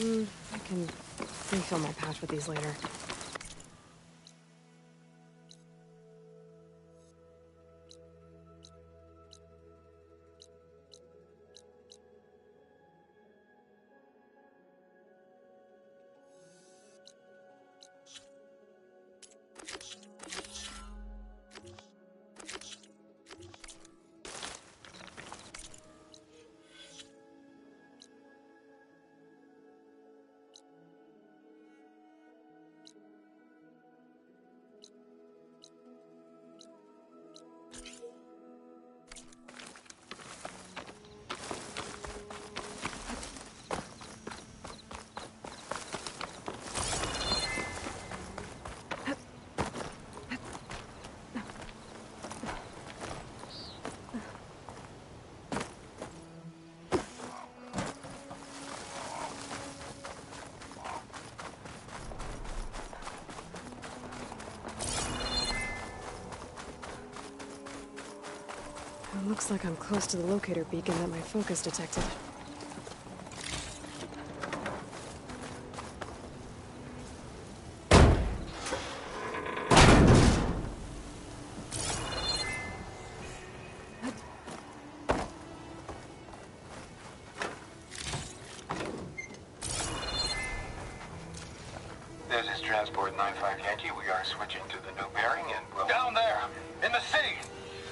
S2: I can refill my pouch with these later. Looks like I'm close to the locator beacon that my focus detected.
S9: This is Transport 95 Yankee. We are switching to the new bearing and we'll... Down there! In the city!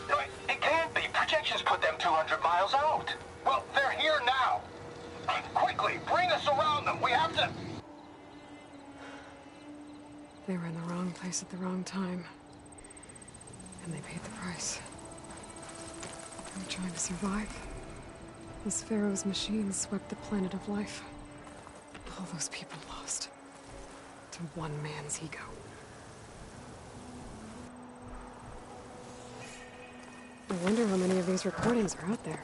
S9: No, it can't be. Projections put them 200 miles out. Well, they're here now. Quickly, bring us around them. We have to...
S2: They were in the wrong place at the wrong time. And they paid the price. They were trying to survive. As Pharaoh's machines swept the planet of life. All those people lost. To one man's ego. I wonder how many of these recordings are out there.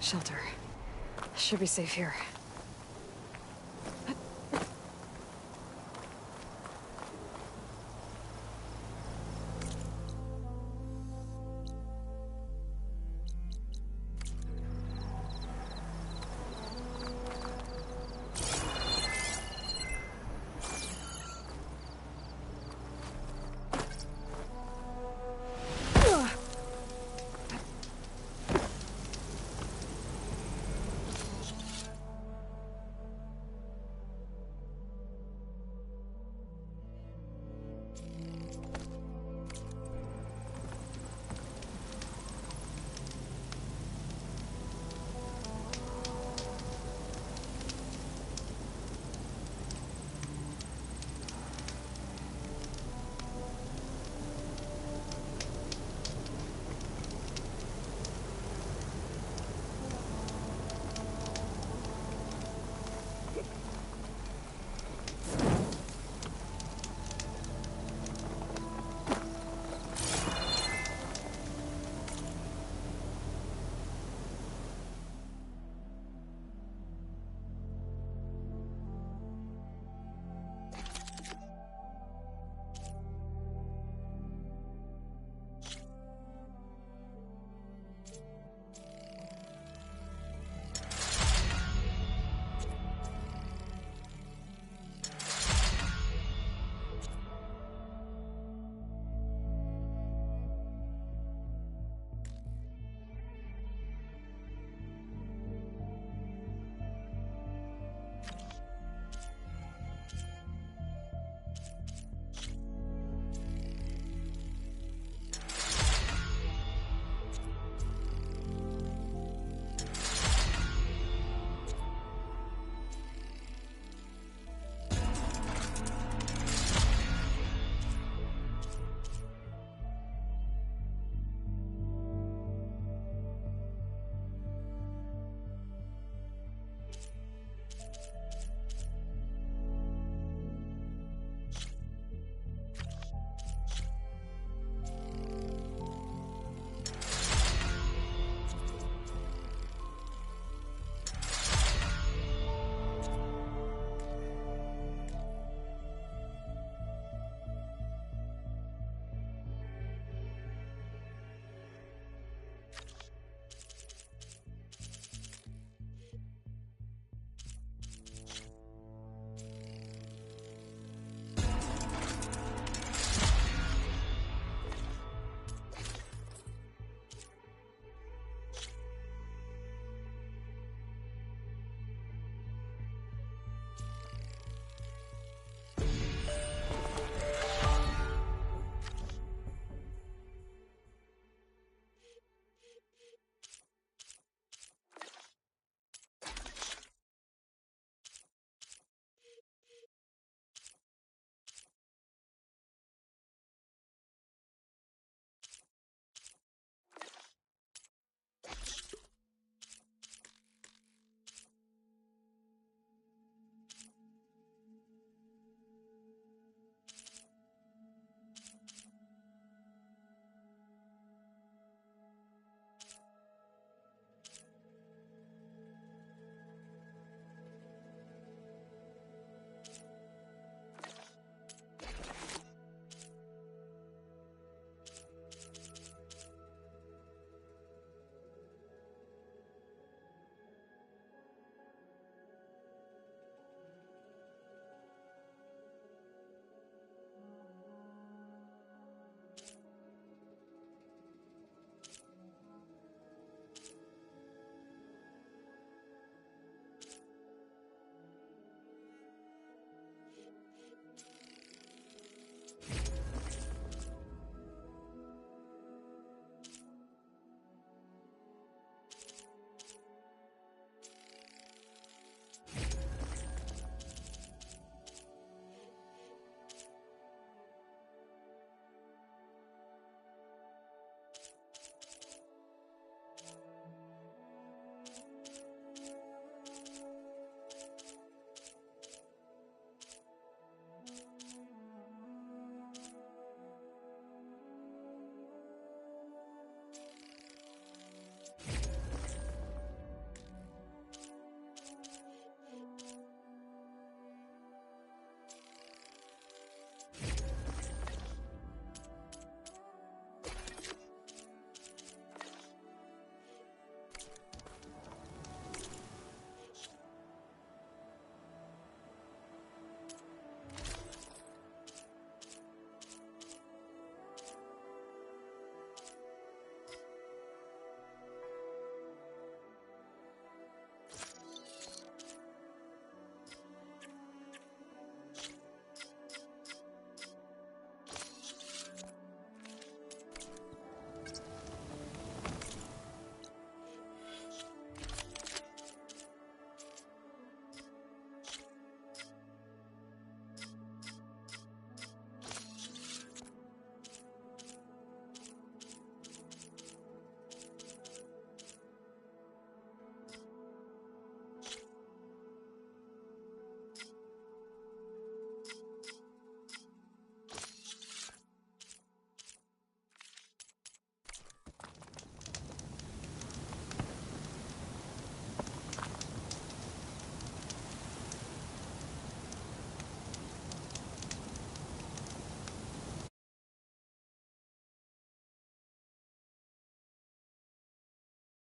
S2: Shelter. Should be safe here.